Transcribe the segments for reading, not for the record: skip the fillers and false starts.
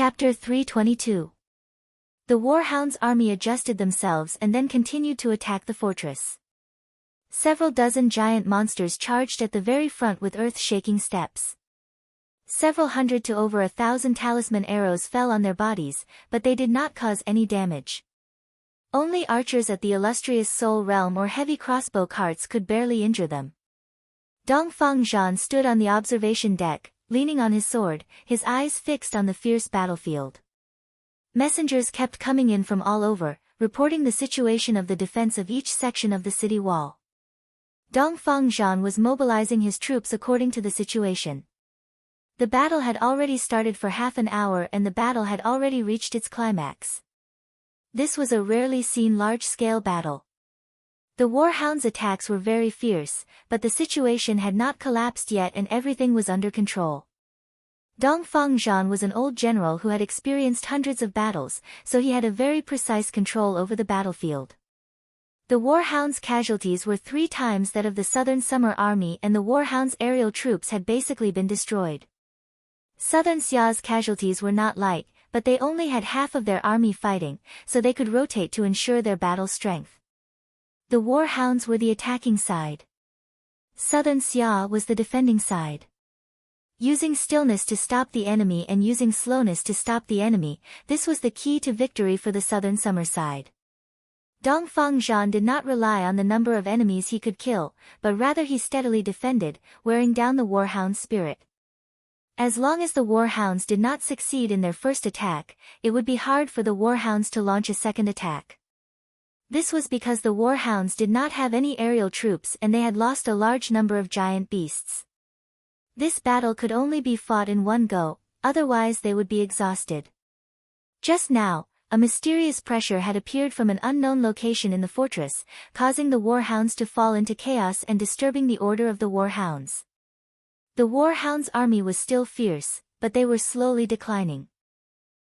Chapter 322. The Warhound's army adjusted themselves and then continued to attack the fortress. Several dozen giant monsters charged at the very front with earth-shaking steps. Several hundred to over 1,000 talisman arrows fell on their bodies, but they did not cause any damage. Only archers at the illustrious Soul Realm or heavy crossbow carts could barely injure them. Dongfang Zhan stood on the observation deck, leaning on his sword, his eyes fixed on the fierce battlefield. Messengers kept coming in from all over, reporting the situation of the defense of each section of the city wall. Dongfang Zhan was mobilizing his troops according to the situation. The battle had already started for half an hour and the battle had already reached its climax. This was a rarely seen large-scale battle. The Warhound's attacks were very fierce, but the situation had not collapsed yet and everything was under control. Dongfang Zhan was an old general who had experienced hundreds of battles, so he had a very precise control over the battlefield. The Warhound's casualties were 3 times that of the Southern Summer Army and the Warhound's aerial troops had basically been destroyed. Southern Xia's casualties were not light, but they only had half of their army fighting, so they could rotate to ensure their battle strength. The Warhounds were the attacking side. Southern Xia was the defending side. Using stillness to stop the enemy and using slowness to stop the enemy, this was the key to victory for the Southern Summer side. Dongfang Zhan did not rely on the number of enemies he could kill, but rather he steadily defended, wearing down the Warhound's spirit. As long as the Warhounds did not succeed in their first attack, it would be hard for the Warhounds to launch a second attack. This was because the Warhounds did not have any aerial troops and they had lost a large number of giant beasts. This battle could only be fought in one go, otherwise they would be exhausted. Just now, a mysterious pressure had appeared from an unknown location in the fortress, causing the Warhounds to fall into chaos and disturbing the order of the Warhounds. The Warhounds' army was still fierce, but they were slowly declining.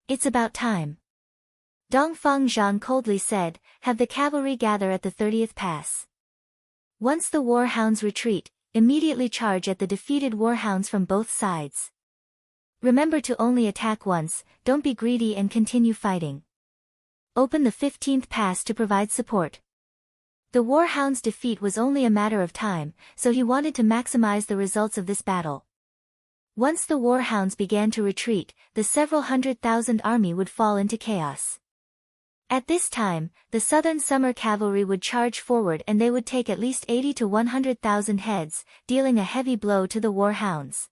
"It's about time," Dongfang Zhan coldly said, "have the cavalry gather at the 30th pass. Once the Warhounds retreat, immediately charge at the defeated Warhounds from both sides. Remember to only attack once, don't be greedy and continue fighting. Open the 15th pass to provide support." The Warhound's defeat was only a matter of time, so he wanted to maximize the results of this battle. Once the Warhounds began to retreat, the several 100,000 army would fall into chaos. At this time, the Southern Summer Cavalry would charge forward and they would take at least 80 to 100,000 heads, dealing a heavy blow to the Warhounds.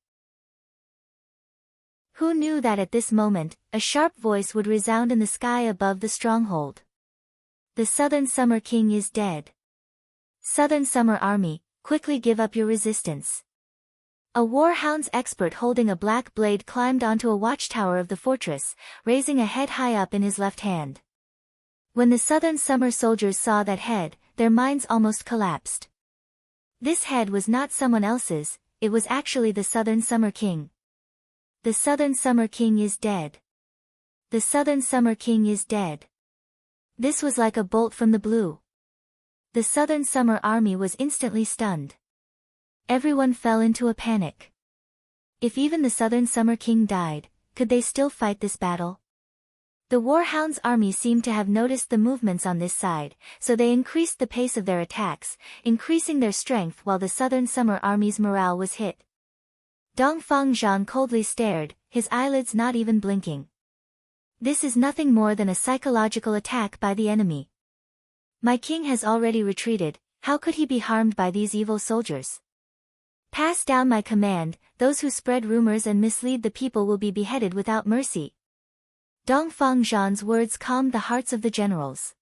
Who knew that at this moment, a sharp voice would resound in the sky above the stronghold. "The Southern Summer King is dead. Southern Summer Army, quickly give up your resistance." A Warhound's expert holding a black blade climbed onto a watchtower of the fortress, raising a head high up in his left hand. When the Southern Summer soldiers saw that head, their minds almost collapsed. This head was not someone else's, it was actually the Southern Summer King. "The Southern Summer King is dead. The Southern Summer King is dead." This was like a bolt from the blue. The Southern Summer Army was instantly stunned. Everyone fell into a panic. If even the Southern Summer King died, could they still fight this battle? The Warhound's army seemed to have noticed the movements on this side, so they increased the pace of their attacks, increasing their strength while the Southern Summer Army's morale was hit. Dongfang Zhan coldly stared, his eyelids not even blinking. This is nothing more than a psychological attack by the enemy. My king has already retreated, how could he be harmed by these evil soldiers? Pass down my command, those who spread rumors and mislead the people will be beheaded without mercy. Dongfang Zhan's words calmed the hearts of the generals.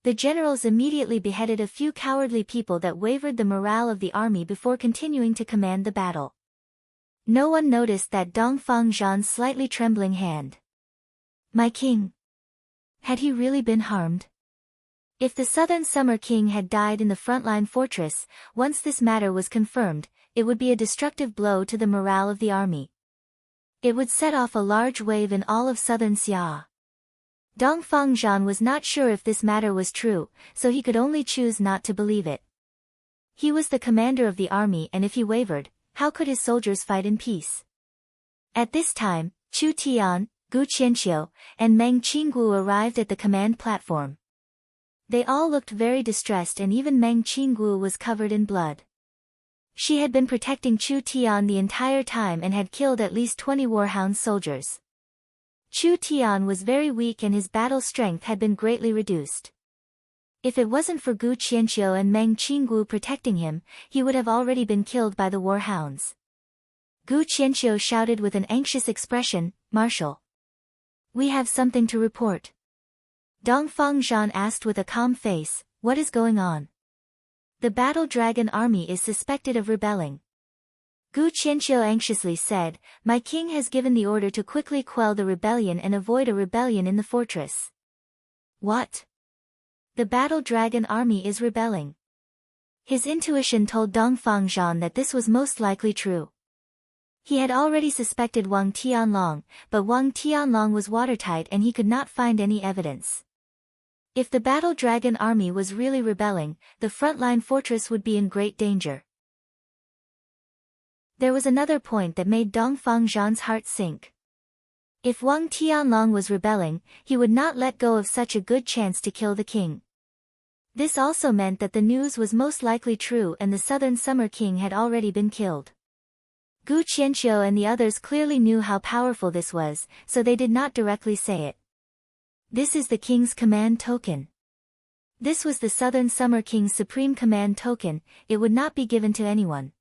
The generals immediately beheaded a few cowardly people that wavered the morale of the army before continuing to command the battle. No one noticed that Dongfang Zhan's slightly trembling hand. My king. Had he really been harmed? If the Southern Summer King had died in the frontline fortress, once this matter was confirmed, it would be a destructive blow to the morale of the army. It would set off a large wave in all of Southern Xia. Dongfang Zhan was not sure if this matter was true, so he could only choose not to believe it. He was the commander of the army and if he wavered, how could his soldiers fight in peace? At this time, Chu Tian, Gu Qianqiu, and Meng Qinggu arrived at the command platform. They all looked very distressed, and even Meng Qinggu was covered in blood. She had been protecting Chu Tian the entire time and had killed at least 20 Warhound soldiers. Chu Tian was very weak and his battle strength had been greatly reduced. If it wasn't for Gu Qianqiu and Meng Qinggu protecting him, he would have already been killed by the Warhounds. Gu Qianqiu shouted with an anxious expression, "Marshal, we have something to report." Dongfang Zhan asked with a calm face, "What is going on?" "The Battle Dragon army is suspected of rebelling." Gu Qianqiu anxiously said, "My king has given the order to quickly quell the rebellion and avoid a rebellion in the fortress." "What? The Battle Dragon army is rebelling?" His intuition told Dongfang Zhan that this was most likely true. He had already suspected Wang Tianlong, but Wang Tianlong was watertight and he could not find any evidence. If the Battle Dragon army was really rebelling, the frontline fortress would be in great danger. There was another point that made Dongfang Zhan's heart sink. If Wang Tianlong was rebelling, he would not let go of such a good chance to kill the king. This also meant that the news was most likely true and the Southern Summer King had already been killed. Gu Qianqiu and the others clearly knew how powerful this was, so they did not directly say it. "This is the king's command token." This was the Southern Summer King's supreme command token. It would not be given to anyone.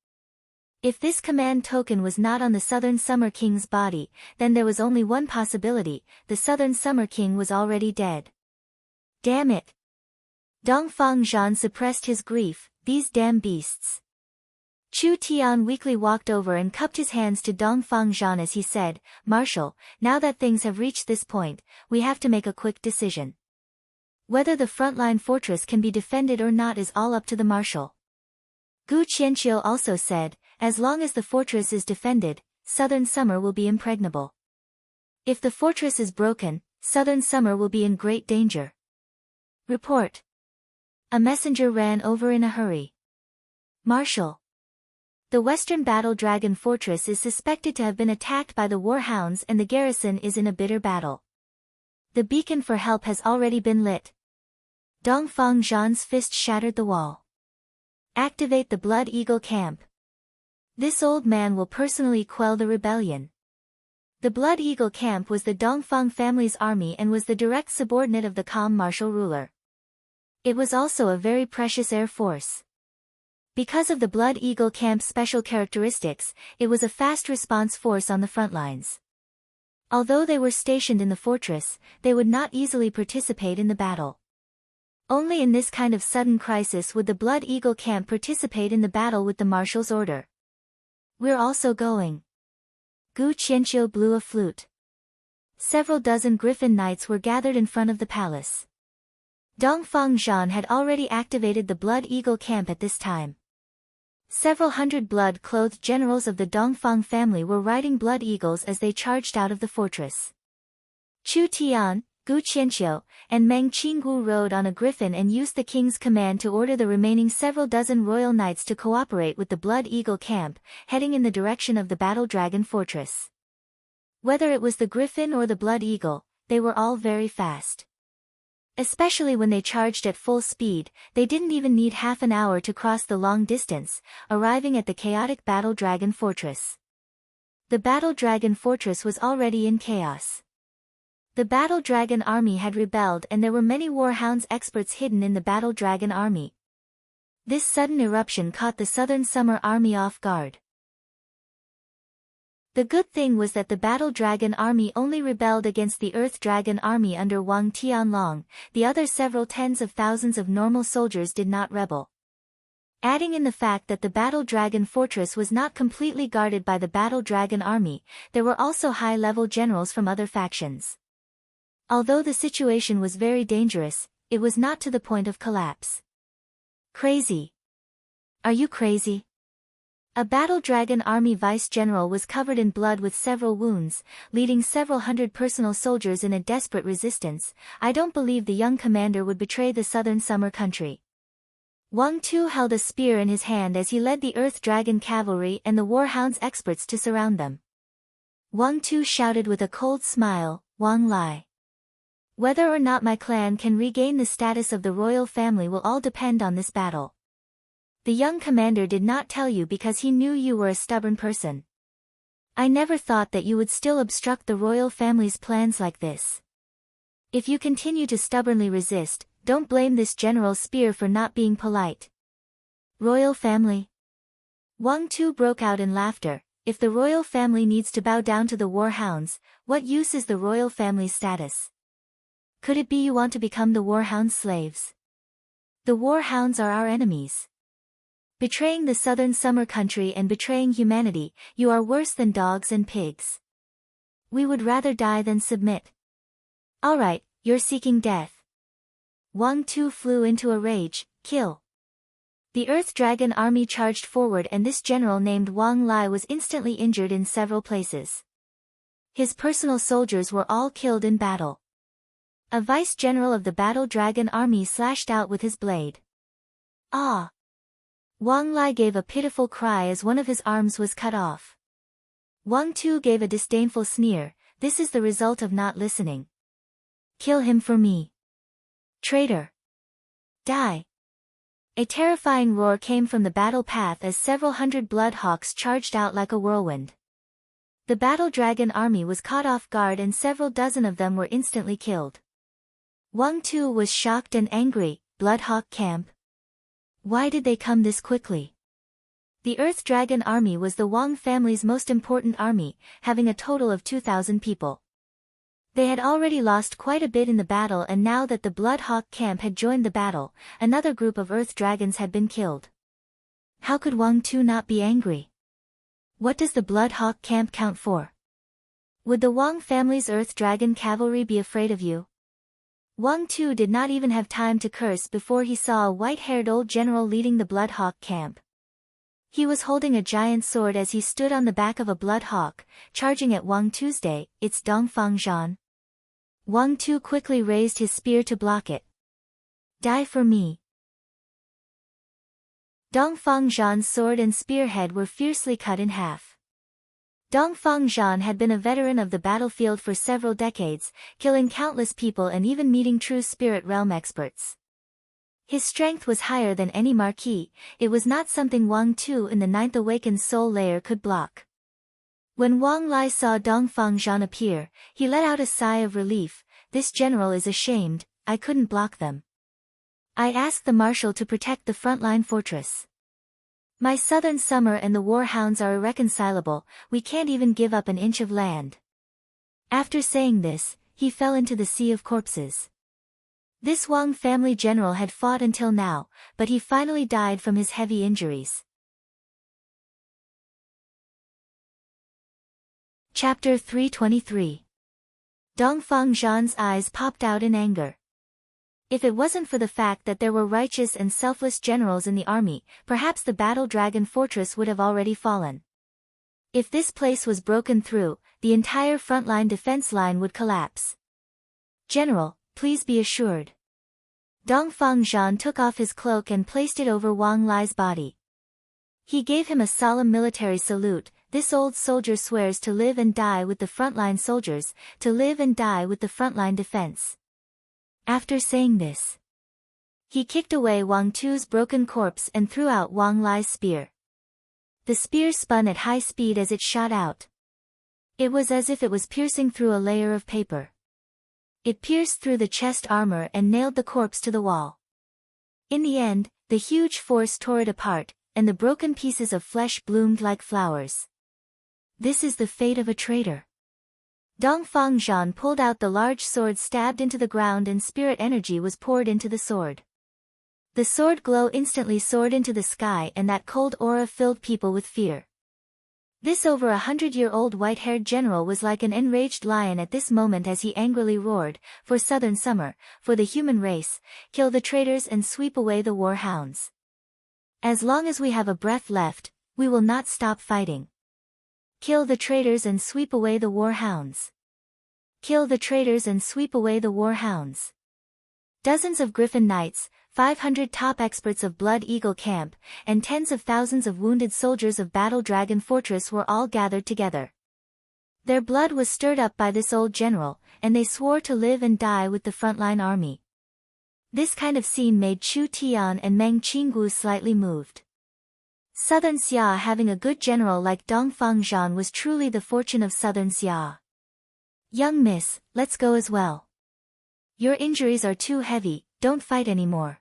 If this command token was not on the Southern Summer King's body, then there was only one possibility: the Southern Summer King was already dead. Damn it! Dongfang Zhan suppressed his grief. "These damn beasts." Chu Tian weakly walked over and cupped his hands to Dongfang Zhan as he said, "Marshal, now that things have reached this point, we have to make a quick decision. Whether the frontline fortress can be defended or not is all up to the marshal." Gu Qianqiu also said, "As long as the fortress is defended, Southern Summer will be impregnable. If the fortress is broken, Southern Summer will be in great danger." Report. A messenger ran over in a hurry. "Marshal, the Western Battle Dragon Fortress is suspected to have been attacked by the Warhounds and the garrison is in a bitter battle. The beacon for help has already been lit." Dongfang Zhan's fist shattered the wall. "Activate the Blood Eagle camp. This old man will personally quell the rebellion." The Blood Eagle camp was the Dongfang family's army and was the direct subordinate of the Calm martial ruler. It was also a very precious air force. Because of the Blood Eagle camp's special characteristics, it was a fast response force on the front lines. Although they were stationed in the fortress, they would not easily participate in the battle. Only in this kind of sudden crisis would the Blood Eagle camp participate in the battle with the marshal's order. "We're also going." Gu Qianqiu blew a flute. Several dozen Griffin Knights were gathered in front of the palace. Dongfang Zhan had already activated the Blood Eagle camp at this time. Several hundred blood-clothed generals of the Dongfang family were riding blood eagles as they charged out of the fortress. Chu Tian, Gu Qianqiu, and Meng Qinggu rode on a griffin and used the king's command to order the remaining several dozen royal knights to cooperate with the Blood Eagle camp, heading in the direction of the Battle Dragon Fortress. Whether it was the griffin or the Blood Eagle, they were all very fast. Especially when they charged at full speed, they didn't even need half an hour to cross the long distance, arriving at the chaotic Battle Dragon Fortress. The Battle Dragon Fortress was already in chaos. The Battle Dragon army had rebelled and there were many Warhounds experts hidden in the Battle Dragon army. This sudden eruption caught the Southern Summer Army off guard. The good thing was that the Battle Dragon army only rebelled against the Earth Dragon army under Wang Tianlong. The other several tens of thousands of normal soldiers did not rebel. Adding in the fact that the Battle Dragon Fortress was not completely guarded by the Battle Dragon army, there were also high-level generals from other factions. Although the situation was very dangerous, it was not to the point of collapse. Crazy. Are you crazy? A Battle Dragon army vice-general was covered in blood with several wounds, leading several hundred personal soldiers in a desperate resistance. "I don't believe the young commander would betray the Southern Summer country." Wang Tu held a spear in his hand as he led the Earth Dragon cavalry and the Warhounds experts to surround them. Wang Tu shouted with a cold smile, Wang Lai. Whether or not my clan can regain the status of the royal family will all depend on this battle. The young commander did not tell you because he knew you were a stubborn person. I never thought that you would still obstruct the royal family's plans like this. If you continue to stubbornly resist, don't blame this General Spear for not being polite. Royal family? Wang Tu broke out in laughter. If the royal family needs to bow down to the warhounds, what use is the royal family's status? Could it be you want to become the warhounds' slaves? The warhounds are our enemies. Betraying the southern summer country and betraying humanity, you are worse than dogs and pigs. We would rather die than submit. Alright, you're seeking death. Wang Tu flew into a rage, kill. The Earth Dragon army charged forward and this general named Wang Lai was instantly injured in several places. His personal soldiers were all killed in battle. A vice-general of the Battle Dragon army slashed out with his blade. Ah! Wang Lai gave a pitiful cry as one of his arms was cut off. Wang Tu gave a disdainful sneer, this is the result of not listening. Kill him for me. Traitor! Die! A terrifying roar came from the battle path as several hundred bloodhawks charged out like a whirlwind. The Battle Dragon army was caught off guard and several dozen of them were instantly killed. Wang Tu was shocked and angry, Bloodhawk camp. Why did they come this quickly? The Earth Dragon army was the Wang family's most important army, having a total of 2,000 people. They had already lost quite a bit in the battle and now that the Bloodhawk camp had joined the battle, another group of Earth Dragons had been killed. How could Wang Tu not be angry? What does the Bloodhawk camp count for? Would the Wang family's Earth Dragon cavalry be afraid of you? Wang Tu did not even have time to curse before he saw a white-haired old general leading the Bloodhawk camp. He was holding a giant sword as he stood on the back of a Bloodhawk, charging at Wang Tuesday. It's Dongfang Zhan. Wang Tu quickly raised his spear to block it. Die for me. Dongfang Zhan's sword and spearhead were fiercely cut in half. Dongfang Zhan had been a veteran of the battlefield for several decades, killing countless people and even meeting true spirit realm experts. His strength was higher than any marquis, it was not something Wang Tu in the ninth awakened soul layer could block. When Wang Lai saw Dongfang Zhan appear, he let out a sigh of relief, this general is ashamed, I couldn't block them. I asked the marshal to protect the frontline fortress. My southern summer and the warhounds are irreconcilable, we can't even give up an inch of land. After saying this, he fell into the sea of corpses. This Wang family general had fought until now, but he finally died from his heavy injuries. Chapter 323. Dongfang Zhan's eyes popped out in anger. If it wasn't for the fact that there were righteous and selfless generals in the army, perhaps the Battle Dragon fortress would have already fallen. If this place was broken through, the entire frontline defense line would collapse. General, please be assured. Dongfang Zhan took off his cloak and placed it over Wang Lai's body. He gave him a solemn military salute. This old soldier swears to live and die with the frontline soldiers, to live and die with the frontline defense. After saying this, he kicked away Wang Tu's broken corpse and threw out Wang Lai's spear. The spear spun at high speed as it shot out. It was as if it was piercing through a layer of paper. It pierced through the chest armor and nailed the corpse to the wall. In the end, the huge force tore it apart, and the broken pieces of flesh bloomed like flowers. This is the fate of a traitor. Dongfang Zhan pulled out the large sword, stabbed into the ground, and spirit energy was poured into the sword. The sword glow instantly soared into the sky and that cold aura filled people with fear. This over 100-year-old white-haired general was like an enraged lion at this moment as he angrily roared, for Southern Summer, for the human race, kill the traitors and sweep away the war hounds. As long as we have a breath left, we will not stop fighting. Kill the traitors and sweep away the war hounds. Kill the traitors and sweep away the war hounds. Dozens of Griffin Knights, 500 top experts of Blood Eagle Camp, and tens of thousands of wounded soldiers of Battle Dragon Fortress were all gathered together. Their blood was stirred up by this old general, and they swore to live and die with the frontline army. This kind of scene made Chu Tian and Meng Qinggu slightly moved. Southern Xia having a good general like Dongfang Zhan was truly the fortune of Southern Xia. Young miss, let's go as well. Your injuries are too heavy, don't fight anymore.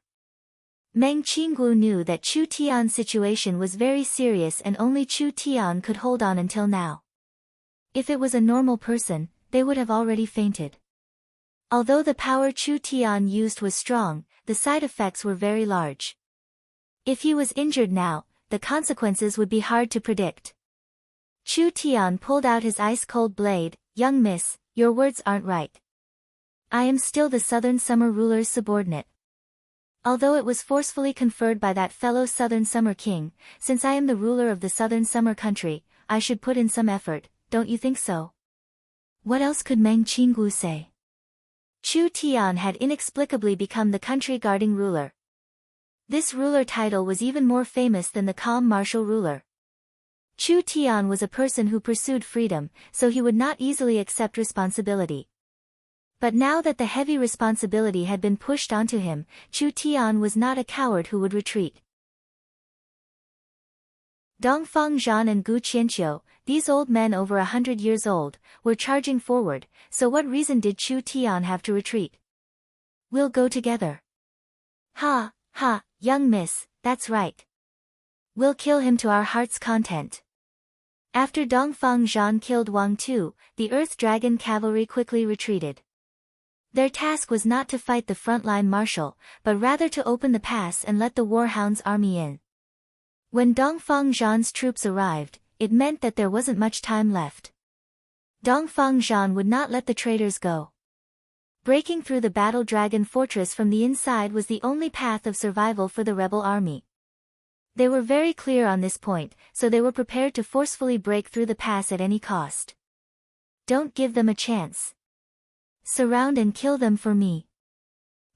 Meng Qinggu knew that Chu Tian's situation was very serious and only Chu Tian could hold on until now. If it was a normal person, they would have already fainted. Although the power Chu Tian used was strong, the side effects were very large. If he was injured now, the consequences would be hard to predict. Chu Tian pulled out his ice-cold blade. Young miss, your words aren't right. I am still the Southern Summer ruler's subordinate. Although it was forcefully conferred by that fellow Southern Summer king, since I am the ruler of the Southern Summer country, I should put in some effort, don't you think so? What else could Meng Qinggu say? Chu Tian had inexplicably become the country guarding ruler. This ruler title was even more famous than the calm martial ruler. Chu Tian was a person who pursued freedom, so he would not easily accept responsibility. But now that the heavy responsibility had been pushed onto him, Chu Tian was not a coward who would retreat. Dongfang Zhan and Gu Qianqiu, these old men over 100 years old, were charging forward, so what reason did Chu Tian have to retreat? We'll go together. Ha, ha, young miss, that's right. We'll kill him to our heart's content. After Dongfang Zhan killed Wang Tu, the Earth Dragon cavalry quickly retreated. Their task was not to fight the frontline marshal, but rather to open the pass and let the Warhound's army in. When Dongfang Zhan's troops arrived, it meant that there wasn't much time left. Dongfang Zhan would not let the traitors go. Breaking through the Battle Dragon fortress from the inside was the only path of survival for the rebel army. They were very clear on this point, so they were prepared to forcefully break through the pass at any cost. Don't give them a chance. Surround and kill them for me.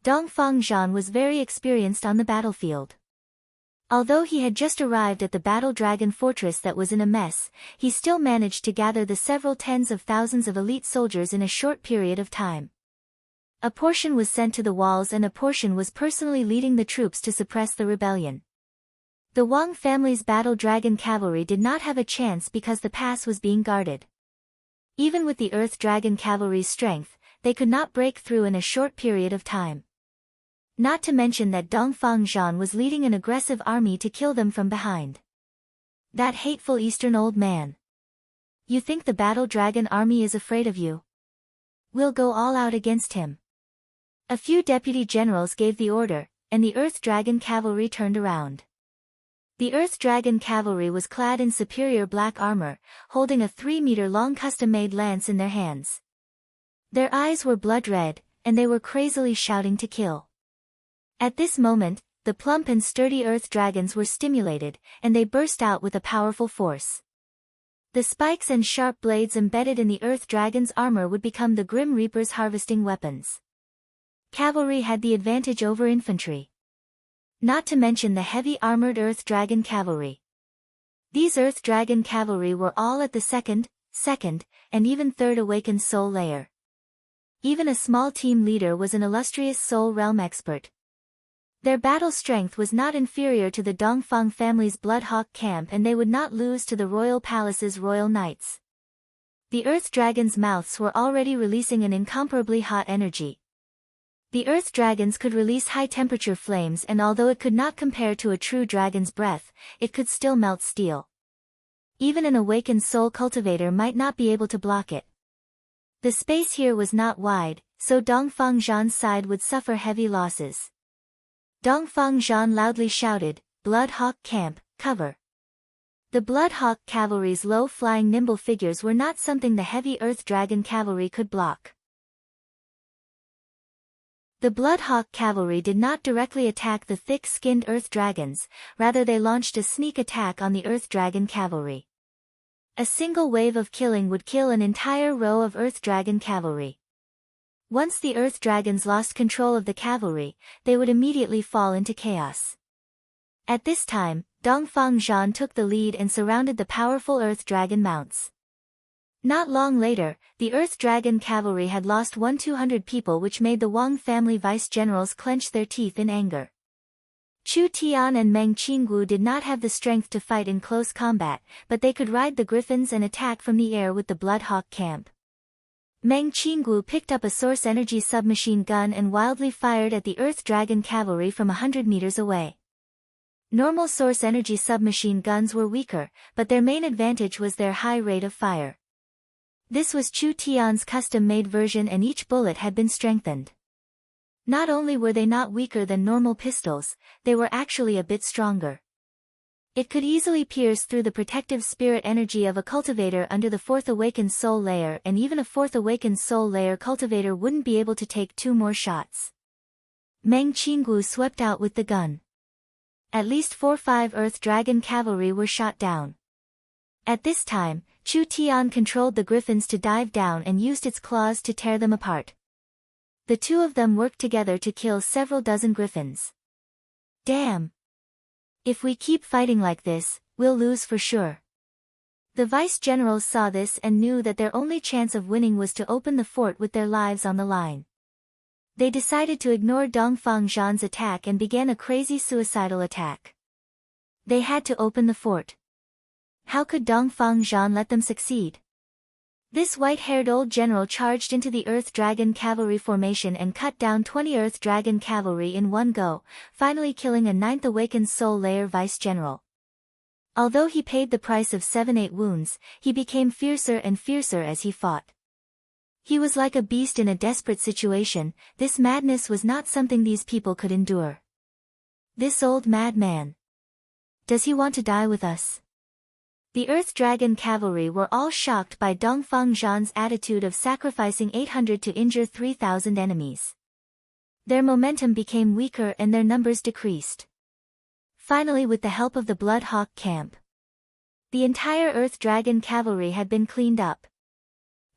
Dongfang Zhan was very experienced on the battlefield. Although he had just arrived at the Battle Dragon fortress that was in a mess, he still managed to gather the several tens of thousands of elite soldiers in a short period of time. A portion was sent to the walls and a portion was personally leading the troops to suppress the rebellion. The Wang family's Battle Dragon cavalry did not have a chance because the pass was being guarded. Even with the Earth Dragon cavalry's strength, they could not break through in a short period of time. Not to mention that Dongfang Zhan was leading an aggressive army to kill them from behind. That hateful Eastern old man. You think the Battle Dragon army is afraid of you? We'll go all out against him. A few deputy generals gave the order, and the Earth Dragon cavalry turned around. The Earth Dragon cavalry was clad in superior black armor, holding a 3-meter-long custom-made lance in their hands. Their eyes were blood red, and they were crazily shouting to kill. At this moment, the plump and sturdy Earth Dragons were stimulated, and they burst out with a powerful force. The spikes and sharp blades embedded in the Earth Dragon's armor would become the Grim Reaper's harvesting weapons. Cavalry had the advantage over infantry. Not to mention the heavy armored Earth Dragon cavalry. These Earth Dragon cavalry were all at the second, and even third awakened soul layer. Even a small team leader was an illustrious soul realm expert. Their battle strength was not inferior to the Dongfang family's Bloodhawk camp and they would not lose to the royal palace's royal knights. The Earth Dragons' mouths were already releasing an incomparably hot energy. The Earth Dragons could release high-temperature flames and although it could not compare to a true dragon's breath, it could still melt steel. Even an awakened soul cultivator might not be able to block it. The space here was not wide, so Dongfang Zhan's side would suffer heavy losses. Dongfang Zhan loudly shouted, "Bloodhawk camp, cover!" The Bloodhawk cavalry's low-flying nimble figures were not something the heavy Earth Dragon cavalry could block. The Bloodhawk cavalry did not directly attack the thick-skinned Earth Dragons, rather they launched a sneak attack on the Earth Dragon cavalry. A single wave of killing would kill an entire row of Earth Dragon cavalry. Once the Earth Dragons lost control of the cavalry, they would immediately fall into chaos. At this time, Dongfang Zhan took the lead and surrounded the powerful Earth Dragon mounts. Not long later, the Earth Dragon cavalry had lost 200 people, which made the Wang family vice-generals clench their teeth in anger. Chu Tian and Meng Qinggu did not have the strength to fight in close combat, but they could ride the griffins and attack from the air with the Blood Hawk camp. Meng Qinggu picked up a source energy submachine gun and wildly fired at the Earth Dragon cavalry from 100 meters away. Normal source energy submachine guns were weaker, but their main advantage was their high rate of fire. This was Chu Tian's custom-made version, and each bullet had been strengthened. Not only were they not weaker than normal pistols, they were actually a bit stronger. It could easily pierce through the protective spirit energy of a cultivator under the fourth awakened soul layer, and even a fourth awakened soul layer cultivator wouldn't be able to take 2 more shots. Meng Qinggu swept out with the gun. At least 4-5 Earth Dragon cavalry were shot down. At this time, Chu Tian controlled the griffins to dive down and used its claws to tear them apart. The two of them worked together to kill several dozen griffins. Damn! If we keep fighting like this, we'll lose for sure. The vice-generals saw this and knew that their only chance of winning was to open the fort with their lives on the line. They decided to ignore Dongfang Zhan's attack and began a crazy suicidal attack. They had to open the fort. How could Dongfang Zhan let them succeed? This white-haired old general charged into the Earth Dragon cavalry formation and cut down 20 Earth Dragon cavalry in one go, finally killing a 9th awakened soul layer vice-general. Although he paid the price of 7-8 wounds, he became fiercer and fiercer as he fought. He was like a beast in a desperate situation. This madness was not something these people could endure. This old madman. Does he want to die with us? The Earth Dragon cavalry were all shocked by Dongfang Zhan's attitude of sacrificing 800 to injure 3,000 enemies. Their momentum became weaker and their numbers decreased. Finally, with the help of the Blood Hawk camp, the entire Earth Dragon cavalry had been cleaned up.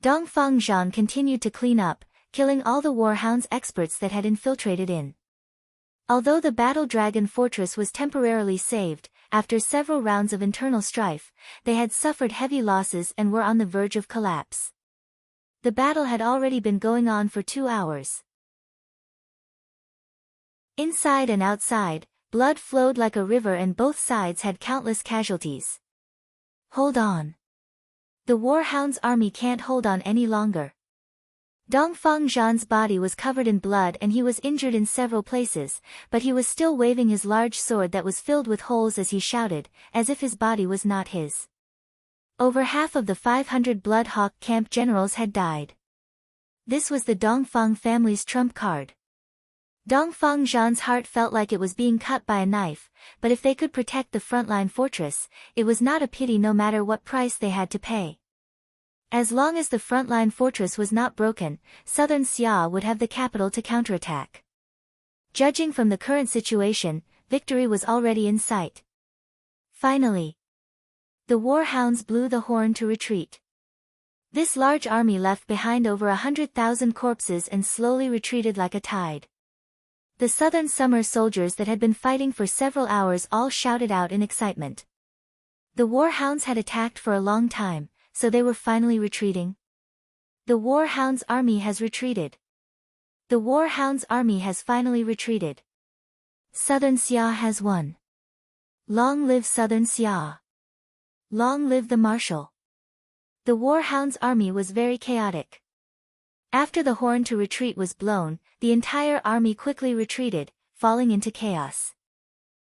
Dongfang Zhan continued to clean up, killing all the Warhounds experts that had infiltrated in. Although the Battle Dragon fortress was temporarily saved, after several rounds of internal strife, they had suffered heavy losses and were on the verge of collapse. The battle had already been going on for 2 hours. Inside and outside, blood flowed like a river and both sides had countless casualties. Hold on. The Warhounds' army can't hold on any longer. Dongfang Zhan's body was covered in blood and he was injured in several places, but he was still waving his large sword that was filled with holes as he shouted, as if his body was not his. Over half of the 500 Blood Hawk camp generals had died. This was the Dongfang family's trump card. Dongfang Zhan's heart felt like it was being cut by a knife, but if they could protect the frontline fortress, it was not a pity no matter what price they had to pay. As long as the frontline fortress was not broken, southern Xia would have the capital to counterattack. Judging from the current situation, victory was already in sight. Finally, the Warhounds blew the horn to retreat. This large army left behind over 100,000 corpses and slowly retreated like a tide. The southern summer soldiers that had been fighting for several hours all shouted out in excitement. The Warhounds had attacked for a long time, so they were finally retreating. The Warhounds' army has retreated. The Warhounds' army has finally retreated. Southern Xia has won. Long live Southern Xia. Long live the Marshal. The Warhounds' army was very chaotic. After the horn to retreat was blown, the entire army quickly retreated, falling into chaos.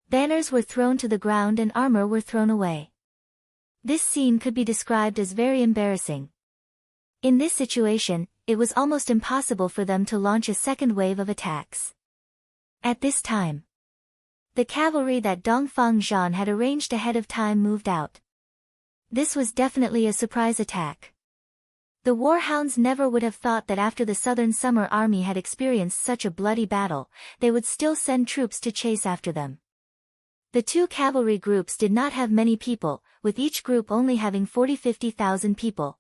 Banners were thrown to the ground and armor were thrown away. This scene could be described as very embarrassing. In this situation, it was almost impossible for them to launch a second wave of attacks. At this time, the cavalry that Dongfang Zhan had arranged ahead of time moved out. This was definitely a surprise attack. The Warhounds never would have thought that after the Southern Summer Army had experienced such a bloody battle, they would still send troops to chase after them. The two cavalry groups did not have many people, with each group only having 40–50,000 people.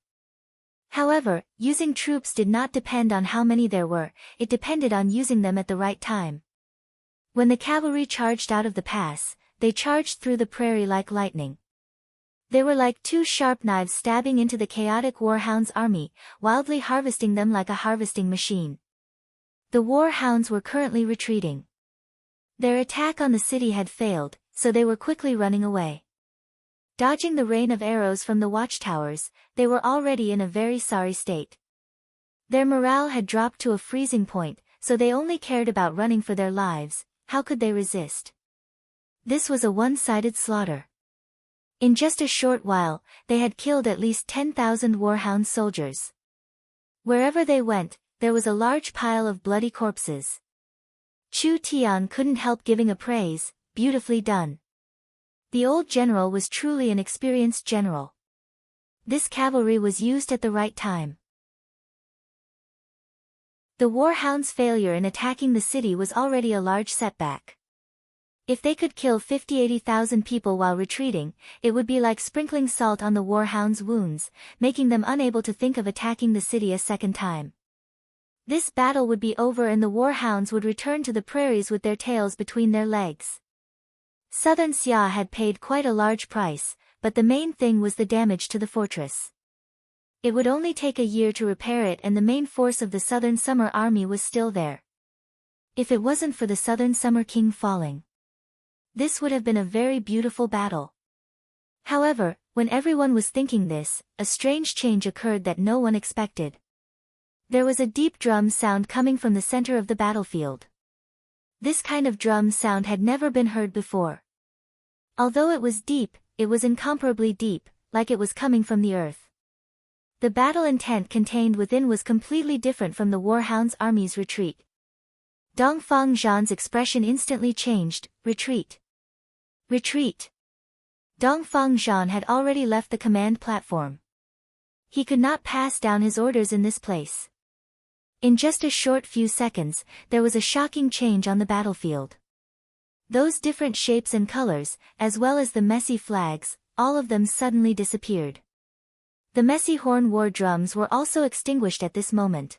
However, using troops did not depend on how many there were, it depended on using them at the right time. When the cavalry charged out of the pass, they charged through the prairie like lightning. They were like two sharp knives stabbing into the chaotic warhounds' army, wildly harvesting them like a harvesting machine. The warhounds were currently retreating. Their attack on the city had failed, so they were quickly running away. Dodging the rain of arrows from the watchtowers, they were already in a very sorry state. Their morale had dropped to a freezing point, so they only cared about running for their lives. How could they resist? This was a one-sided slaughter. In just a short while, they had killed at least 10,000 warhound soldiers. Wherever they went, there was a large pile of bloody corpses. Chu Tian couldn't help giving a praise, beautifully done. The old general was truly an experienced general. This cavalry was used at the right time. The warhounds' failure in attacking the city was already a large setback. If they could kill 80,000 people while retreating, it would be like sprinkling salt on the warhounds' wounds, making them unable to think of attacking the city a second time. This battle would be over and the warhounds would return to the prairies with their tails between their legs. Southern Xia had paid quite a large price, but the main thing was the damage to the fortress. It would only take a year to repair it and the main force of the Southern Summer Army was still there. If it wasn't for the Southern Summer King falling, this would have been a very beautiful battle. However, when everyone was thinking this, a strange change occurred that no one expected. There was a deep drum sound coming from the center of the battlefield. This kind of drum sound had never been heard before. Although it was deep, it was incomparably deep, like it was coming from the earth. The battle intent contained within was completely different from the warhounds' army's retreat. Dongfang Zhan's expression instantly changed. Retreat. Retreat. Dongfang Zhan had already left the command platform. He could not pass down his orders in this place. In just a short few seconds, there was a shocking change on the battlefield. Those different shapes and colors, as well as the messy flags, all of them suddenly disappeared. The messy horn war drums were also extinguished at this moment.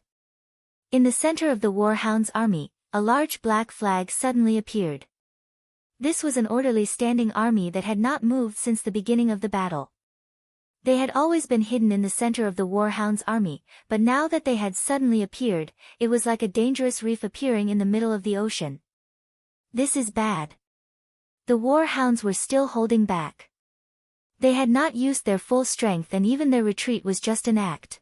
In the center of the warhounds' army, a large black flag suddenly appeared. This was an orderly standing army that had not moved since the beginning of the battle. They had always been hidden in the center of the warhounds' army, but now that they had suddenly appeared, it was like a dangerous reef appearing in the middle of the ocean. This is bad. The warhounds were still holding back. They had not used their full strength and even their retreat was just an act.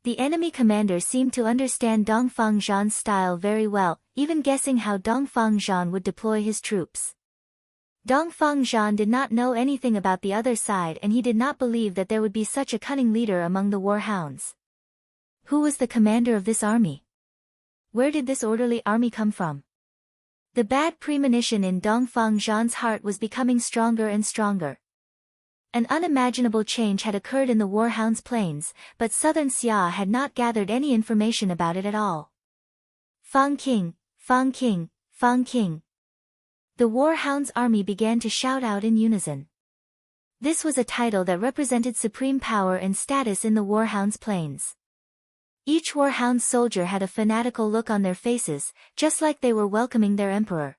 The enemy commander seemed to understand Dongfang Zhan's style very well, even guessing how Dongfang Zhan would deploy his troops. Dongfang Zhan did not know anything about the other side and he did not believe that there would be such a cunning leader among the warhounds. Who was the commander of this army? Where did this orderly army come from? The bad premonition in Dongfang Zhan's heart was becoming stronger and stronger. An unimaginable change had occurred in the warhounds' plains, but Southern Xia had not gathered any information about it at all. Fang King, Fang King, Fang King. The warhounds' army began to shout out in unison. This was a title that represented supreme power and status in the warhounds' plains. Each warhound soldier had a fanatical look on their faces, just like they were welcoming their emperor.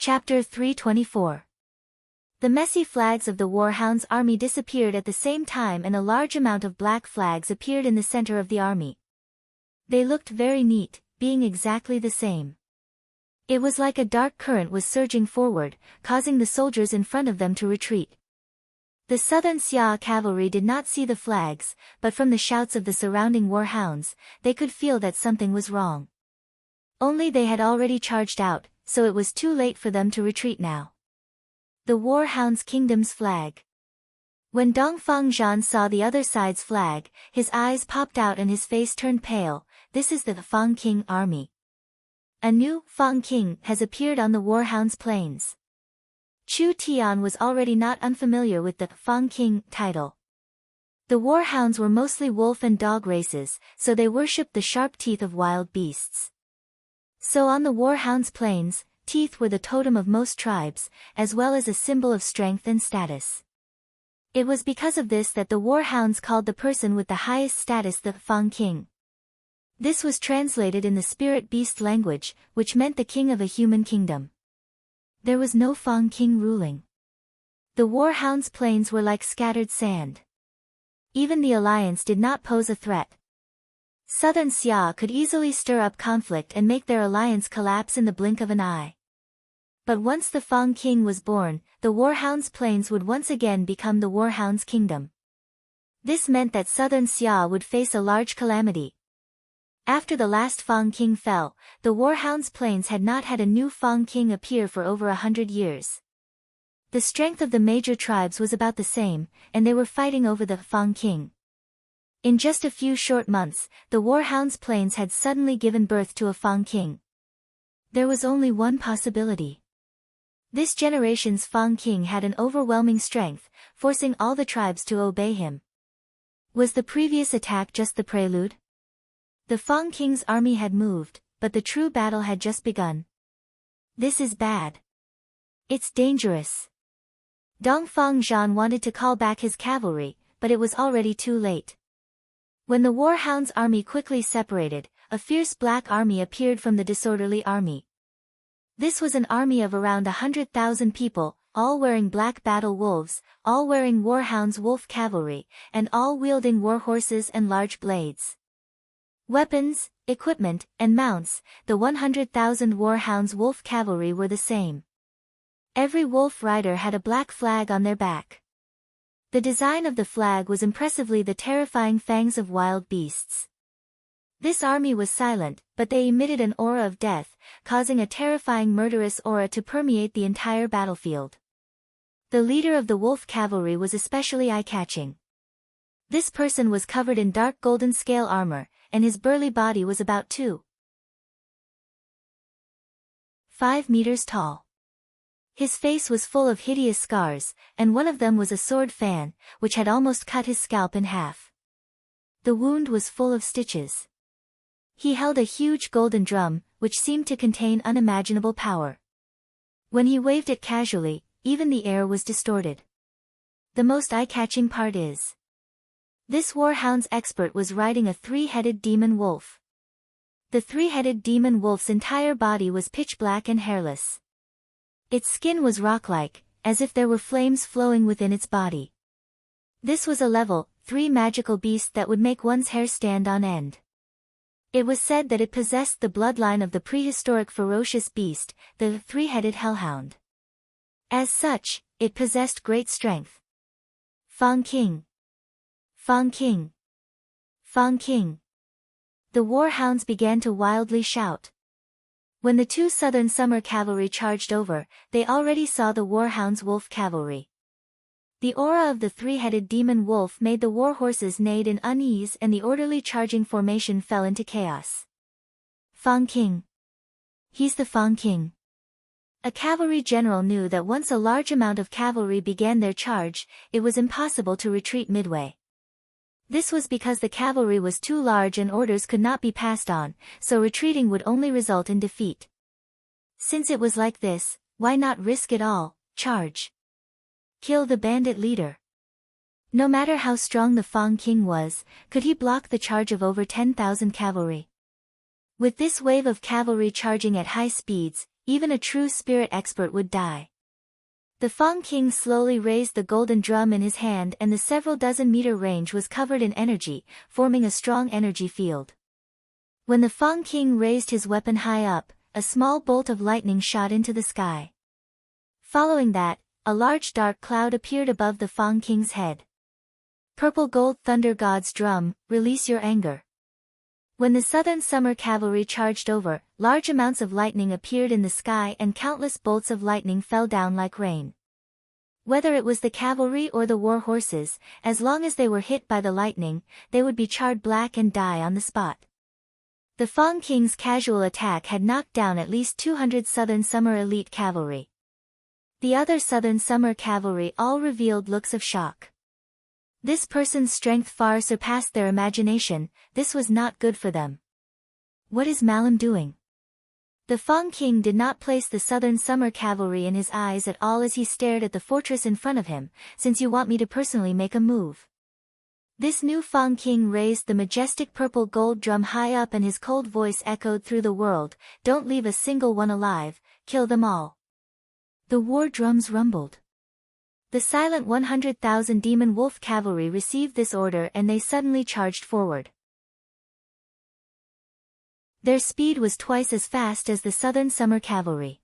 Chapter 324. The messy flags of the warhounds' army disappeared at the same time and a large amount of black flags appeared in the center of the army. They looked very neat, being exactly the same. It was like a dark current was surging forward, causing the soldiers in front of them to retreat. The Southern Xia cavalry did not see the flags, but from the shouts of the surrounding warhounds, they could feel that something was wrong. Only they had already charged out, so it was too late for them to retreat now. The warhounds' kingdom's flag. When Dongfang Zhan saw the other side's flag, his eyes popped out and his face turned pale. This is the Fang King army. A new Fang King has appeared on the warhounds' plains. Chu Tian was already not unfamiliar with the Fang King title. The warhounds were mostly wolf and dog races, so they worshipped the sharp teeth of wild beasts. So on the warhounds' plains, teeth were the totem of most tribes, as well as a symbol of strength and status. It was because of this that the warhounds called the person with the highest status the Fang King. This was translated in the spirit beast language, which meant the king of a human kingdom. There was no Fang King ruling. The Warhound's planes were like scattered sand. Even the alliance did not pose a threat. Southern Xia could easily stir up conflict and make their alliance collapse in the blink of an eye. But once the Fang King was born, the Warhound's plains would once again become the Warhound's kingdom. This meant that Southern Xia would face a large calamity. After the last Fang King fell, the Warhound's plains had not had a new Fang King appear for over 100 years. The strength of the major tribes was about the same, and they were fighting over the Fang King. In just a few short months, the Warhound's plains had suddenly given birth to a Fang King. There was only one possibility. This generation's Fang King had an overwhelming strength, forcing all the tribes to obey him. Was the previous attack just the prelude? The Fang King's army had moved, but the true battle had just begun. This is bad. It's dangerous. Dongfang Zhan wanted to call back his cavalry, but it was already too late. When the Warhound's army quickly separated, a fierce black army appeared from the disorderly army. This was an army of around 100,000 people, all wearing black battle wolves, all wearing Warhound's wolf cavalry, and all wielding war horses and large blades. Weapons, equipment, and mounts, the 100,000 Warhound's wolf cavalry were the same. Every wolf rider had a black flag on their back. The design of the flag was impressively the terrifying fangs of wild beasts. This army was silent, but they emitted an aura of death, causing a terrifying murderous aura to permeate the entire battlefield. The leader of the wolf cavalry was especially eye-catching. This person was covered in dark golden scale armor, and his burly body was about 2.5 meters tall. His face was full of hideous scars, and one of them was a sword fan, which had almost cut his scalp in half. The wound was full of stitches. He held a huge golden drum, which seemed to contain unimaginable power. When he waved it casually, even the air was distorted. The most eye-catching part is, this Warhound's expert was riding a three-headed demon wolf. The three-headed demon wolf's entire body was pitch black and hairless. Its skin was rock-like, as if there were flames flowing within its body. This was a level 3 magical beast that would make one's hair stand on end. It was said that it possessed the bloodline of the prehistoric ferocious beast, the three-headed hellhound. As such, it possessed great strength. Fang King! Fang King! Fang King! The Warhounds began to wildly shout. When the two Southern Summer cavalry charged over, they already saw the Warhound's wolf cavalry. The aura of the three-headed demon wolf made the war horses neighed in unease and the orderly charging formation fell into chaos. Fang King! He's the Fang King! A cavalry general knew that once a large amount of cavalry began their charge, it was impossible to retreat midway. This was because the cavalry was too large and orders could not be passed on, so retreating would only result in defeat. Since it was like this, why not risk it all? Charge! Kill the bandit leader! No matter how strong the Fang King was, could he block the charge of over 10,000 cavalry? With this wave of cavalry charging at high speeds, even a true spirit expert would die. The Fang King slowly raised the golden drum in his hand and the several dozen meter range was covered in energy, forming a strong energy field. When the Fang King raised his weapon high up, a small bolt of lightning shot into the sky. Following that, a large dark cloud appeared above the Fang King's head. Purple Gold Thunder God's drum, release your anger. When the Southern Summer cavalry charged over, large amounts of lightning appeared in the sky and countless bolts of lightning fell down like rain. Whether it was the cavalry or the war horses, as long as they were hit by the lightning, they would be charred black and die on the spot. The Fang King's casual attack had knocked down at least 200 Southern Summer elite cavalry. The other Southern Summer cavalry all revealed looks of shock. This person's strength far surpassed their imagination, this was not good for them. What is Malum doing? The Fang King did not place the Southern Summer cavalry in his eyes at all as he stared at the fortress in front of him, since you want me to personally make a move. This new Fang King raised the majestic purple gold drum high up and his cold voice echoed through the world, don't leave a single one alive, kill them all. The war drums rumbled. The silent 100,000 demon wolf cavalry received this order and they suddenly charged forward. Their speed was twice as fast as the southern summer cavalry.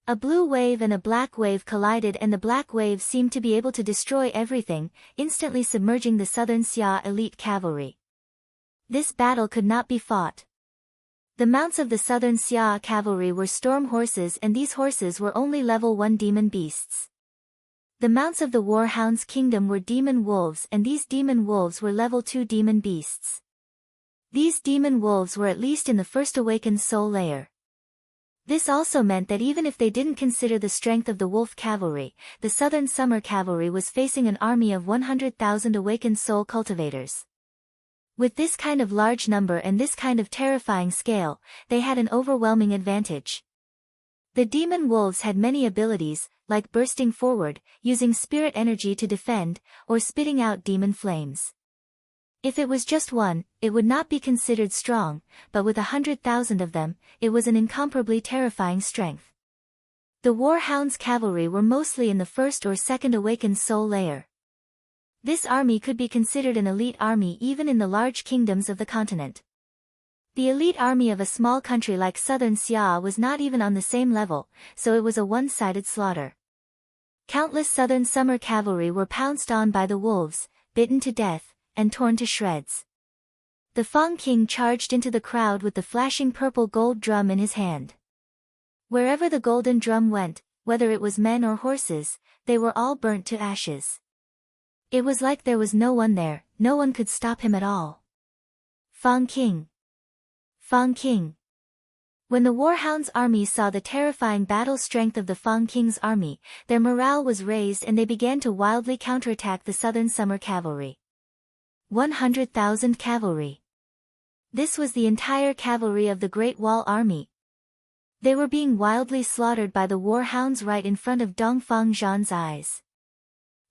A blue wave and a black wave collided and the black wave seemed to be able to destroy everything, instantly submerging the southern Xia elite cavalry. This battle could not be fought. The mounts of the southern Xia cavalry were storm horses and these horses were only level 1 demon beasts. The mounts of the Warhound's kingdom were demon wolves and these demon wolves were level 2 demon beasts. These demon wolves were at least in the first awakened soul layer. This also meant that even if they didn't consider the strength of the wolf cavalry, the southern summer cavalry was facing an army of 100,000 awakened soul cultivators. With this kind of large number and this kind of terrifying scale, they had an overwhelming advantage. The demon wolves had many abilities, like bursting forward, using spirit energy to defend, or spitting out demon flames. If it was just one, it would not be considered strong, but with 100,000 of them, it was an incomparably terrifying strength. The Warhound's cavalry were mostly in the first or second awakened soul layer. This army could be considered an elite army even in the large kingdoms of the continent. The elite army of a small country like southern Xia was not even on the same level, so it was a one-sided slaughter. Countless southern summer cavalry were pounced on by the wolves, bitten to death, and torn to shreds. The Fang King charged into the crowd with the flashing purple gold drum in his hand. Wherever the golden drum went, whether it was men or horses, they were all burnt to ashes. It was like there was no one there, no one could stop him at all. Fang King. Fang King. When the Warhound's army saw the terrifying battle strength of the Fang King's army, their morale was raised and they began to wildly counterattack the southern summer cavalry. 100,000 cavalry. This was the entire cavalry of the Great Wall Army. They were being wildly slaughtered by the Warhounds right in front of Dongfang Zhan's eyes.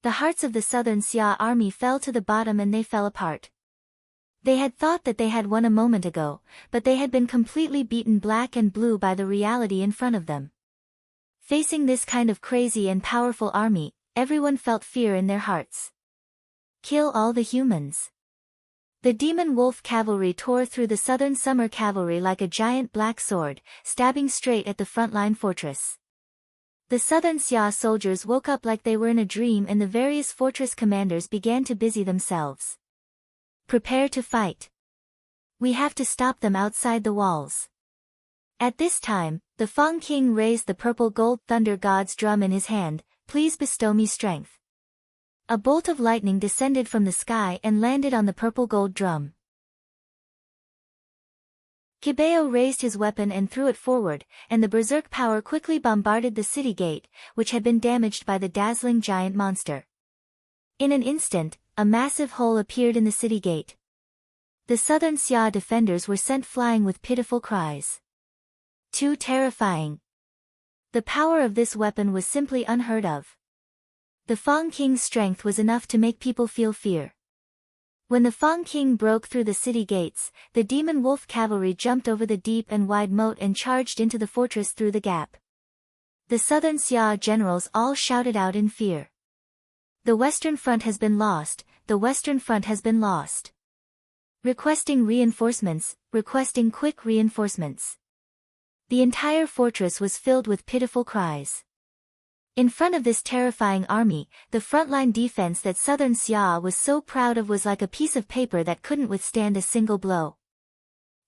The hearts of the southern Xia army fell to the bottom and they fell apart. They had thought that they had won a moment ago, but they had been completely beaten black and blue by the reality in front of them. Facing this kind of crazy and powerful army, everyone felt fear in their hearts. Kill all the humans. The demon wolf cavalry tore through the southern summer cavalry like a giant black sword, stabbing straight at the frontline fortress. The southern Xia soldiers woke up like they were in a dream and the various fortress commanders began to busy themselves. Prepare to fight. We have to stop them outside the walls. At this time, the Fang King raised the purple gold thunder god's drum in his hand. Please bestow me strength. A bolt of lightning descended from the sky and landed on the purple gold drum. Kibeo raised his weapon and threw it forward, and the berserk power quickly bombarded the city gate, which had been damaged by the dazzling giant monster. In an instant, a massive hole appeared in the city gate. The southern Xia defenders were sent flying with pitiful cries. Too terrifying. The power of this weapon was simply unheard of. The Fang King's strength was enough to make people feel fear. When the Fang King broke through the city gates, the demon wolf cavalry jumped over the deep and wide moat and charged into the fortress through the gap. The southern Xia generals all shouted out in fear. The Western Front has been lost, the Western Front has been lost. Requesting reinforcements, requesting quick reinforcements. The entire fortress was filled with pitiful cries. In front of this terrifying army, the frontline defense that southern Xia was so proud of was like a piece of paper that couldn't withstand a single blow.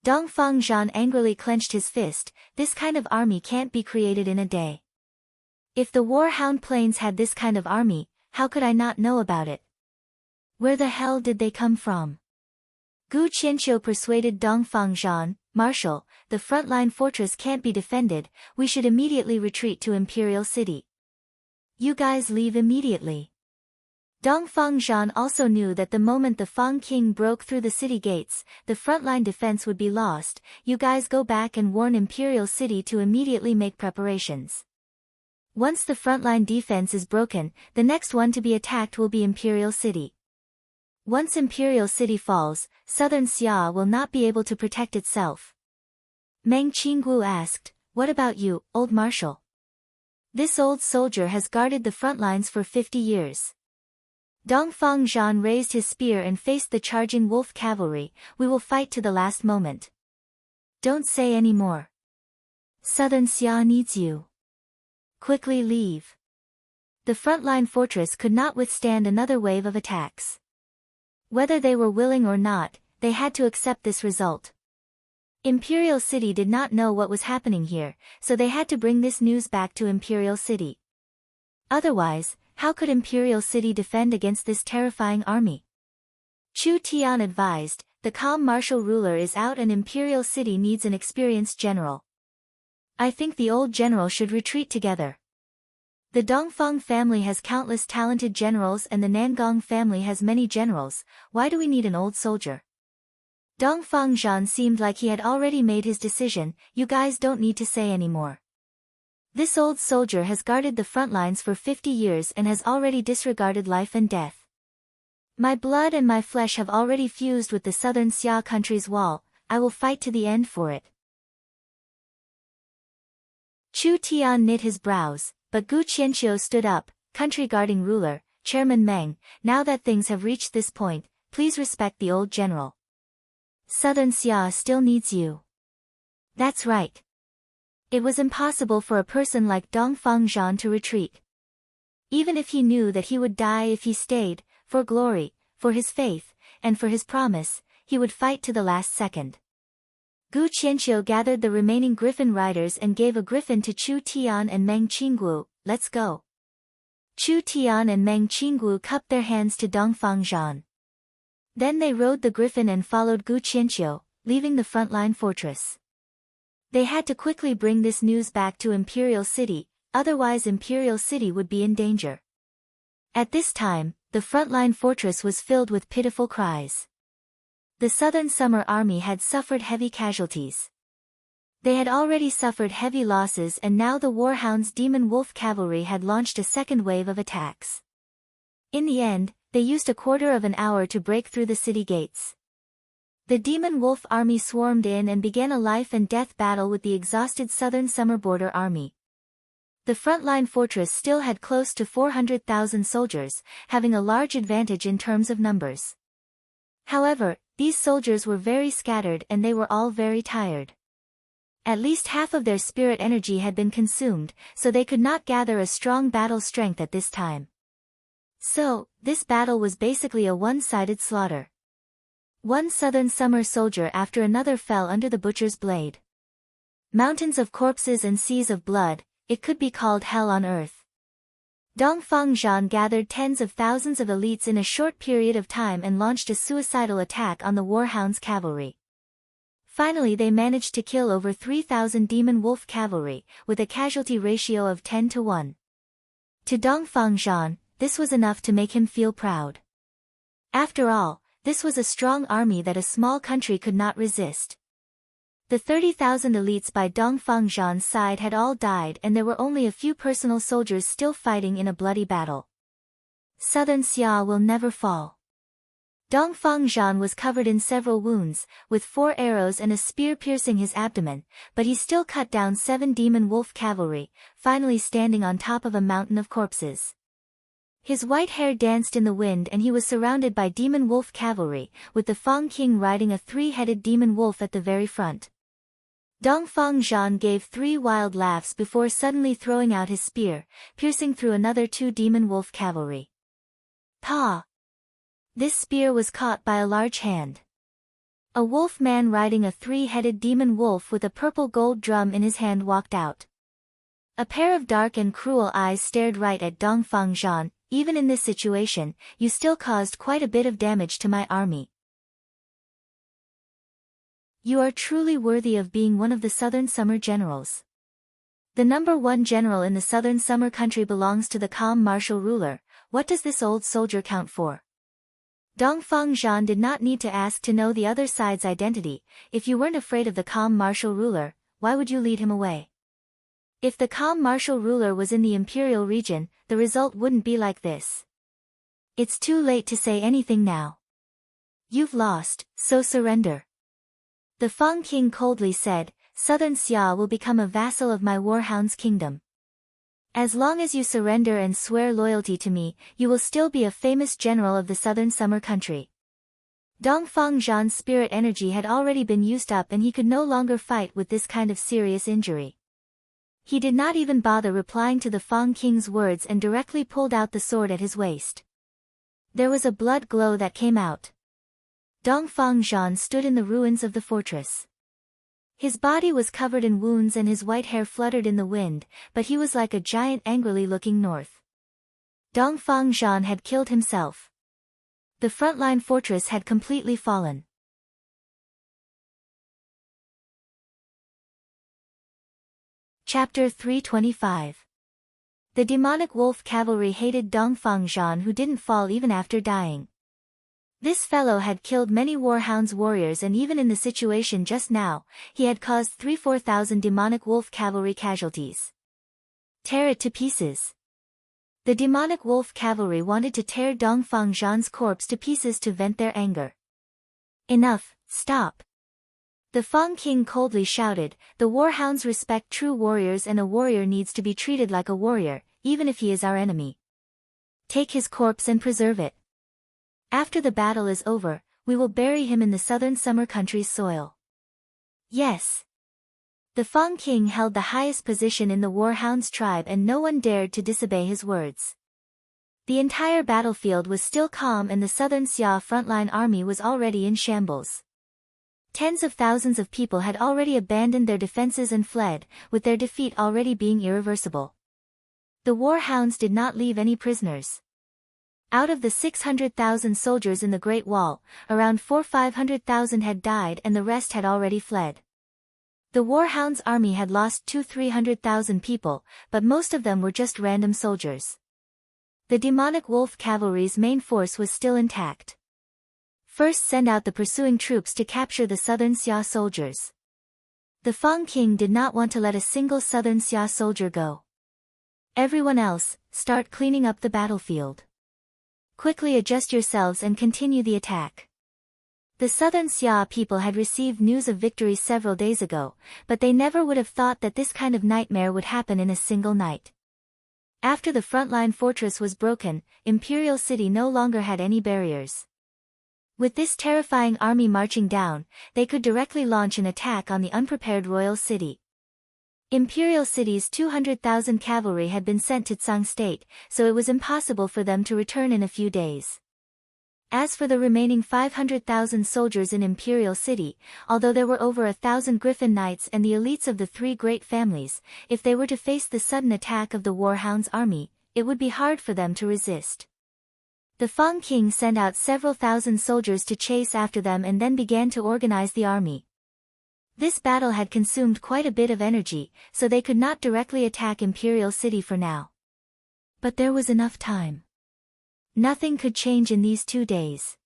Dongfang Zhan angrily clenched his fist. This kind of army can't be created in a day. If the Warhound Plains had this kind of army, how could I not know about it? Where the hell did they come from? Gu Qianqiu persuaded Dongfang Zhan, Marshal, the frontline fortress can't be defended, we should immediately retreat to Imperial City. You guys leave immediately. Dongfang Zhan also knew that the moment the Fang King broke through the city gates, the frontline defense would be lost. You guys go back and warn Imperial City to immediately make preparations. Once the frontline defense is broken, the next one to be attacked will be Imperial City. Once Imperial City falls, southern Xia will not be able to protect itself. Meng Qinggu asked, what about you, old marshal? This old soldier has guarded the front lines for 50 years. Dongfang Zhan raised his spear and faced the charging wolf cavalry. We will fight to the last moment. Don't say any more. Southern Xia needs you. Quickly leave. The frontline fortress could not withstand another wave of attacks. Whether they were willing or not, they had to accept this result. Imperial City did not know what was happening here, so they had to bring this news back to Imperial City. Otherwise, how could Imperial City defend against this terrifying army? Chu Tian advised, the calm martial ruler is out and Imperial City needs an experienced general. I think the old general should retreat together. The Dongfang family has countless talented generals and the Nangong family has many generals. Why do we need an old soldier? Dongfang Zhan seemed like he had already made his decision. You guys don't need to say any more. This old soldier has guarded the front lines for 50 years and has already disregarded life and death. My blood and my flesh have already fused with the southern Xia country's wall. I will fight to the end for it. Chu Tian knit his brows, but Gu Qianqiu stood up. Country guarding ruler, Chairman Meng, now that things have reached this point, please respect the old general. Southern Xia still needs you. That's right. It was impossible for a person like Dongfang Zhan to retreat. Even if he knew that he would die if he stayed, for glory, for his faith, and for his promise, he would fight to the last second. Gu Qianqiu gathered the remaining griffin riders and gave a griffin to Chu Tian and Meng Qinggu. Let's go. Chu Tian and Meng Qinggu cupped their hands to Dongfang Zhan. Then they rode the griffin and followed Gu Qianqiu, leaving the frontline fortress. They had to quickly bring this news back to Imperial City, otherwise Imperial City would be in danger. At this time, the frontline fortress was filled with pitiful cries. The Southern Summer Army had suffered heavy casualties. They had already suffered heavy losses and now the Warhound's Demon Wolf Cavalry had launched a second wave of attacks. In the end, they used a quarter of an hour to break through the city gates. The Demon Wolf Army swarmed in and began a life and death battle with the exhausted Southern Summer Border Army. The frontline fortress still had close to 400,000 soldiers, having a large advantage in terms of numbers. However, these soldiers were very scattered and they were all very tired. At least half of their spirit energy had been consumed, so they could not gather a strong battle strength at this time. So, this battle was basically a one-sided slaughter. One Southern Summer soldier after another fell under the butcher's blade. Mountains of corpses and seas of blood, it could be called hell on earth. Dongfang Zhan gathered tens of thousands of elites in a short period of time and launched a suicidal attack on the Warhound's cavalry. Finally they managed to kill over 3,000 Demon Wolf cavalry, with a casualty ratio of 10 to 1. To Dongfang Zhan, this was enough to make him feel proud. After all, this was a strong army that a small country could not resist. The 30,000 elites by Dongfang Zhan's side had all died and there were only a few personal soldiers still fighting in a bloody battle. Southern Xia will never fall. Dongfang Zhan was covered in several wounds, with 4 arrows and a spear piercing his abdomen, but he still cut down 7 Demon Wolf cavalry, finally standing on top of a mountain of corpses. His white hair danced in the wind and he was surrounded by Demon Wolf cavalry, with the Fang King riding a 3-headed demon wolf at the very front. Dongfang Zhan gave 3 wild laughs before suddenly throwing out his spear, piercing through another 2 Demon Wolf cavalry. Pa! This spear was caught by a large hand. A wolf man riding a 3-headed demon wolf with a purple gold drum in his hand walked out. A pair of dark and cruel eyes stared right at Dongfang Zhan. Even in this situation, you still caused quite a bit of damage to my army. You are truly worthy of being one of the Southern Summer generals. The number 1 general in the Southern Summer country belongs to the calm martial ruler. What does this old soldier count for? Dongfang Zhan did not need to ask to know the other side's identity. If you weren't afraid of the calm martial ruler, why would you lead him away? If the calm martial ruler was in the imperial region, the result wouldn't be like this. It's too late to say anything now. You've lost, so surrender. The Fang King coldly said, Southern Xia will become a vassal of my Warhound's kingdom. As long as you surrender and swear loyalty to me, you will still be a famous general of the southern summer country. Dongfang Zhan's spirit energy had already been used up and he could no longer fight with this kind of serious injury. He did not even bother replying to the Fang King's words and directly pulled out the sword at his waist. There was a blood glow that came out. Dongfang Zhan stood in the ruins of the fortress. His body was covered in wounds and his white hair fluttered in the wind, but he was like a giant angrily looking north. Dongfang Zhan had killed himself. The frontline fortress had completely fallen. Chapter 325. The demonic wolf cavalry hated Dongfang Zhan, who didn't fall even after dying. This fellow had killed many warhounds warriors, and even in the situation just now, he had caused 3-4 thousand demonic wolf cavalry casualties. Tear it to pieces. The demonic wolf cavalry wanted to tear Dongfang Zhan's corpse to pieces to vent their anger. Enough, stop. The Fang King coldly shouted, the warhounds respect true warriors and a warrior needs to be treated like a warrior, even if he is our enemy. Take his corpse and preserve it. After the battle is over, we will bury him in the southern summer country's soil. Yes. The Fang King held the highest position in the warhounds tribe and no one dared to disobey his words. The entire battlefield was still calm and the southern Xia frontline army was already in shambles. Tens of thousands of people had already abandoned their defenses and fled, with their defeat already being irreversible. The warhounds did not leave any prisoners. Out of the 600,000 soldiers in the Great Wall, around 400,000-500,000 had died and the rest had already fled. The warhounds' army had lost 200,000-300,000 people, but most of them were just random soldiers. The demonic wolf cavalry's main force was still intact. First send out the pursuing troops to capture the southern Xia soldiers. The Fang King did not want to let a single southern Xia soldier go. Everyone else, start cleaning up the battlefield. Quickly adjust yourselves and continue the attack. The southern Xia people had received news of victory several days ago, but they never would have thought that this kind of nightmare would happen in a single night. After the frontline fortress was broken, Imperial City no longer had any barriers. With this terrifying army marching down, they could directly launch an attack on the unprepared royal city. Imperial City's 200,000 cavalry had been sent to Tsang State, so it was impossible for them to return in a few days. As for the remaining 500,000 soldiers in Imperial City, although there were over 1,000 Griffin Knights and the elites of the three great families, if they were to face the sudden attack of the Warhounds' army, it would be hard for them to resist. The Fang King sent out several thousand soldiers to chase after them and then began to organize the army. This battle had consumed quite a bit of energy, so they could not directly attack Imperial City for now. But there was enough time. Nothing could change in these 2 days.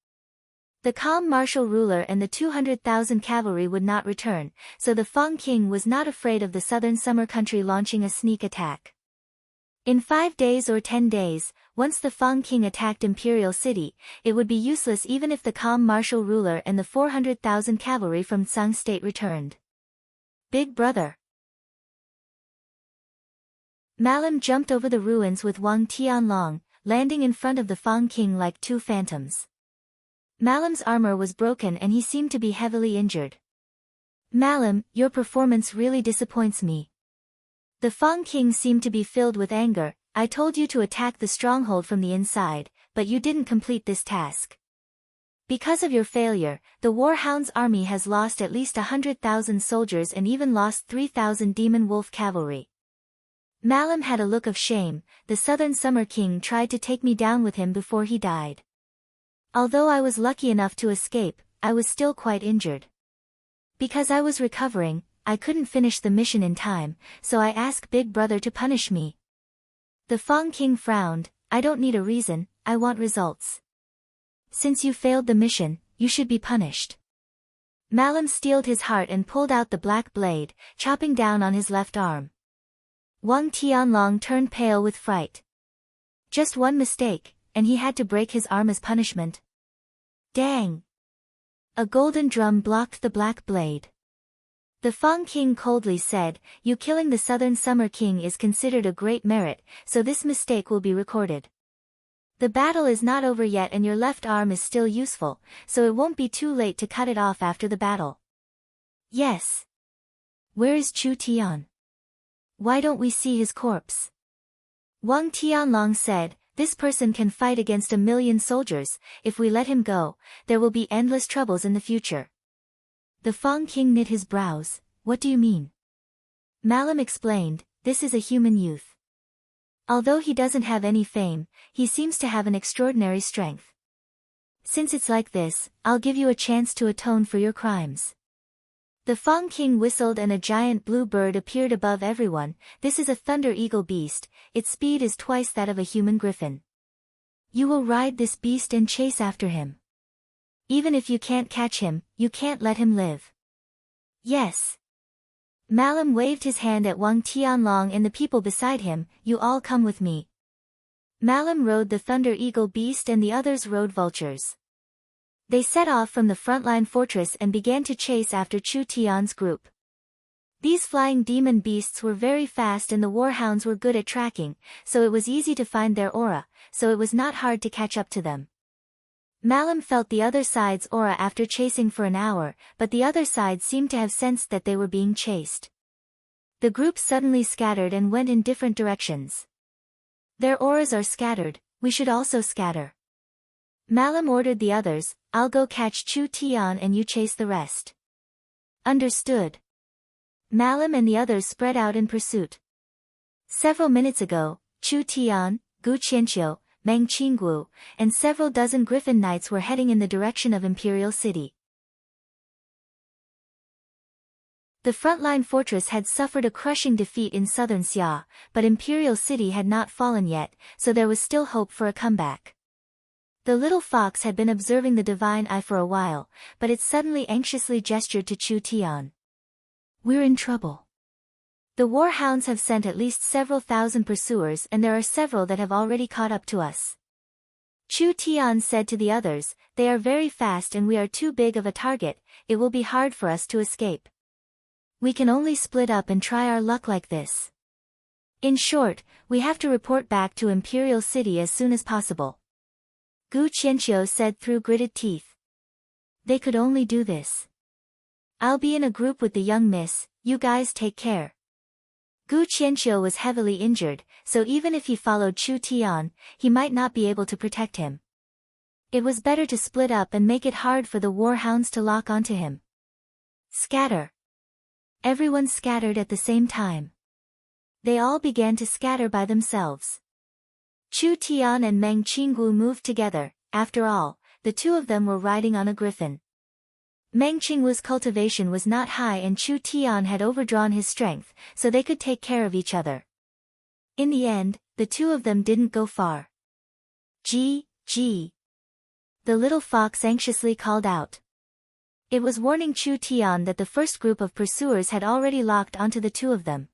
The calm martial ruler and the 200,000 cavalry would not return, so the Fang King was not afraid of the southern summer country launching a sneak attack. In 5 days or 10 days, once the Fang King attacked Imperial City, it would be useless even if the calm martial ruler and the 400,000 cavalry from Tsang State returned. Big brother. Malam jumped over the ruins with Wang Tianlong, landing in front of the Fang King like two phantoms. Malam's armor was broken and he seemed to be heavily injured. Malam, your performance really disappoints me. The Fang King seemed to be filled with anger. I told you to attack the stronghold from the inside, but you didn't complete this task. Because of your failure, the Warhounds' army has lost at least 100,000 soldiers and even lost 3,000 demon wolf cavalry. Malam had a look of shame. The Southern Summer King tried to take me down with him before he died. Although I was lucky enough to escape, I was still quite injured. Because I was recovering, I couldn't finish the mission in time, so I asked Big Brother to punish me. The Fang King frowned. I don't need a reason, I want results. Since you failed the mission, you should be punished. Malam steeled his heart and pulled out the black blade, chopping down on his left arm. Wang Tianlong turned pale with fright. Just one mistake, and he had to break his arm as punishment. Dang! A golden drum blocked the black blade. The Fang King coldly said, "You killing the Southern Summer King is considered a great merit, so this mistake will be recorded. The battle is not over yet and your left arm is still useful, so it won't be too late to cut it off after the battle." "Yes. Where is Chu Tian? Why don't we see his corpse?" Wang Tianlong said, "This person can fight against 1,000,000 soldiers. If we let him go, there will be endless troubles in the future." The Fang King knit his brows. "What do you mean?" Malam explained, "This is a human youth. Although he doesn't have any fame, he seems to have an extraordinary strength. Since it's like this, I'll give you a chance to atone for your crimes." The Fang King whistled and a giant blue bird appeared above everyone. "This is a thunder eagle beast, its speed is twice that of a human griffin. You will ride this beast and chase after him. Even if you can't catch him, you can't let him live." "Yes." Malam waved his hand at Wang Tianlong and the people beside him. "You all come with me." Malam rode the thunder eagle beast and the others rode vultures. They set off from the frontline fortress and began to chase after Chu Tian's group. These flying demon beasts were very fast and the warhounds were good at tracking, so it was easy to find their aura, so it was not hard to catch up to them. Malam felt the other side's aura after chasing for an hour, but the other side seemed to have sensed that they were being chased. The group suddenly scattered and went in different directions. "Their auras are scattered, we should also scatter." Malam ordered the others, "I'll go catch Chu Tian and you chase the rest." "Understood." Malam and the others spread out in pursuit. Several minutes ago, Chu Tian, Gu Qianqiu, Meng Qinggu, and several dozen Griffin Knights were heading in the direction of Imperial City. The frontline fortress had suffered a crushing defeat in southern Xia, but Imperial City had not fallen yet, so there was still hope for a comeback. The little fox had been observing the divine eye for a while, but it suddenly anxiously gestured to Chu Tian. "We're in trouble. The warhounds have sent at least several thousand pursuers and there are several that have already caught up to us." Chu Tian said to the others, "They are very fast and we are too big of a target, it will be hard for us to escape. We can only split up and try our luck like this. In short, we have to report back to Imperial City as soon as possible." Gu Qianqiu said through gritted teeth. "They could only do this. I'll be in a group with the young miss, you guys take care." Gu Qianqiu was heavily injured, so even if he followed Chu Tian, he might not be able to protect him. It was better to split up and make it hard for the warhounds to lock onto him. "Scatter." Everyone scattered at the same time. They all began to scatter by themselves. Chu Tian and Meng Qinggu moved together. After all, the two of them were riding on a griffin. Meng Qinggu's cultivation was not high and Chu Tian had overdrawn his strength, so they could take care of each other. In the end, the two of them didn't go far. "Gee, gee." The little fox anxiously called out. It was warning Chu Tian that the first group of pursuers had already locked onto the two of them.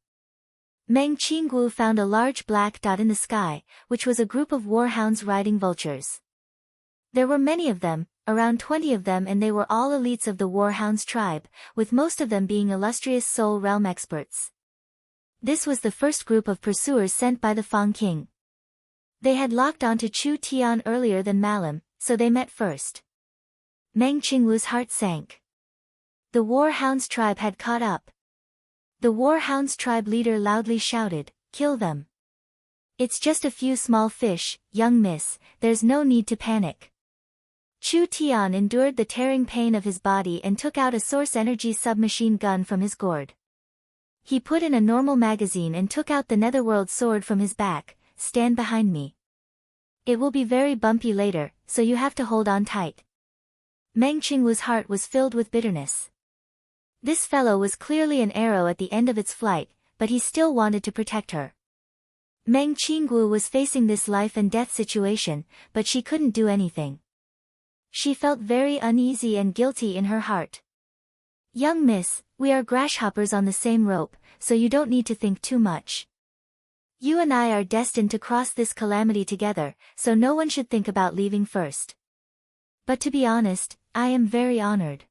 Meng Qinggu found a large black dot in the sky, which was a group of warhounds riding vultures. There were many of them, around 20 of them, and they were all elites of the warhounds tribe, with most of them being illustrious soul realm experts. This was the first group of pursuers sent by the Fang King. They had locked onto Chu Tian earlier than Malam, so they met first. Meng Qinggu's heart sank. The warhounds tribe had caught up. The warhounds tribe leader loudly shouted, "Kill them. It's just a few small fish, young miss, there's no need to panic." Chu Tian endured the tearing pain of his body and took out a source energy submachine gun from his gourd. He put in a normal magazine and took out the netherworld sword from his back. "Stand behind me. It will be very bumpy later, so you have to hold on tight." Meng Qinggu's heart was filled with bitterness. This fellow was clearly an arrow at the end of its flight, but he still wanted to protect her. Meng Qinggu was facing this life and death situation, but she couldn't do anything. She felt very uneasy and guilty in her heart. "Young miss, we are grasshoppers on the same rope, so you don't need to think too much. You and I are destined to cross this calamity together, so no one should think about leaving first. But to be honest, I am very honored."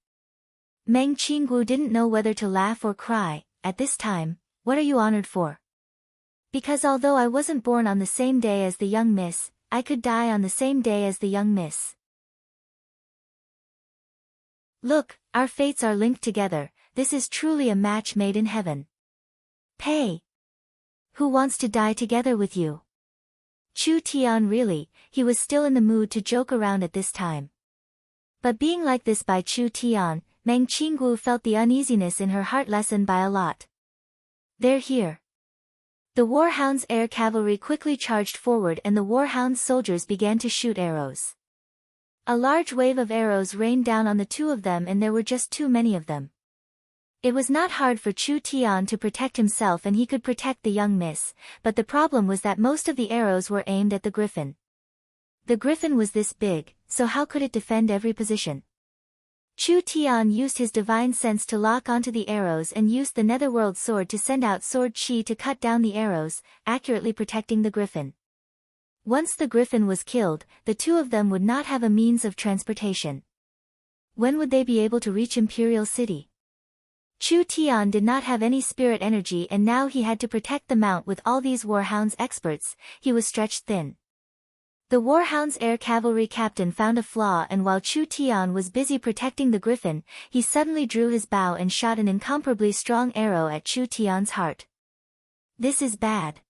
Meng Qinggu didn't know whether to laugh or cry. At this time, what are you honored for? Because although I wasn't born on the same day as the young miss, I could die on the same day as the young miss. Look, our fates are linked together. This is truly a match made in heaven. Pay. Who wants to die together with you? Chu Tian really, he was still in the mood to joke around at this time. But being like this by Chu Tian, Meng Qinggu felt the uneasiness in her heart lessened by a lot. They're here. The Warhound's air cavalry quickly charged forward and the Warhound's soldiers began to shoot arrows. A large wave of arrows rained down on the two of them and there were just too many of them. It was not hard for Chu Tian to protect himself and he could protect the young miss, but the problem was that most of the arrows were aimed at the griffin. The griffin was this big, so how could it defend every position? Chu Tian used his divine sense to lock onto the arrows and used the netherworld sword to send out sword chi to cut down the arrows, accurately protecting the griffin. Once the griffin was killed, the two of them would not have a means of transportation. When would they be able to reach Imperial City? Chu Tian did not have any spirit energy and now he had to protect the mount with all these Warhounds experts. He was stretched thin. The Warhound's air cavalry captain found a flaw and while Chu Tian was busy protecting the griffin, he suddenly drew his bow and shot an incomparably strong arrow at Chu Tian's heart. This is bad.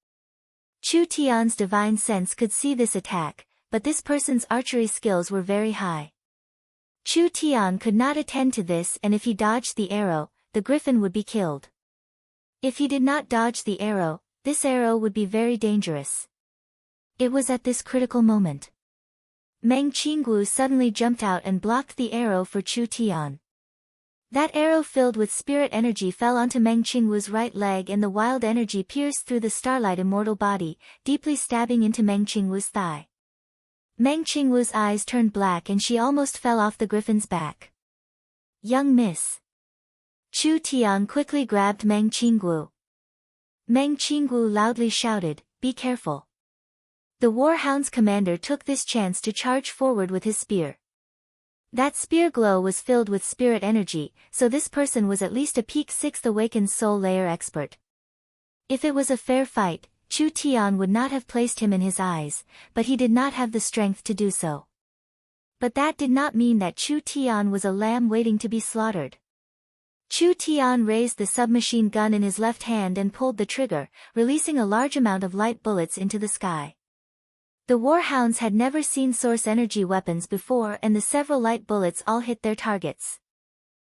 Chu Tian's divine sense could see this attack, but this person's archery skills were very high. Chu Tian could not attend to this and if he dodged the arrow, the griffin would be killed. If he did not dodge the arrow, this arrow would be very dangerous. It was at this critical moment. Meng Qinggu suddenly jumped out and blocked the arrow for Chu Tian. That arrow filled with spirit energy fell onto Meng Qinggu's right leg and the wild energy pierced through the starlight immortal body, deeply stabbing into Meng Qinggu's thigh. Meng Qinggu's eyes turned black and she almost fell off the griffin's back. Young miss. Chu Tian quickly grabbed Meng Qinggu. Meng Qinggu loudly shouted, "Be careful." The Warhound's commander took this chance to charge forward with his spear. That spear glow was filled with spirit energy, so this person was at least a peak 6th awakened soul layer expert. If it was a fair fight, Chu Tian would not have placed him in his eyes, but he did not have the strength to do so. But that did not mean that Chu Tian was a lamb waiting to be slaughtered. Chu Tian raised the submachine gun in his left hand and pulled the trigger, releasing a large amount of light bullets into the sky. The Warhounds had never seen source energy weapons before and the several light bullets all hit their targets.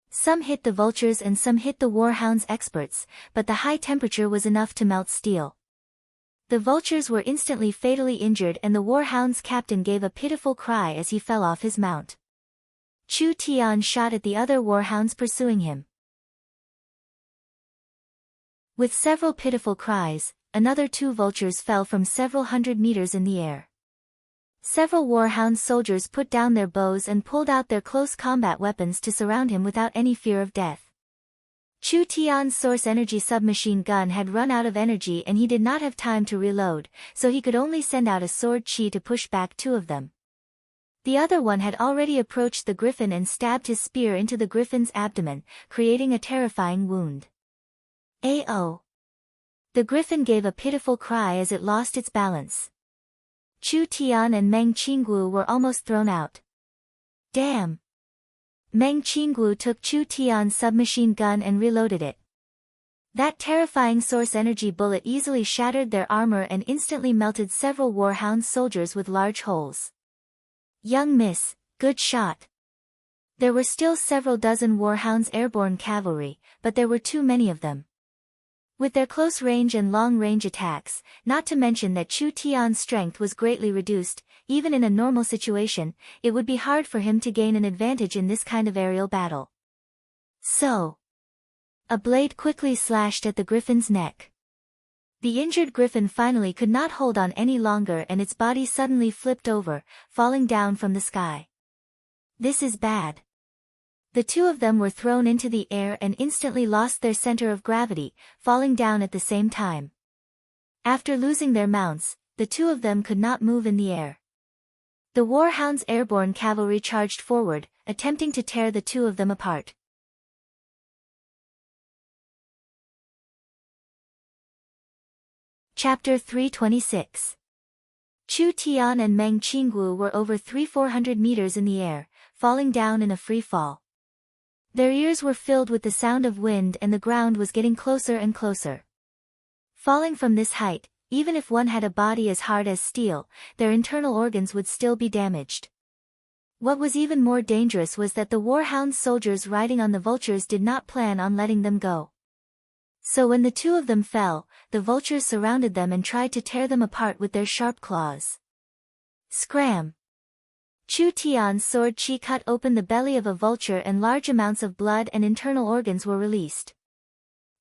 Some hit the vultures and some hit the Warhounds experts, but the high temperature was enough to melt steel. The vultures were instantly fatally injured and the Warhounds captain gave a pitiful cry as he fell off his mount. Chu Tian shot at the other Warhounds pursuing him. With several pitiful cries, another 2 vultures fell from several hundred meters in the air. Several Warhound soldiers put down their bows and pulled out their close combat weapons to surround him without any fear of death. Chu Tian's source energy submachine gun had run out of energy and he did not have time to reload, so he could only send out a sword chi to push back 2 of them. The other one had already approached the griffin and stabbed his spear into the griffin's abdomen, creating a terrifying wound. "Ao!" The griffin gave a pitiful cry as it lost its balance. Chu Tian and Meng Qinggu were almost thrown out. Damn! Meng Qinggu took Chu Tian's submachine gun and reloaded it. That terrifying source energy bullet easily shattered their armor and instantly melted several Warhound soldiers with large holes. Young miss, good shot. There were still several dozen Warhounds airborne cavalry, but there were too many of them. With their close-range and long-range attacks, not to mention that Chu Tian's strength was greatly reduced, even in a normal situation, it would be hard for him to gain an advantage in this kind of aerial battle. So, a blade quickly slashed at the griffin's neck. The injured griffin finally could not hold on any longer and its body suddenly flipped over, falling down from the sky. This is bad. The 2 of them were thrown into the air and instantly lost their center of gravity, falling down at the same time. After losing their mounts, the 2 of them could not move in the air. The Warhound's airborne cavalry charged forward, attempting to tear the 2 of them apart. Chapter 326. Chu Tian and Meng Qingwu were over 300-400 meters in the air, falling down in a free fall. Their ears were filled with the sound of wind and the ground was getting closer and closer. Falling from this height, even if one had a body as hard as steel, their internal organs would still be damaged. What was even more dangerous was that the Warhound's soldiers riding on the vultures did not plan on letting them go. So when the two of them fell, the vultures surrounded them and tried to tear them apart with their sharp claws. Scram! Chu Tian's sword chi cut open the belly of a vulture and large amounts of blood and internal organs were released.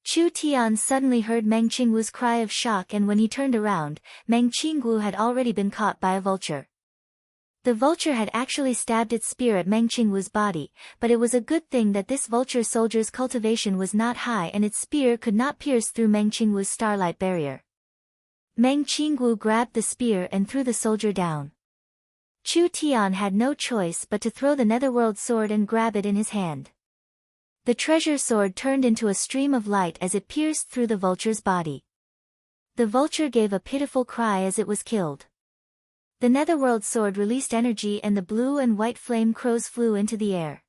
Chu Tian suddenly heard Meng Qingwu's cry of shock, and when he turned around, Meng Qingwu had already been caught by a vulture. The vulture had actually stabbed its spear at Meng Qingwu's body, but it was a good thing that this vulture soldier's cultivation was not high and its spear could not pierce through Meng Qingwu's starlight barrier. Meng Qingwu grabbed the spear and threw the soldier down. Chu Tian had no choice but to throw the netherworld sword and grab it in his hand. The treasure sword turned into a stream of light as it pierced through the vulture's body. The vulture gave a pitiful cry as it was killed. The netherworld sword released energy and the blue and white flame crows flew into the air.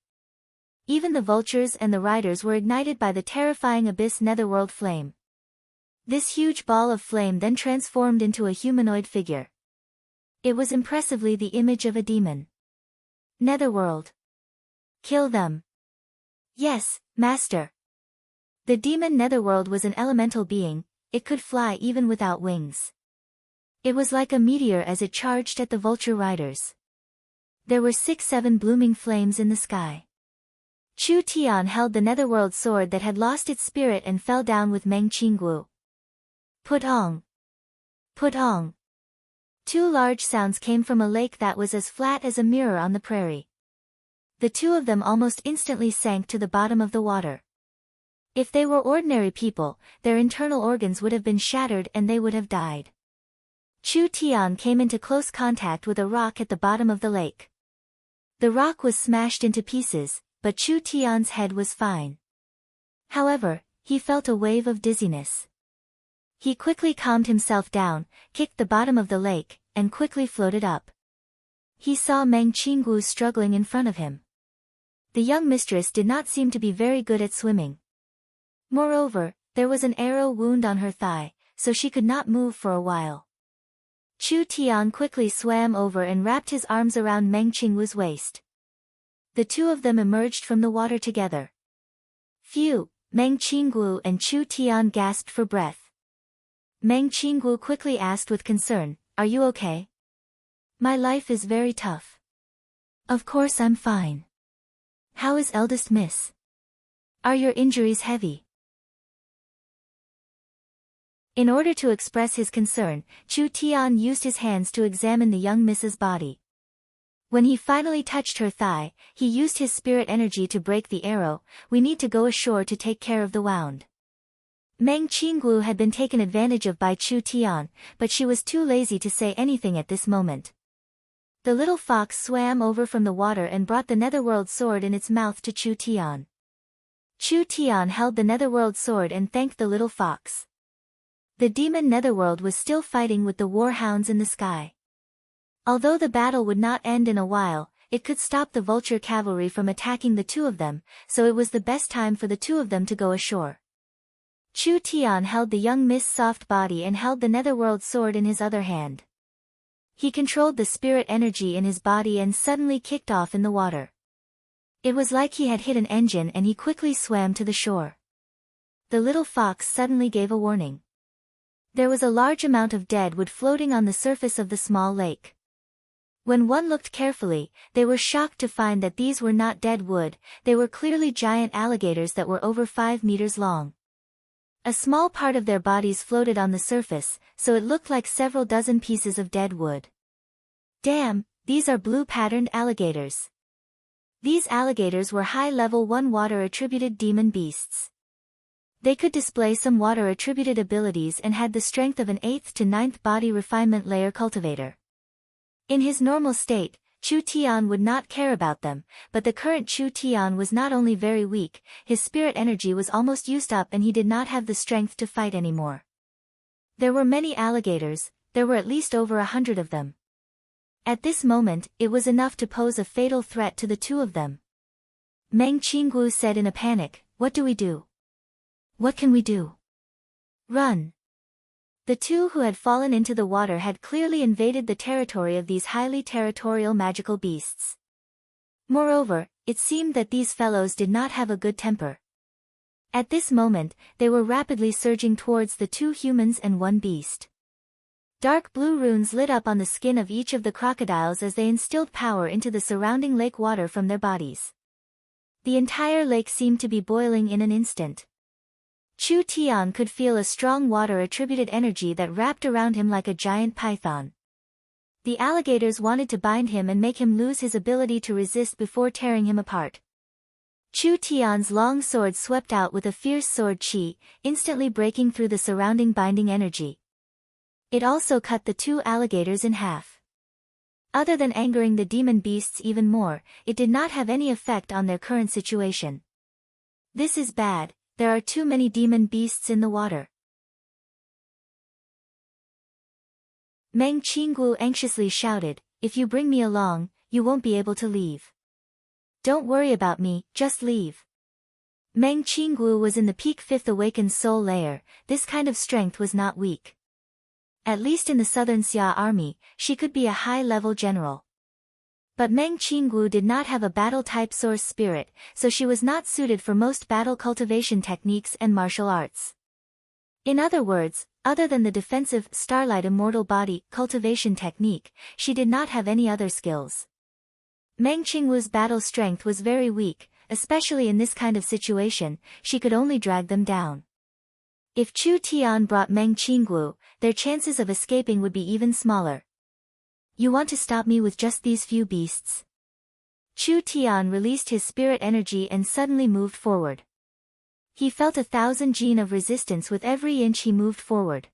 Even the vultures and the riders were ignited by the terrifying abyss netherworld flame. This huge ball of flame then transformed into a humanoid figure. It was impressively the image of a demon. Netherworld. Kill them. Yes, Master. The demon Netherworld was an elemental being, it could fly even without wings. It was like a meteor as it charged at the vulture riders. There were 6-7 blooming flames in the sky. Chu Tian held the netherworld sword that had lost its spirit and fell down with Meng Qingwu. Putong! Putong! Two large sounds came from a lake that was as flat as a mirror on the prairie. The two of them almost instantly sank to the bottom of the water. If they were ordinary people, their internal organs would have been shattered and they would have died. Chu Tian came into close contact with a rock at the bottom of the lake. The rock was smashed into pieces, but Chu Tian's head was fine. However, he felt a wave of dizziness. He quickly calmed himself down, kicked the bottom of the lake, and quickly floated up. He saw Meng Qingwu struggling in front of him. The young mistress did not seem to be very good at swimming. Moreover, there was an arrow wound on her thigh, so she could not move for a while. Chu Tian quickly swam over and wrapped his arms around Meng Qingwu's waist. The two of them emerged from the water together. Phew! Meng Qingwu and Chu Tian gasped for breath. Meng Qingwu quickly asked with concern, "Are you okay?" "My life is very tough." "Of course I'm fine. How is eldest miss? Are your injuries heavy?" In order to express his concern, Chu Tian used his hands to examine the young miss's body. When he finally touched her thigh, he used his spirit energy to break the arrow. "We need to go ashore to take care of the wound." Meng Qingwu had been taken advantage of by Chu Tian, but she was too lazy to say anything at this moment. The little fox swam over from the water and brought the netherworld sword in its mouth to Chu Tian. Chu Tian held the netherworld sword and thanked the little fox. The demon netherworld was still fighting with the warhounds in the sky. Although the battle would not end in a while, it could stop the vulture cavalry from attacking the two of them, so it was the best time for the two of them to go ashore. Chu Tian held the young mist's soft body and held the netherworld sword in his other hand. He controlled the spirit energy in his body and suddenly kicked off in the water. It was like he had hit an engine and he quickly swam to the shore. The little fox suddenly gave a warning. There was a large amount of dead wood floating on the surface of the small lake. When one looked carefully, they were shocked to find that these were not dead wood, they were clearly giant alligators that were over 5 meters long. A small part of their bodies floated on the surface, so it looked like several dozen pieces of dead wood. Damn, these are blue-patterned alligators. These alligators were high-level 1 water-attributed demon beasts. They could display some water-attributed abilities and had the strength of an 8th to 9th body refinement layer cultivator. In his normal state, Chu Tian would not care about them, but the current Chu Tian was not only very weak, his spirit energy was almost used up and he did not have the strength to fight anymore. There were many alligators, there were at least over 100 of them. At this moment, it was enough to pose a fatal threat to the two of them. Meng Qinggu said in a panic, "What do we do? What can we do? Run!" The two who had fallen into the water had clearly invaded the territory of these highly territorial magical beasts. Moreover, it seemed that these fellows did not have a good temper. At this moment, they were rapidly surging towards the two humans and one beast. Dark blue runes lit up on the skin of each of the crocodiles as they instilled power into the surrounding lake water from their bodies. The entire lake seemed to be boiling in an instant. Chu Tian could feel a strong water-attributed energy that wrapped around him like a giant python. The alligators wanted to bind him and make him lose his ability to resist before tearing him apart. Chu Tian's long sword swept out with a fierce sword chi, instantly breaking through the surrounding binding energy. It also cut the two alligators in half. Other than angering the demon beasts even more, it did not have any effect on their current situation. "This is bad, there are too many demon beasts in the water." Meng Qinggu anxiously shouted, "If you bring me along, you won't be able to leave. Don't worry about me, just leave." Meng Qinggu was in the peak fifth awakened soul layer. This kind of strength was not weak. At least in the Southern Xia army, she could be a high-level general. But Meng Qinggu did not have a battle-type source spirit, so she was not suited for most battle cultivation techniques and martial arts. In other words, other than the defensive Starlight Immortal Body cultivation technique, she did not have any other skills. Meng Qinggu's battle strength was very weak, especially in this kind of situation, she could only drag them down. If Chu Tian brought Meng Qinggu, their chances of escaping would be even smaller. "You want to stop me with just these few beasts?" Chu Tian released his spirit energy and suddenly moved forward. He felt 1,000 gene of resistance with every inch he moved forward.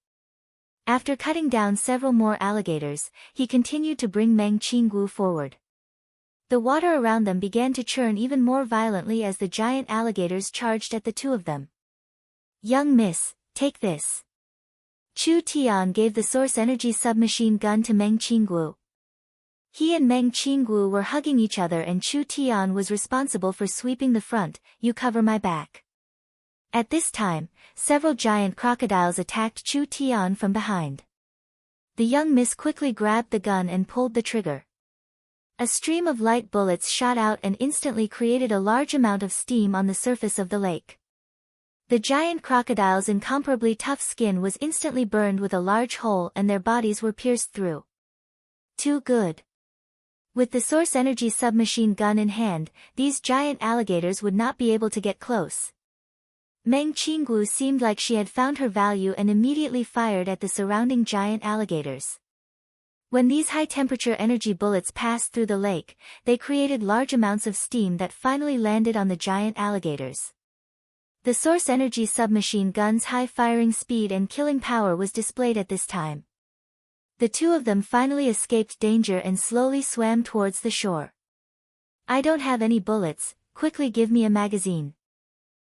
After cutting down several more alligators, he continued to bring Meng Qinggu forward. The water around them began to churn even more violently as the giant alligators charged at the two of them. "Young miss, take this." Chu Tian gave the source energy submachine gun to Meng Qinggu. He and Meng Qinggu were hugging each other and Chu Tian was responsible for sweeping the front. "You cover my back." At this time, several giant crocodiles attacked Chu Tian from behind. The young miss quickly grabbed the gun and pulled the trigger. A stream of light bullets shot out and instantly created a large amount of steam on the surface of the lake. The giant crocodiles' incomparably tough skin was instantly burned with a large hole and their bodies were pierced through. Too good. With the source energy submachine gun in hand, these giant alligators would not be able to get close. Meng Qinggu seemed like she had found her value and immediately fired at the surrounding giant alligators. When these high-temperature energy bullets passed through the lake, they created large amounts of steam that finally landed on the giant alligators. The source energy submachine gun's high firing speed and killing power was displayed at this time. The two of them finally escaped danger and slowly swam towards the shore. "I don't have any bullets, quickly give me a magazine."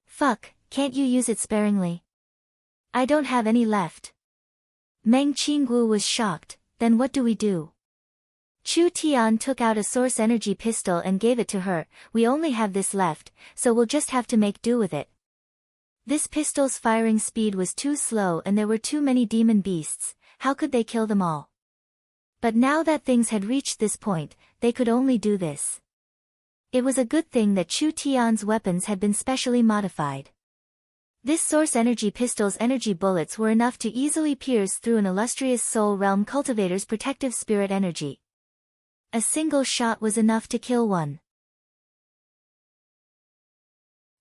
"Fuck, can't you use it sparingly?" "I don't have any left." Meng Qinggu was shocked. "Then what do we do?" Chu Tian took out a source energy pistol and gave it to her. "We only have this left, so we'll just have to make do with it." This pistol's firing speed was too slow and there were too many demon beasts. How could they kill them all? But now that things had reached this point, they could only do this. It was a good thing that Chu Tian's weapons had been specially modified. This source energy pistol's energy bullets were enough to easily pierce through an illustrious soul realm cultivator's protective spirit energy. A single shot was enough to kill one.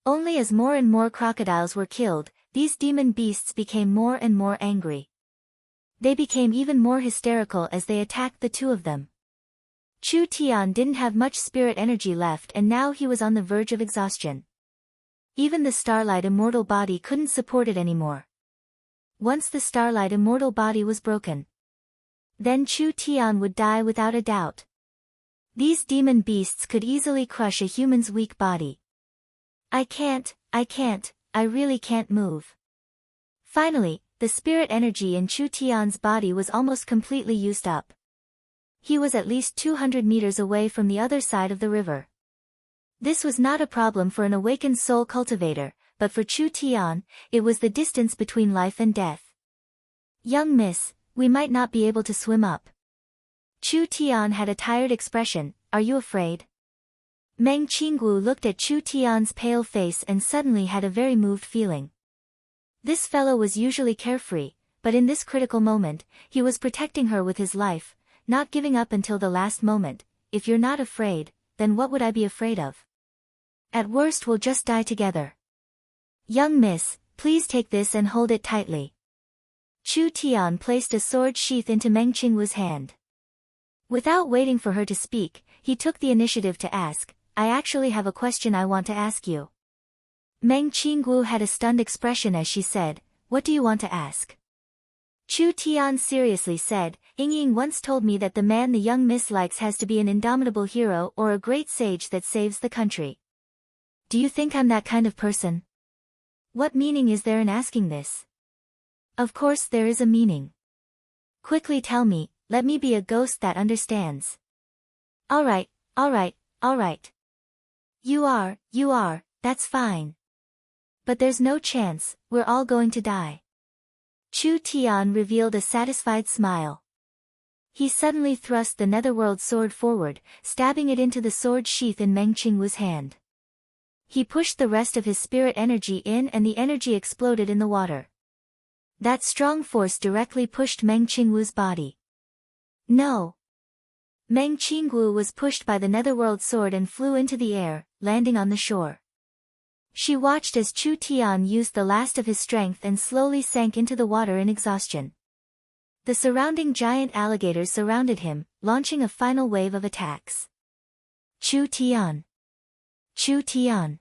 Only as more and more crocodiles were killed, these demon beasts became more and more angry. They became even more hysterical as they attacked the two of them. Chu Tian didn't have much spirit energy left and now he was on the verge of exhaustion. Even the Starlight Immortal Body couldn't support it anymore. Once the Starlight Immortal Body was broken, then Chu Tian would die without a doubt. These demon beasts could easily crush a human's weak body. I really can't move." Finally, the spirit energy in Chu Tian's body was almost completely used up. He was at least 200 meters away from the other side of the river. This was not a problem for an awakened soul cultivator, but for Chu Tian, it was the distance between life and death. "Young miss, we might not be able to swim up." Chu Tian had a tired expression. "Are you afraid?" Meng Qinggu looked at Chu Tian's pale face and suddenly had a very moved feeling. This fellow was usually carefree, but in this critical moment, he was protecting her with his life, not giving up until the last moment. "If you're not afraid, then what would I be afraid of? At worst we'll just die together. Young miss, please take this and hold it tightly." Chu Tian placed a sword sheath into Meng Qinggu's hand. Without waiting for her to speak, he took the initiative to ask, "I actually have a question I want to ask you." Meng Qinggu had a stunned expression as she said, "What do you want to ask?" Chu Tian seriously said, "Ying once told me that the man the young miss likes has to be an indomitable hero or a great sage that saves the country. Do you think I'm that kind of person?" "What meaning is there in asking this?" "Of course there is a meaning. Quickly tell me, let me be a ghost that understands." Alright, alright. You are, that's fine. But there's no chance, we're all going to die." Chu Tian revealed a satisfied smile. He suddenly thrust the netherworld sword forward, stabbing it into the sword sheath in Meng Qinggu's hand. He pushed the rest of his spirit energy in and the energy exploded in the water. That strong force directly pushed Meng Qinggu's body. No! Meng Qinggu was pushed by the netherworld sword and flew into the air, landing on the shore. She watched as Chu Tian used the last of his strength and slowly sank into the water in exhaustion. The surrounding giant alligators surrounded him, launching a final wave of attacks. Chu Tian. Chu Tian.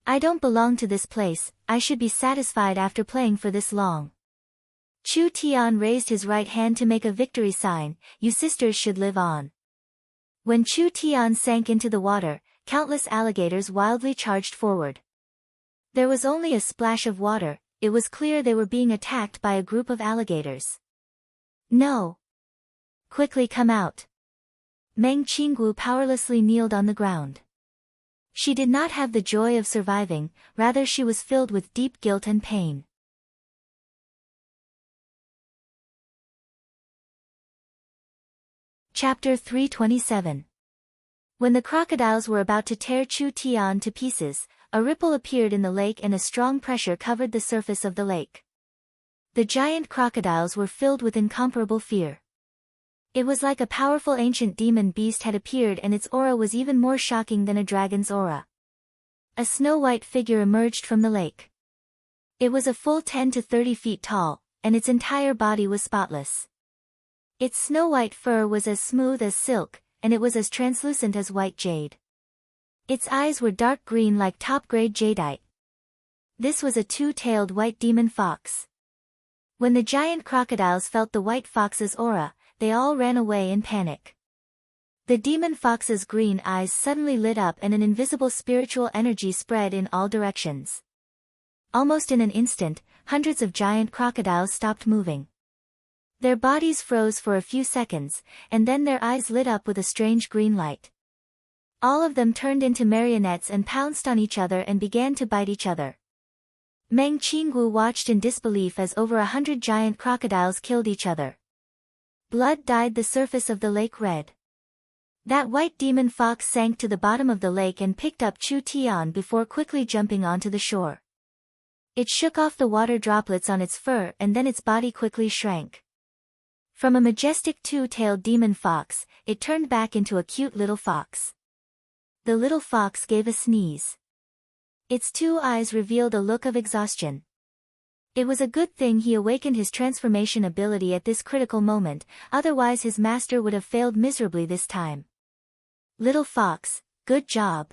I don't belong to this place, I should be satisfied after playing for this long. Chu Tian raised his right hand to make a victory sign, "You sisters should live on." When Chu Tian sank into the water, countless alligators wildly charged forward. There was only a splash of water, it was clear they were being attacked by a group of alligators. "No! Quickly come out!" Meng Qinggu powerlessly kneeled on the ground. She did not have the joy of surviving, rather she was filled with deep guilt and pain. Chapter 327. When the crocodiles were about to tear Chu Tian to pieces, a ripple appeared in the lake and a strong pressure covered the surface of the lake. The giant crocodiles were filled with incomparable fear. It was like a powerful ancient demon beast had appeared and its aura was even more shocking than a dragon's aura. A snow-white figure emerged from the lake. It was a full 10 to 30 feet tall, and its entire body was spotless. Its snow-white fur was as smooth as silk, and it was as translucent as white jade. Its eyes were dark green like top-grade jadeite. This was a two-tailed white demon fox. When the giant crocodiles felt the white fox's aura, they all ran away in panic. The demon fox's green eyes suddenly lit up and an invisible spiritual energy spread in all directions. Almost in an instant, hundreds of giant crocodiles stopped moving. Their bodies froze for a few seconds, and then their eyes lit up with a strange green light. All of them turned into marionettes and pounced on each other and began to bite each other. Meng Qinggu watched in disbelief as over 100 giant crocodiles killed each other. Blood dyed the surface of the lake red. That white demon fox sank to the bottom of the lake and picked up Chu Tian before quickly jumping onto the shore. It shook off the water droplets on its fur and then its body quickly shrank. From a majestic two-tailed demon fox, it turned back into a cute little fox. The little fox gave a sneeze. Its two eyes revealed a look of exhaustion. It was a good thing he awakened his transformation ability at this critical moment, otherwise his master would have failed miserably this time. Little fox, good job.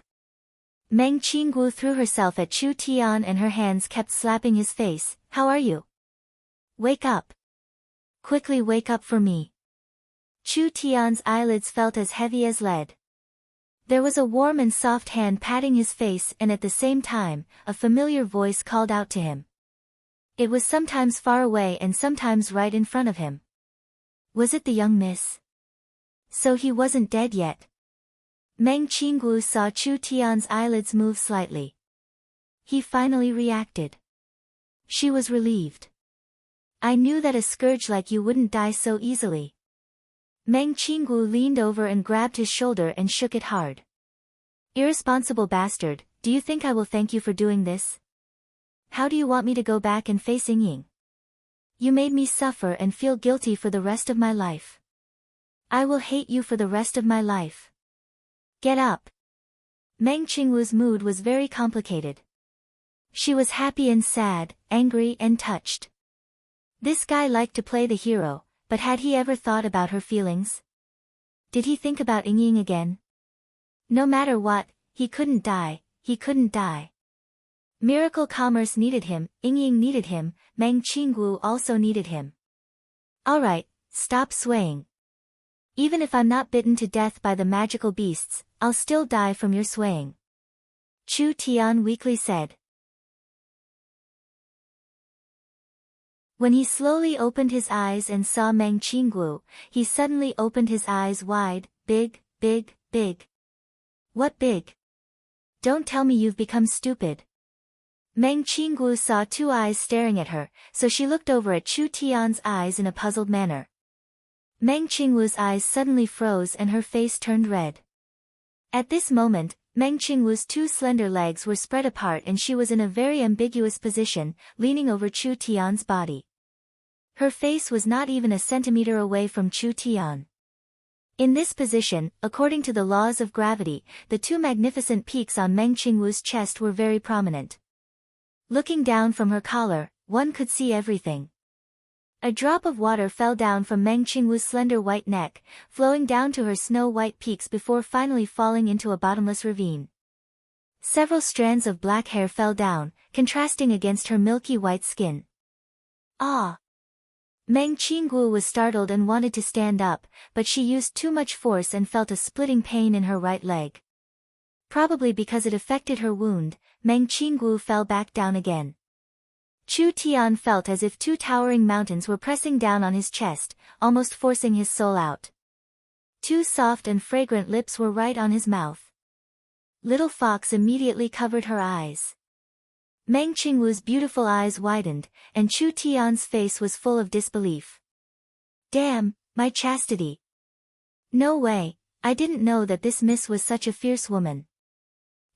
Meng Qinggu threw herself at Chu Tian and her hands kept slapping his face. How are you? Wake up. Quickly wake up for me. Chu Tian's eyelids felt as heavy as lead. There was a warm and soft hand patting his face and at the same time, a familiar voice called out to him. It was sometimes far away and sometimes right in front of him. Was it the young miss? So he wasn't dead yet. Meng Qinggu saw Chu Tian's eyelids move slightly. He finally reacted. She was relieved. I knew that a scourge like you wouldn't die so easily. Meng Qinggu leaned over and grabbed his shoulder and shook it hard. Irresponsible bastard, do you think I will thank you for doing this? How do you want me to go back and face Yingying? You made me suffer and feel guilty for the rest of my life. I will hate you for the rest of my life. Get up. Meng Qingwu's mood was very complicated. She was happy and sad, angry and touched. This guy liked to play the hero, but had he ever thought about her feelings? Did he think about Yingying again? No matter what, he couldn't die, he couldn't die. Miracle Commerce needed him, Yingying needed him, Meng Qingwu also needed him. Alright, stop swaying. Even if I'm not bitten to death by the magical beasts, I'll still die from your swaying. Chu Tian weakly said. When he slowly opened his eyes and saw Meng Qingwu, he suddenly opened his eyes wide, big, big, big. What big? Don't tell me you've become stupid. Meng Qingwu saw two eyes staring at her, so she looked over at Chu Tian's eyes in a puzzled manner. Meng Qingwu's eyes suddenly froze and her face turned red. At this moment, Meng Qingwu's two slender legs were spread apart and she was in a very ambiguous position, leaning over Chu Tian's body. Her face was not even a centimeter away from Chu Tian. In this position, according to the laws of gravity, the two magnificent peaks on Meng Qingwu's chest were very prominent. Looking down from her collar, one could see everything. A drop of water fell down from Meng Qingwu's slender white neck, flowing down to her snow-white peaks before finally falling into a bottomless ravine. Several strands of black hair fell down, contrasting against her milky white skin. Ah! Meng Qingwu was startled and wanted to stand up, but she used too much force and felt a splitting pain in her right leg. Probably because it affected her wound, Meng Qingwu fell back down again. Chu Tian felt as if two towering mountains were pressing down on his chest, almost forcing his soul out. Two soft and fragrant lips were right on his mouth. Little Fox immediately covered her eyes. Meng Qingwu's beautiful eyes widened, and Chu Tian's face was full of disbelief. Damn, my chastity. No way, I didn't know that this miss was such a fierce woman.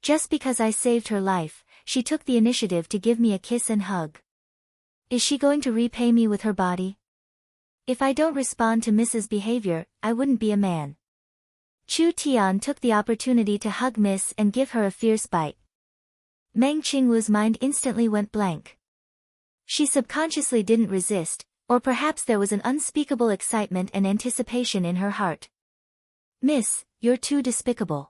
Just because I saved her life, she took the initiative to give me a kiss and hug. Is she going to repay me with her body? If I don't respond to Miss's behavior, I wouldn't be a man. Chu Tian took the opportunity to hug Miss and give her a fierce bite. Meng Qingwu's mind instantly went blank. She subconsciously didn't resist, or perhaps there was an unspeakable excitement and anticipation in her heart. Miss, you're too despicable.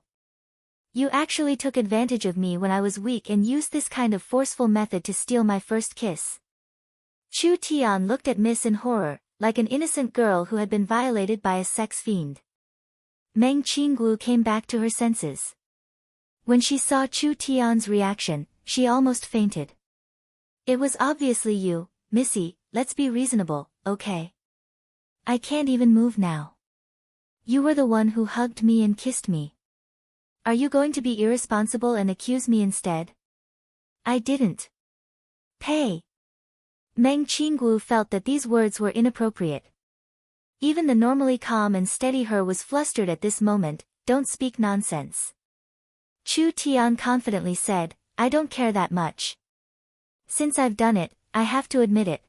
You actually took advantage of me when I was weak and used this kind of forceful method to steal my first kiss. Chu Tian looked at Miss in horror, like an innocent girl who had been violated by a sex fiend. Meng Qingwu came back to her senses. When she saw Chu Tian's reaction, she almost fainted. It was obviously you, Missy, let's be reasonable, okay? I can't even move now. You were the one who hugged me and kissed me. Are you going to be irresponsible and accuse me instead? I didn't. Pay. Meng Qingwu felt that these words were inappropriate. Even the normally calm and steady her was flustered at this moment. Don't speak nonsense. Chu Tian confidently said, I don't care that much. Since I've done it, I have to admit it.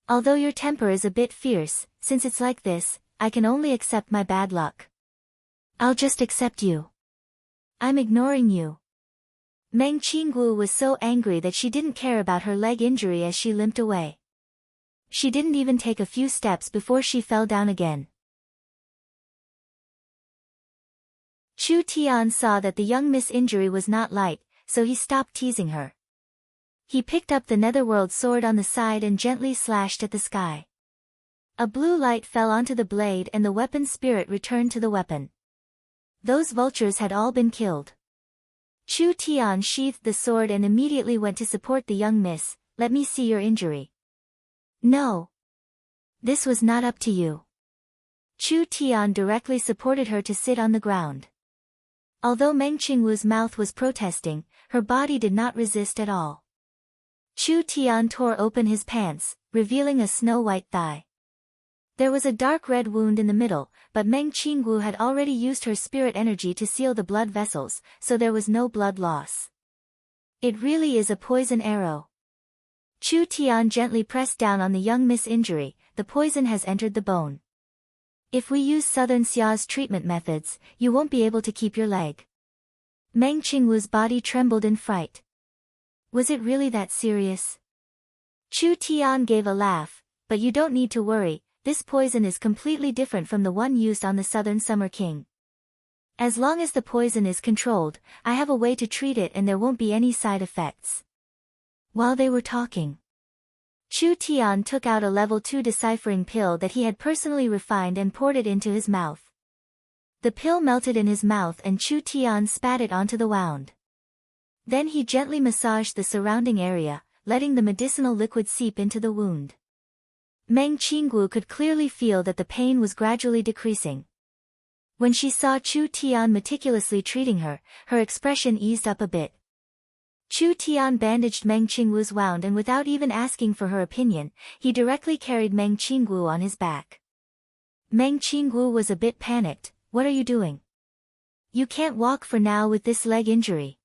Although your temper is a bit fierce, since it's like this, I can only accept my bad luck. I'll just accept you. I'm ignoring you. Meng Qingwu was so angry that she didn't care about her leg injury as she limped away. She didn't even take a few steps before she fell down again. Chu Tian saw that the young Miss' injury was not light, so he stopped teasing her. He picked up the netherworld sword on the side and gently slashed at the sky. A blue light fell onto the blade and the weapon's spirit returned to the weapon. Those vultures had all been killed. Chu Tian sheathed the sword and immediately went to support the young Miss, let me see your injury. No. This was not up to you. Chu Tian directly supported her to sit on the ground. Although Meng Qingwu's mouth was protesting, her body did not resist at all. Chu Tian tore open his pants, revealing a snow-white thigh. There was a dark red wound in the middle, but Meng Qingwu had already used her spirit energy to seal the blood vessels, so there was no blood loss. It really is a poison arrow. Chu Tian gently pressed down on the young miss injury. The poison has entered the bone. If we use Southern Xia's treatment methods, you won't be able to keep your leg. Meng Qingwu's body trembled in fright. Was it really that serious? Chu Tian gave a laugh, but you don't need to worry, this poison is completely different from the one used on the Southern Summer King. As long as the poison is controlled, I have a way to treat it and there won't be any side effects. While they were talking, Chu Tian took out a level 2 deciphering pill that he had personally refined and poured it into his mouth. The pill melted in his mouth and Chu Tian spat it onto the wound. Then he gently massaged the surrounding area, letting the medicinal liquid seep into the wound. Meng Qingwu could clearly feel that the pain was gradually decreasing. When she saw Chu Tian meticulously treating her, her expression eased up a bit. Chu Tian bandaged Meng Qingwu's wound and without even asking for her opinion, he directly carried Meng Qingwu on his back. Meng Qingwu was a bit panicked. What are you doing? You can't walk for now with this leg injury.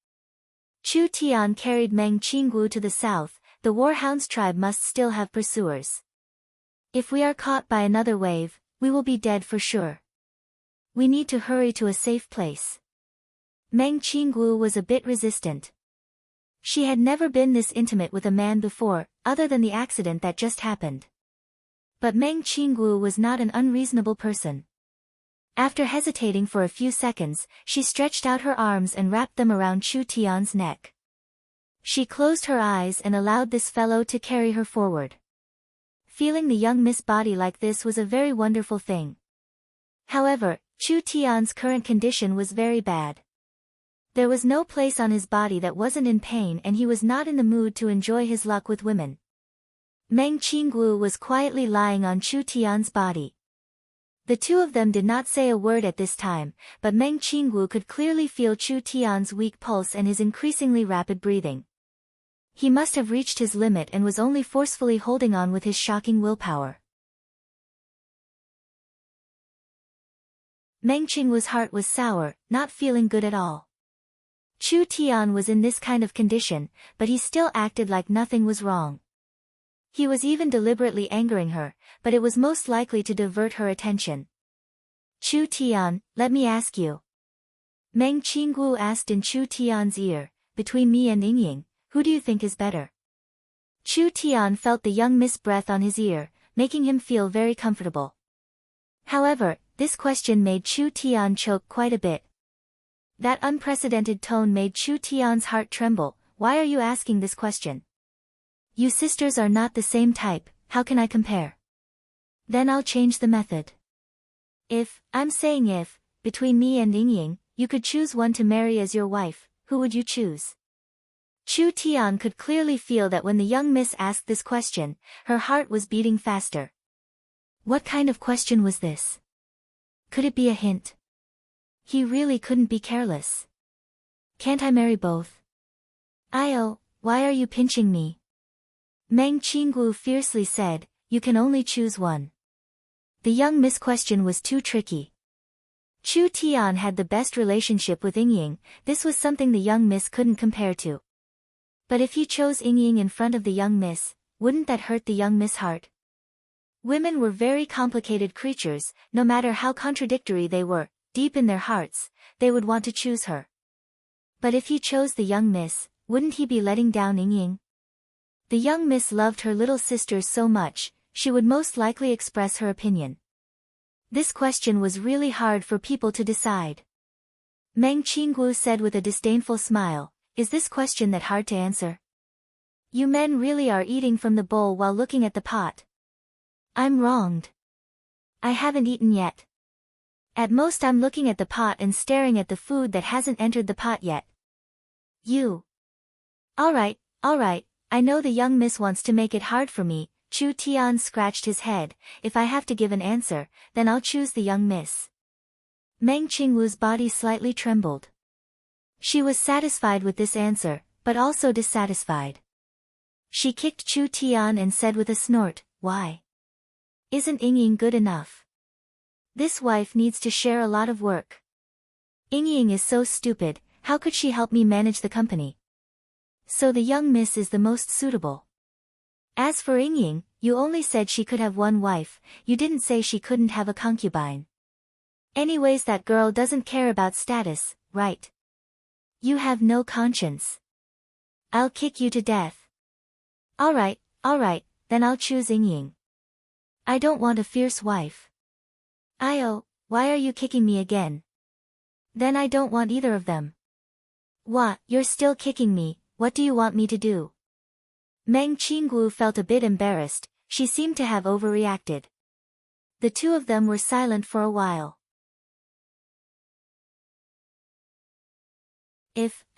Chu Tian carried Meng Qingwu to the south. The Warhounds tribe must still have pursuers. If we are caught by another wave, we will be dead for sure. We need to hurry to a safe place. Meng Qingwu was a bit resistant. She had never been this intimate with a man before, other than the accident that just happened. But Meng Qingwu was not an unreasonable person. After hesitating for a few seconds, she stretched out her arms and wrapped them around Chu Tian's neck. She closed her eyes and allowed this fellow to carry her forward. Feeling the young miss body like this was a very wonderful thing. However, Chu Tian's current condition was very bad. There was no place on his body that wasn't in pain and he was not in the mood to enjoy his luck with women. Meng Qingwu was quietly lying on Chu Tian's body. The two of them did not say a word at this time, but Meng Qingwu could clearly feel Chu Tian's weak pulse and his increasingly rapid breathing. He must have reached his limit and was only forcefully holding on with his shocking willpower. Meng Qingwu's heart was sour, not feeling good at all. Chu Tian was in this kind of condition, but he still acted like nothing was wrong. He was even deliberately angering her, but it was most likely to divert her attention. Chu Tian, let me ask you. Meng Qingwu asked in Chu Tian's ear, between me and Yingying, who do you think is better? Chu Tian felt the young miss breath on his ear, making him feel very comfortable. However, this question made Chu Tian choke quite a bit. That unprecedented tone made Chu Tian's heart tremble. Why are you asking this question? You sisters are not the same type, how can I compare? Then I'll change the method. I'm saying if, between me and Yingying, you could choose one to marry as your wife, who would you choose? Chu Tian could clearly feel that when the young miss asked this question, her heart was beating faster. What kind of question was this? Could it be a hint? He really couldn't be careless. Can't I marry both? Io, why are you pinching me? Meng Qingwu fiercely said, you can only choose one. The young miss question was too tricky. Chu Tian had the best relationship with Yingying, this was something the young miss couldn't compare to. But if he chose Yingying in front of the young miss, wouldn't that hurt the young miss' heart? Women were very complicated creatures, no matter how contradictory they were, deep in their hearts, they would want to choose her. But if he chose the young miss, wouldn't he be letting down Yingying? The young miss loved her little sisters so much, she would most likely express her opinion. This question was really hard for people to decide. Meng Qingwu said with a disdainful smile, is this question that hard to answer? You men really are eating from the bowl while looking at the pot. I'm wronged. I haven't eaten yet. At most I'm looking at the pot and staring at the food that hasn't entered the pot yet. You. Alright, I know the young miss wants to make it hard for me. Chu Tian scratched his head. If I have to give an answer, then I'll choose the young miss. Meng Qingwu's body slightly trembled. She was satisfied with this answer, but also dissatisfied. She kicked Chu Tian and said with a snort, "Why? Isn't Yingying good enough? This wife needs to share a lot of work. Yingying is so stupid, how could she help me manage the company? So the young miss is the most suitable. As for Yingying, you only said she could have one wife, you didn't say she couldn't have a concubine. Anyways, that girl doesn't care about status, right? You have no conscience. I'll kick you to death." Alright, then I'll choose Yingying. I don't want a fierce wife. Io, why are you kicking me again? Then I don't want either of them. Wah, you're still kicking me, what do you want me to do? Meng Qingwu felt a bit embarrassed, she seemed to have overreacted. The two of them were silent for a while.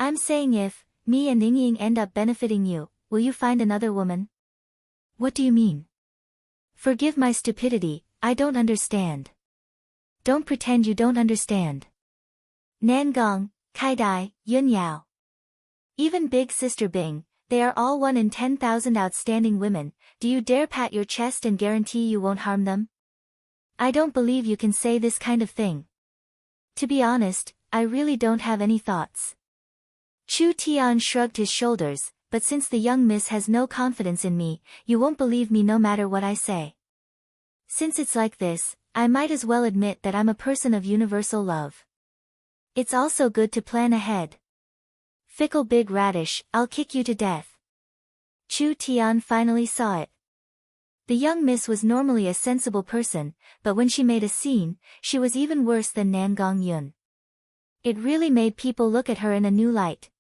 I'm saying if, me and Yingying end up benefiting you, will you find another woman? What do you mean? Forgive my stupidity, I don't understand. Don't pretend you don't understand. Nangong, Kaidai, Yunyao. Even Big Sister Bing, they are all 1 in 10,000 outstanding women, do you dare pat your chest and guarantee you won't harm them? I don't believe you can say this kind of thing. To be honest, I really don't have any thoughts. Chu Tian shrugged his shoulders, but since the young miss has no confidence in me, you won't believe me no matter what I say. Since it's like this, I might as well admit that I'm a person of universal love. It's also good to plan ahead. Fickle big radish, I'll kick you to death. Chu Tian finally saw it. The young miss was normally a sensible person, but when she made a scene, she was even worse than Nangong Yun. It really made people look at her in a new light.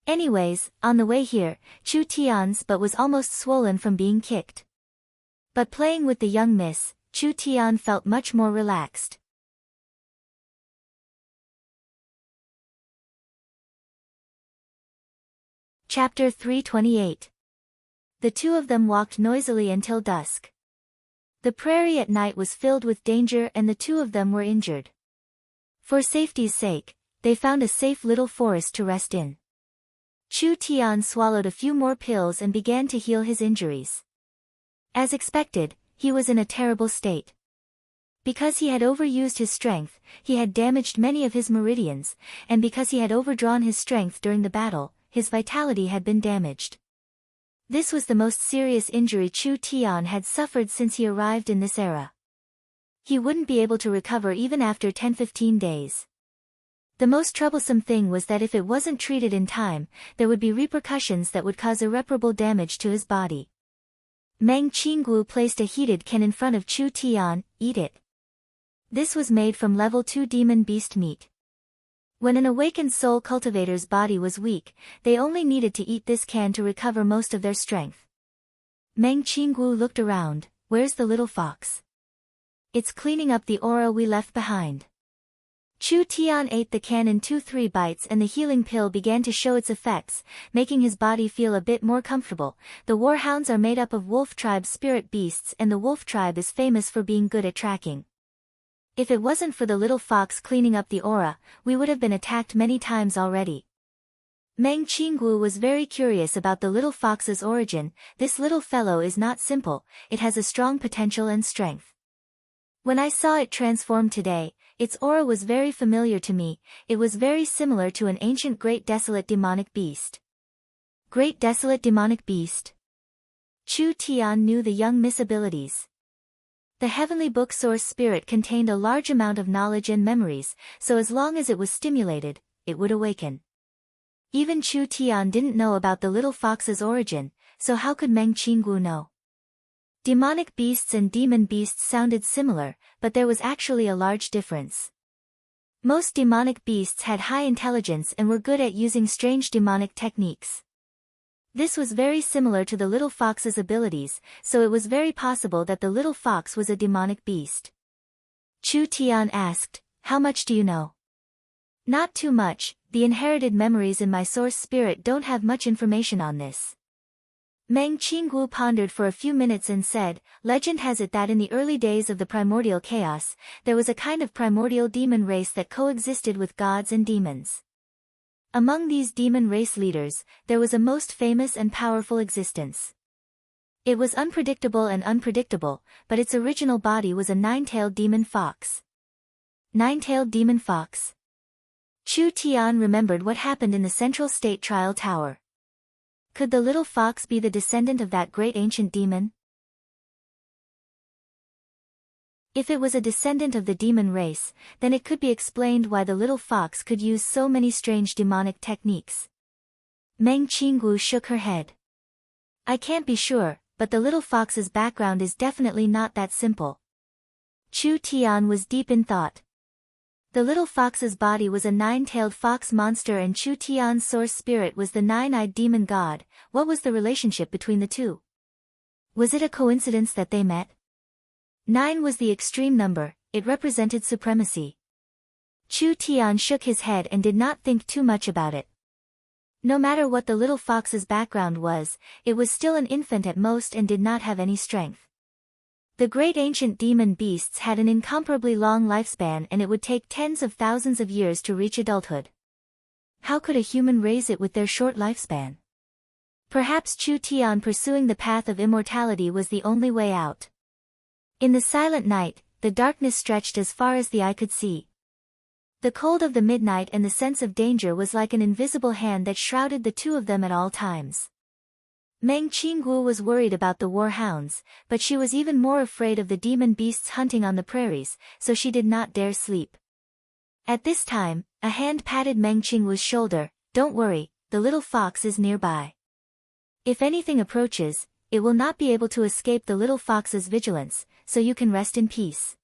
Anyways, on the way here, Chu Tian's butt was almost swollen from being kicked. But playing with the young miss, Chu Tian felt much more relaxed. Chapter 328. The two of them walked noisily until dusk. The prairie at night was filled with danger and the two of them were injured. For safety's sake, they found a safe little forest to rest in. Chu Tian swallowed a few more pills and began to heal his injuries. As expected, he was in a terrible state. Because he had overused his strength, he had damaged many of his meridians, and because he had overdrawn his strength during the battle, his vitality had been damaged. This was the most serious injury Chu Tian had suffered since he arrived in this era. He wouldn't be able to recover even after 10-15 days. The most troublesome thing was that if it wasn't treated in time, there would be repercussions that would cause irreparable damage to his body. Meng Qingwu placed a heated can in front of Chu Tian. Eat it. This was made from level 2 demon beast meat. When an awakened soul cultivator's body was weak, they only needed to eat this can to recover most of their strength. Meng Qingwu looked around. Where's the little fox? It's cleaning up the aura we left behind. Chu Tian ate the can in 2-3 bites and the healing pill began to show its effects, making his body feel a bit more comfortable. The warhounds are made up of wolf tribe spirit beasts and the wolf tribe is famous for being good at tracking. If it wasn't for the little fox cleaning up the aura, we would have been attacked many times already. Meng Qingwu was very curious about the little fox's origin. This little fellow is not simple, it has a strong potential and strength. When I saw it transform today, its aura was very familiar to me, it was very similar to an ancient great desolate demonic beast. Great desolate demonic beast? Chu Tian knew the young miss abilities. The heavenly book source spirit contained a large amount of knowledge and memories, so as long as it was stimulated, it would awaken. Even Chu Tian didn't know about the little fox's origin, so how could Meng Qingwu know? Demonic beasts and demon beasts sounded similar, but there was actually a large difference. Most demonic beasts had high intelligence and were good at using strange demonic techniques. This was very similar to the little fox's abilities, so it was very possible that the little fox was a demonic beast. Chu Tian asked, "How much do you know?" "Not too much, the inherited memories in my source spirit don't have much information on this." Meng Qinggu pondered for a few minutes and said, legend has it that in the early days of the primordial chaos, there was a kind of primordial demon race that coexisted with gods and demons. Among these demon race leaders, there was a most famous and powerful existence. It was unpredictable, but its original body was a nine-tailed demon fox. Nine-tailed demon fox. Chu Tian remembered what happened in the Central State Trial Tower. Could the little fox be the descendant of that great ancient demon? If it was a descendant of the demon race, then it could be explained why the little fox could use so many strange demonic techniques. Meng Qinggu shook her head. I can't be sure, but the little fox's background is definitely not that simple. Chu Tian was deep in thought. The little fox's body was a nine-tailed fox monster and Chu Tian's source spirit was the nine-eyed demon god. What was the relationship between the two? Was it a coincidence that they met? 9 was the extreme number, it represented supremacy. Chu Tian shook his head and did not think too much about it. No matter what the little fox's background was, it was still an infant at most and did not have any strength. The great ancient demon beasts had an incomparably long lifespan and it would take tens of thousands of years to reach adulthood. How could a human raise it with their short lifespan? Perhaps Chu Tian pursuing the path of immortality was the only way out. In the silent night, the darkness stretched as far as the eye could see. The cold of the midnight and the sense of danger was like an invisible hand that shrouded the two of them at all times. Meng Qinggu was worried about the war hounds, but she was even more afraid of the demon beasts hunting on the prairies, so she did not dare sleep. At this time, a hand patted Meng Qinggu's shoulder. Don't worry, the little fox is nearby. If anything approaches, it will not be able to escape the little fox's vigilance, so you can rest in peace.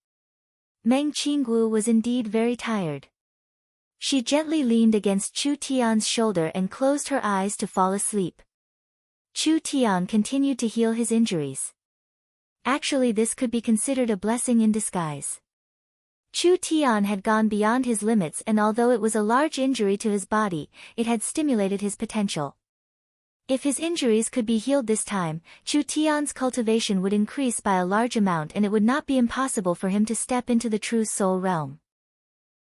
Meng Qinggu was indeed very tired. She gently leaned against Chu Tian's shoulder and closed her eyes to fall asleep. Chu Tian continued to heal his injuries. Actually, this could be considered a blessing in disguise. Chu Tian had gone beyond his limits and although it was a large injury to his body, it had stimulated his potential. If his injuries could be healed this time, Chu Tian's cultivation would increase by a large amount and it would not be impossible for him to step into the true soul realm.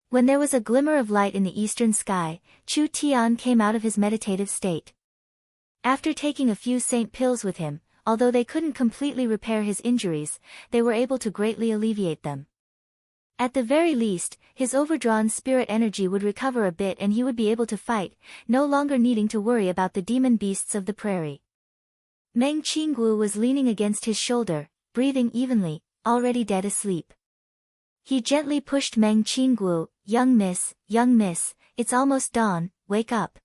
When there was a glimmer of light in the eastern sky, Chu Tian came out of his meditative state. After taking a few saint pills with him, although they couldn't completely repair his injuries, they were able to greatly alleviate them. At the very least, his overdrawn spirit energy would recover a bit and he would be able to fight, no longer needing to worry about the demon beasts of the prairie. Meng Qinggu was leaning against his shoulder, breathing evenly, already dead asleep. He gently pushed Meng Qinggu. Young miss, it's almost dawn, wake up.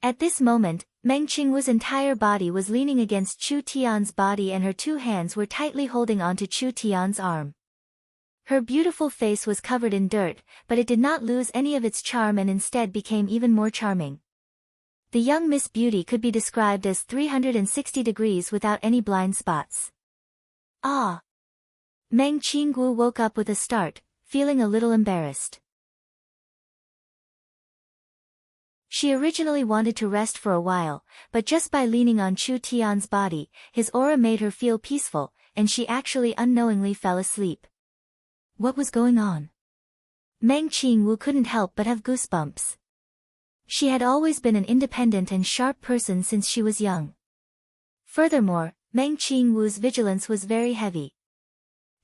At this moment, Meng Qinggu's entire body was leaning against Chu Tian's body and her two hands were tightly holding onto Chu Tian's arm. Her beautiful face was covered in dirt, but it did not lose any of its charm and instead became even more charming. The young Miss Beauty could be described as 360 degrees without any blind spots. Ah! Meng Qinggu woke up with a start, feeling a little embarrassed. She originally wanted to rest for a while, but just by leaning on Chu Tian's body, his aura made her feel peaceful, and she actually unknowingly fell asleep. What was going on? Meng Qinggu couldn't help but have goosebumps. She had always been an independent and sharp person since she was young. Furthermore, Meng Qinggu's vigilance was very heavy.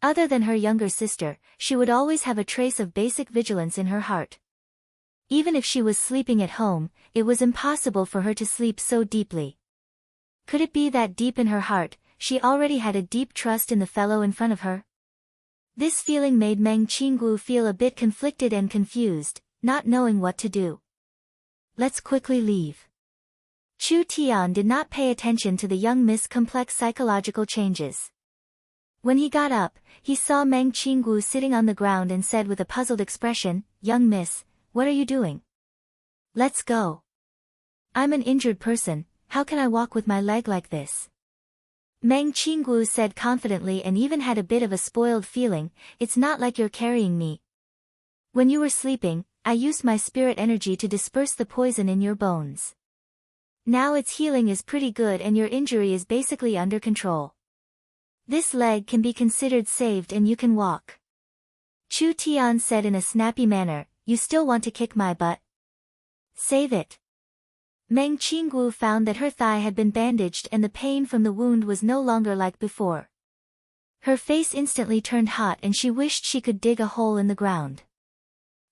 Other than her younger sister, she would always have a trace of basic vigilance in her heart. Even if she was sleeping at home, it was impossible for her to sleep so deeply. Could it be that deep in her heart, she already had a deep trust in the fellow in front of her? This feeling made Meng Qinggu feel a bit conflicted and confused, not knowing what to do. Let's quickly leave. Chu Tian did not pay attention to the young Miss' complex psychological changes. When he got up, he saw Meng Qinggu sitting on the ground and said with a puzzled expression, "Young miss, what are you doing? Let's go. I'm an injured person, how can I walk with my leg like this?" Meng Qinggu said confidently and even had a bit of a spoiled feeling, "It's not like you're carrying me. When you were sleeping, I used my spirit energy to disperse the poison in your bones. Now its healing is pretty good and your injury is basically under control. This leg can be considered saved and you can walk. Chu Tian said in a snappy manner, you still want to kick my butt? Save it. Meng Qinggu found that her thigh had been bandaged and the pain from the wound was no longer like before. Her face instantly turned hot and she wished she could dig a hole in the ground.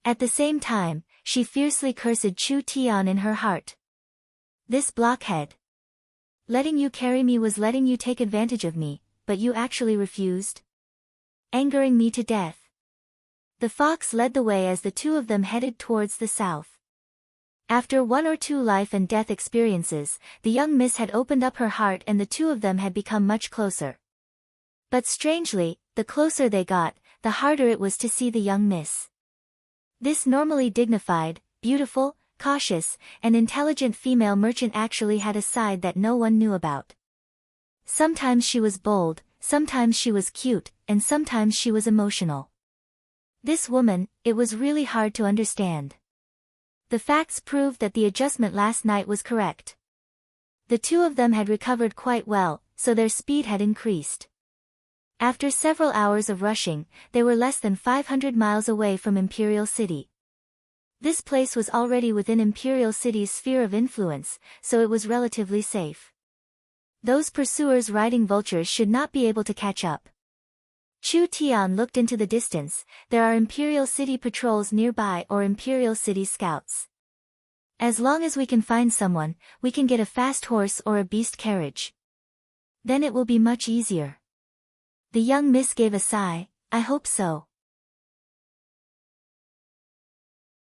At the same time, she fiercely cursed Chu Tian in her heart. This blockhead. Letting you carry me was letting you take advantage of me, but you actually refused? Angering me to death. The fox led the way as the two of them headed towards the south. After one or two life and death experiences, the young miss had opened up her heart and the two of them had become much closer. But strangely, the closer they got, the harder it was to see the young miss. This normally dignified, beautiful, cautious, and intelligent female merchant actually had a side that no one knew about. Sometimes she was bold, sometimes she was cute, and sometimes she was emotional. This woman, it was really hard to understand. The facts proved that the adjustment last night was correct. The two of them had recovered quite well, so their speed had increased. After several hours of rushing, they were less than 500 miles away from Imperial City. This place was already within Imperial City's sphere of influence, so it was relatively safe. Those pursuers riding vultures should not be able to catch up. Chu Tian looked into the distance. There are Imperial City patrols nearby or Imperial City scouts. As long as we can find someone, we can get a fast horse or a beast carriage. Then it will be much easier. The young miss gave a sigh, I hope so.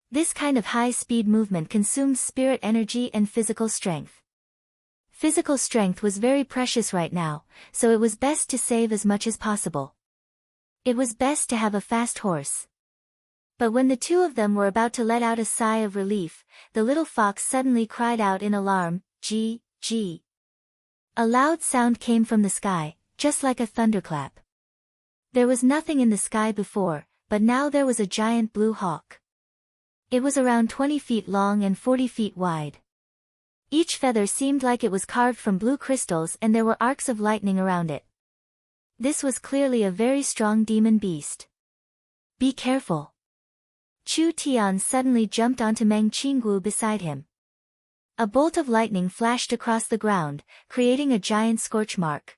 This kind of high-speed movement consumes spirit energy and physical strength. Physical strength was very precious right now, so it was best to save as much as possible. It was best to have a fast horse. But when the two of them were about to let out a sigh of relief, the little fox suddenly cried out in alarm, Gee, gee. A loud sound came from the sky, just like a thunderclap. There was nothing in the sky before, but now there was a giant blue hawk. It was around 20 feet long and 40 feet wide. Each feather seemed like it was carved from blue crystals and there were arcs of lightning around it. This was clearly a very strong demon beast. Be careful. Chu Tian suddenly jumped onto Meng Qinggu beside him. A bolt of lightning flashed across the ground, creating a giant scorch mark.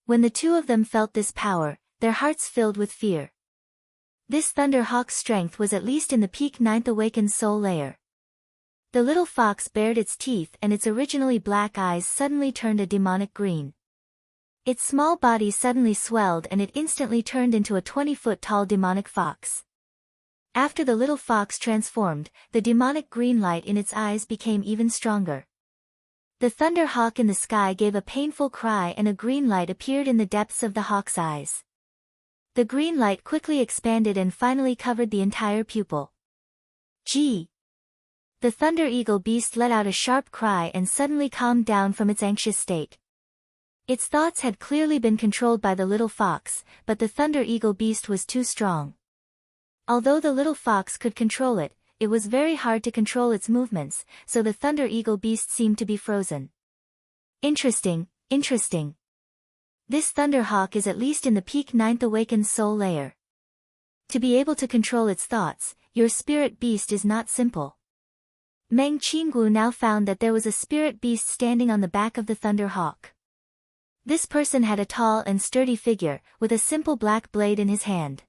When the two of them felt this power, their hearts filled with fear. This Thunder Hawk's strength was at least in the peak 9th awakened soul layer. The little fox bared its teeth and its originally black eyes suddenly turned a demonic green. Its small body suddenly swelled and it instantly turned into a 20-foot-tall demonic fox. After the little fox transformed, the demonic green light in its eyes became even stronger. The Thunder Hawk in the sky gave a painful cry and a green light appeared in the depths of the hawk's eyes. The green light quickly expanded and finally covered the entire pupil. Gee! The Thunder Eagle beast let out a sharp cry and suddenly calmed down from its anxious state. Its thoughts had clearly been controlled by the little fox, but the Thunder Eagle beast was too strong. Although the little fox could control it, it was very hard to control its movements, so the Thunder Eagle beast seemed to be frozen. Interesting, interesting. This Thunder Hawk is at least in the peak 9th awakened soul layer. To be able to control its thoughts, your spirit beast is not simple. Meng Qinggu now found that there was a spirit beast standing on the back of the Thunder Hawk. This person had a tall and sturdy figure, with a simple black blade in his hand.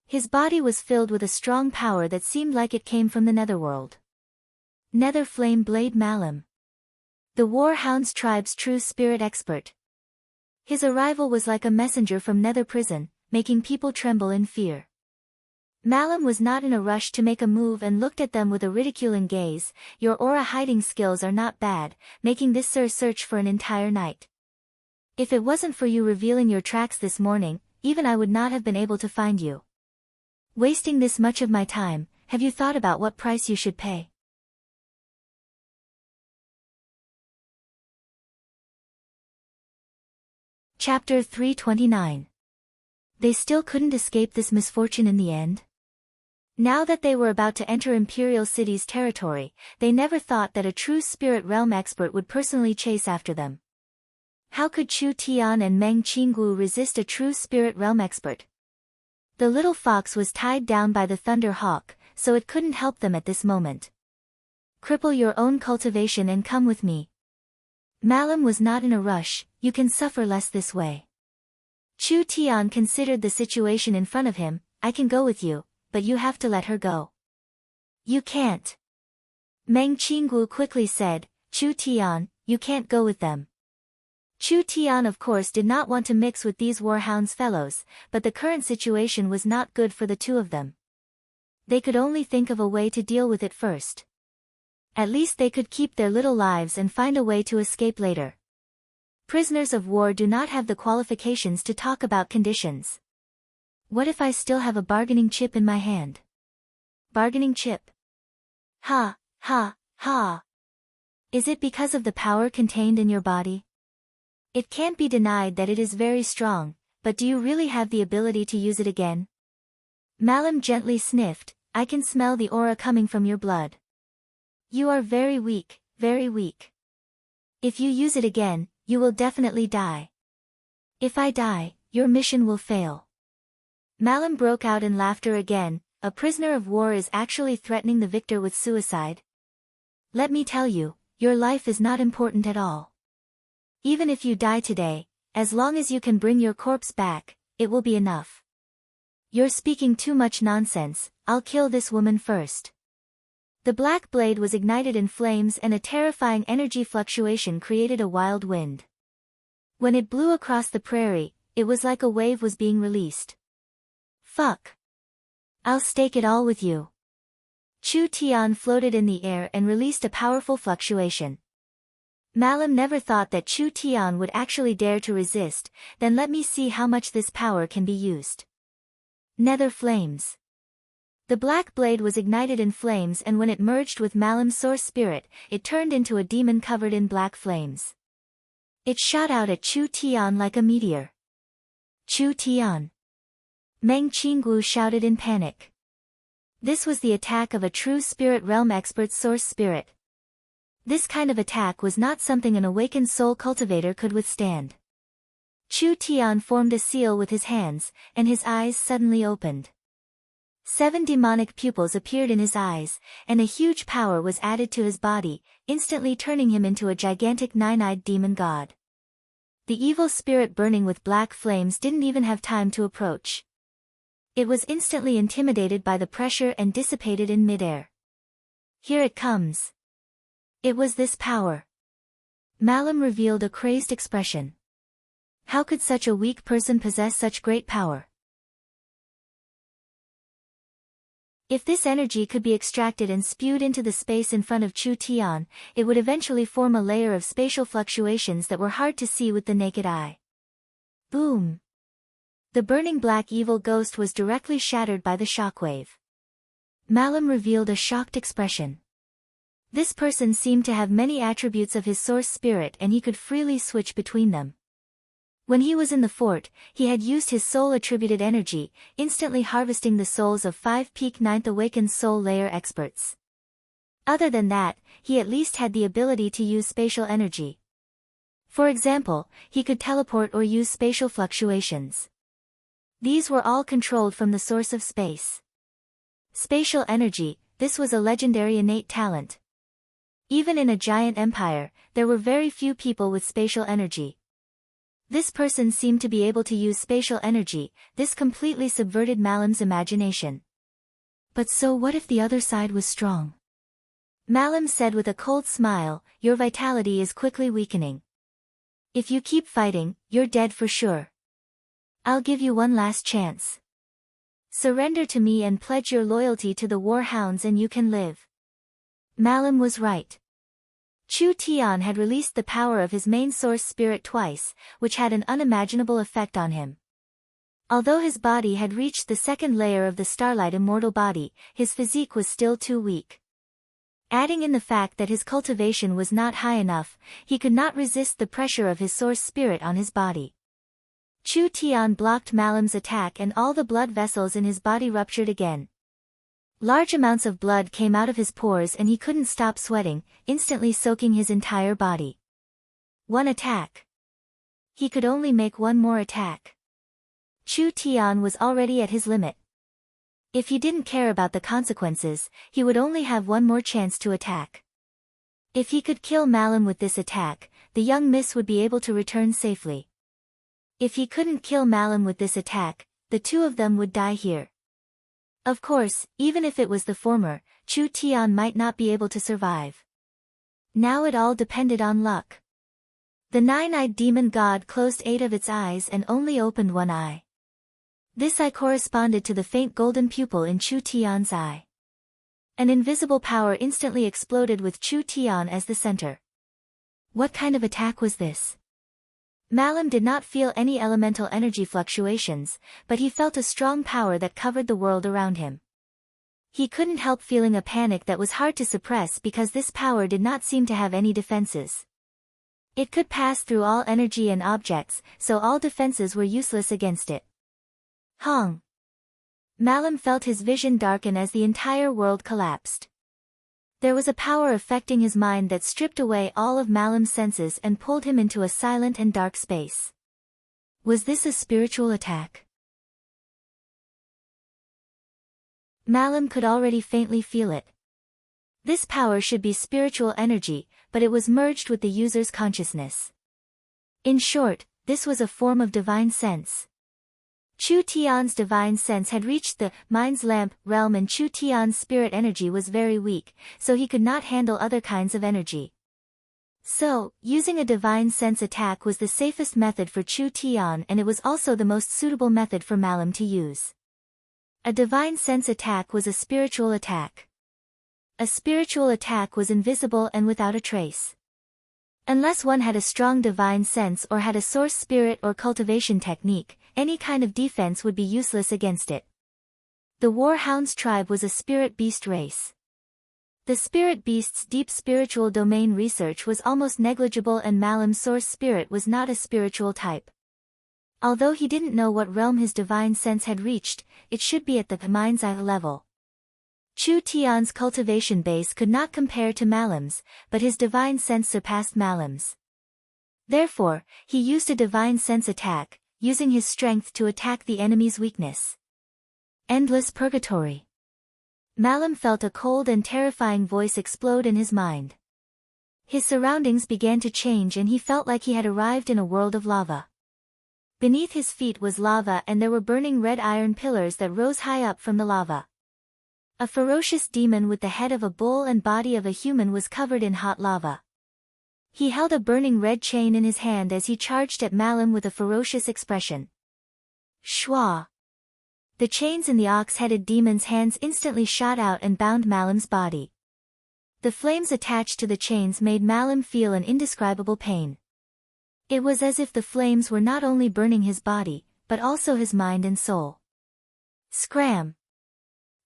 His body was filled with a strong power that seemed like it came from the netherworld. Nether Flame Blade Malam. The War Hounds tribe's true spirit expert. His arrival was like a messenger from Nether Prison, making people tremble in fear. Malam was not in a rush to make a move and looked at them with a ridiculing gaze. Your aura hiding skills are not bad, making this sir search for an entire night. If it wasn't for you revealing your tracks this morning, even I would not have been able to find you. Wasting this much of my time, have you thought about what price you should pay? Chapter 329. They still couldn't escape this misfortune in the end? Now that they were about to enter Imperial City's territory, they never thought that a true spirit realm expert would personally chase after them. How could Chu Tian and Meng Qinggu resist a true spirit realm expert? The little fox was tied down by the Thunder Hawk, so it couldn't help them at this moment. Cripple your own cultivation and come with me. Malum was not in a rush, you can suffer less this way. Chu Tian considered the situation in front of him, I can go with you, but you have to let her go. You can't. Meng Qinggu quickly said, Chu Tian, you can't go with them. Chu Tian of course did not want to mix with these warhounds fellows, but the current situation was not good for the two of them. They could only think of a way to deal with it first. At least they could keep their little lives and find a way to escape later. Prisoners of war do not have the qualifications to talk about conditions. What if I still have a bargaining chip in my hand? Bargaining chip? Ha, ha, ha. Is it because of the power contained in your body? It can't be denied that it is very strong, but do you really have the ability to use it again? Malum gently sniffed, I can smell the aura coming from your blood. You are very weak, very weak. If you use it again, you will definitely die. If I die, your mission will fail. Malum broke out in laughter again, a prisoner of war is actually threatening the victor with suicide. Let me tell you, your life is not important at all. Even if you die today, as long as you can bring your corpse back, it will be enough. You're speaking too much nonsense, I'll kill this woman first. The black blade was ignited in flames and a terrifying energy fluctuation created a wild wind. When it blew across the prairie, it was like a wave was being released. Fuck. I'll stake it all with you. Chu Tian floated in the air and released a powerful fluctuation. Malum never thought that Chu Tian would actually dare to resist, then let me see how much this power can be used. Nether flames. The black blade was ignited in flames and when it merged with Malum's source spirit, it turned into a demon covered in black flames. It shot out at Chu Tian like a meteor. Chu Tian. Meng Qinggu shouted in panic. This was the attack of a true spirit realm expert's source spirit. This kind of attack was not something an awakened soul cultivator could withstand. Chu Tian formed a seal with his hands, and his eyes suddenly opened. 7 demonic pupils appeared in his eyes, and a huge power was added to his body, instantly turning him into a gigantic 9-eyed demon god. The evil spirit burning with black flames didn't even have time to approach. It was instantly intimidated by the pressure and dissipated in midair. Here it comes. It was this power. Malum revealed a crazed expression. How could such a weak person possess such great power? If this energy could be extracted and spewed into the space in front of Chu Tian, it would eventually form a layer of spatial fluctuations that were hard to see with the naked eye. Boom! The burning black evil ghost was directly shattered by the shockwave. Malum revealed a shocked expression. This person seemed to have many attributes of his source spirit and he could freely switch between them. When he was in the fort, he had used his soul-attributed energy, instantly harvesting the souls of 5 peak 9th awakened soul layer experts. Other than that, he at least had the ability to use spatial energy. For example, he could teleport or use spatial fluctuations. These were all controlled from the source of space. Spatial energy, this was a legendary innate talent. Even in a giant empire, there were very few people with spatial energy. This person seemed to be able to use spatial energy, this completely subverted Malum's imagination. But so what if the other side was strong? Malum said with a cold smile, your vitality is quickly weakening. If you keep fighting, you're dead for sure. I'll give you one last chance. Surrender to me and pledge your loyalty to the warhounds and you can live. Malum was right. Chu Tian had released the power of his main source spirit twice, which had an unimaginable effect on him. Although his body had reached the second layer of the starlight immortal body, his physique was still too weak. Adding in the fact that his cultivation was not high enough, he could not resist the pressure of his source spirit on his body. Chu Tian blocked Malum's attack and all the blood vessels in his body ruptured again. Large amounts of blood came out of his pores and he couldn't stop sweating, instantly soaking his entire body. One attack. He could only make one more attack. Chu Tian was already at his limit. If he didn't care about the consequences, he would only have one more chance to attack. If he could kill Malum with this attack, the young miss would be able to return safely. If he couldn't kill Malum with this attack, the two of them would die here. Of course, even if it was the former, Chu Tian might not be able to survive. Now it all depended on luck. The nine-eyed demon god closed 8 of its eyes and only opened one eye. This eye corresponded to the faint golden pupil in Chu Tian's eye. An invisible power instantly exploded with Chu Tian as the center. What kind of attack was this? Malum did not feel any elemental energy fluctuations, but he felt a strong power that covered the world around him. He couldn't help feeling a panic that was hard to suppress because this power did not seem to have any defenses. It could pass through all energy and objects, so all defenses were useless against it. Hong! Malum felt his vision darken as the entire world collapsed. There was a power affecting his mind that stripped away all of Malum's senses and pulled him into a silent and dark space. Was this a spiritual attack? Malum could already faintly feel it. This power should be spiritual energy, but it was merged with the user's consciousness. In short, this was a form of divine sense. Chu Tian's divine sense had reached the mind's lamp realm and Chu Tian's spirit energy was very weak, so he could not handle other kinds of energy. So, using a divine sense attack was the safest method for Chu Tian and it was also the most suitable method for Malum to use. A divine sense attack was a spiritual attack. A spiritual attack was invisible and without a trace. Unless one had a strong divine sense or had a source spirit or cultivation technique, any kind of defense would be useless against it. The Warhounds tribe was a spirit beast race. The spirit beast's deep spiritual domain research was almost negligible and Malum's source spirit was not a spiritual type. Although he didn't know what realm his divine sense had reached, it should be at the mind's eye level. Chu Tian's cultivation base could not compare to Malum's, but his divine sense surpassed Malum's. Therefore, he used a divine sense attack, using his strength to attack the enemy's weakness. Endless purgatory. Malum felt a cold and terrifying voice explode in his mind. His surroundings began to change and he felt like he had arrived in a world of lava. Beneath his feet was lava and there were burning red iron pillars that rose high up from the lava. A ferocious demon with the head of a bull and body of a human was covered in hot lava. He held a burning red chain in his hand as he charged at Malum with a ferocious expression. Shwa! The chains in the ox-headed demon's hands instantly shot out and bound Malum's body. The flames attached to the chains made Malum feel an indescribable pain. It was as if the flames were not only burning his body, but also his mind and soul. Scram!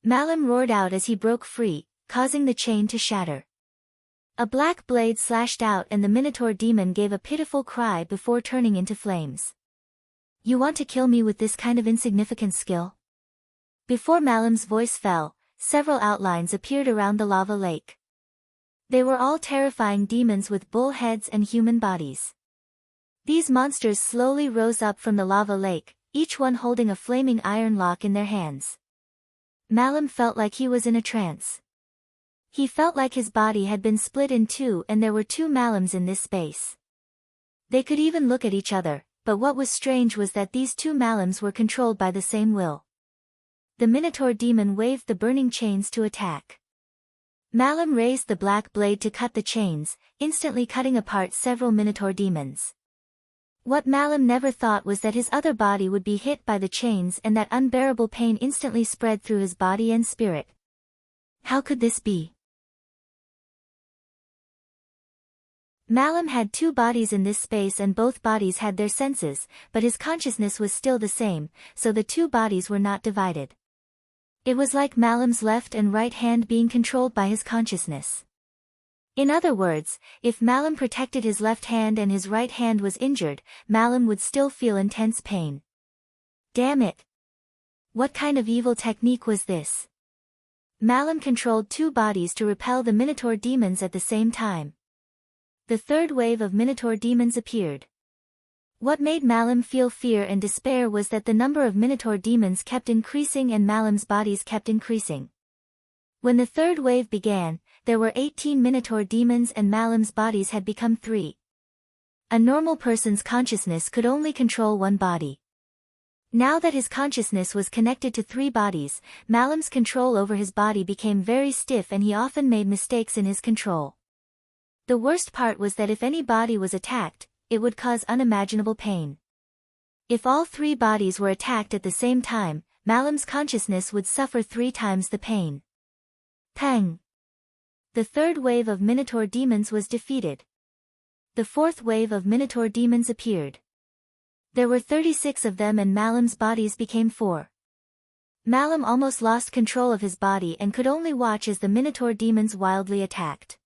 Malum roared out as he broke free, causing the chain to shatter. A black blade slashed out and the Minotaur demon gave a pitiful cry before turning into flames. You want to kill me with this kind of insignificant skill? Before Malum's voice fell, several outlines appeared around the lava lake. They were all terrifying demons with bull heads and human bodies. These monsters slowly rose up from the lava lake, each one holding a flaming iron lock in their hands. Malum felt like he was in a trance. He felt like his body had been split in two and there were two Malums in this space. They could even look at each other, but what was strange was that these two Malums were controlled by the same will. The Minotaur demon waved the burning chains to attack. Malum raised the black blade to cut the chains, instantly cutting apart several Minotaur demons. What Malum never thought was that his other body would be hit by the chains and that unbearable pain instantly spread through his body and spirit. How could this be? Malum had two bodies in this space and both bodies had their senses, but his consciousness was still the same, so the two bodies were not divided. It was like Malum's left and right hand being controlled by his consciousness. In other words, if Malum protected his left hand and his right hand was injured, Malum would still feel intense pain. Damn it! What kind of evil technique was this? Malam controlled two bodies to repel the Minotaur demons at the same time. The third wave of Minotaur demons appeared. What made Malam feel fear and despair was that the number of Minotaur demons kept increasing and Malam's bodies kept increasing. When the third wave began, there were 18 Minotaur demons and Malam's bodies had become 3. A normal person's consciousness could only control one body. Now that his consciousness was connected to 3 bodies, Malam's control over his body became very stiff and he often made mistakes in his control. The worst part was that if any body was attacked, it would cause unimaginable pain. If all 3 bodies were attacked at the same time, Malam's consciousness would suffer 3 times the pain. Pang! The third wave of Minotaur demons was defeated. The fourth wave of Minotaur demons appeared. There were 36 of them and Malam's bodies became 4. Malam almost lost control of his body and could only watch as the Minotaur demons wildly attacked.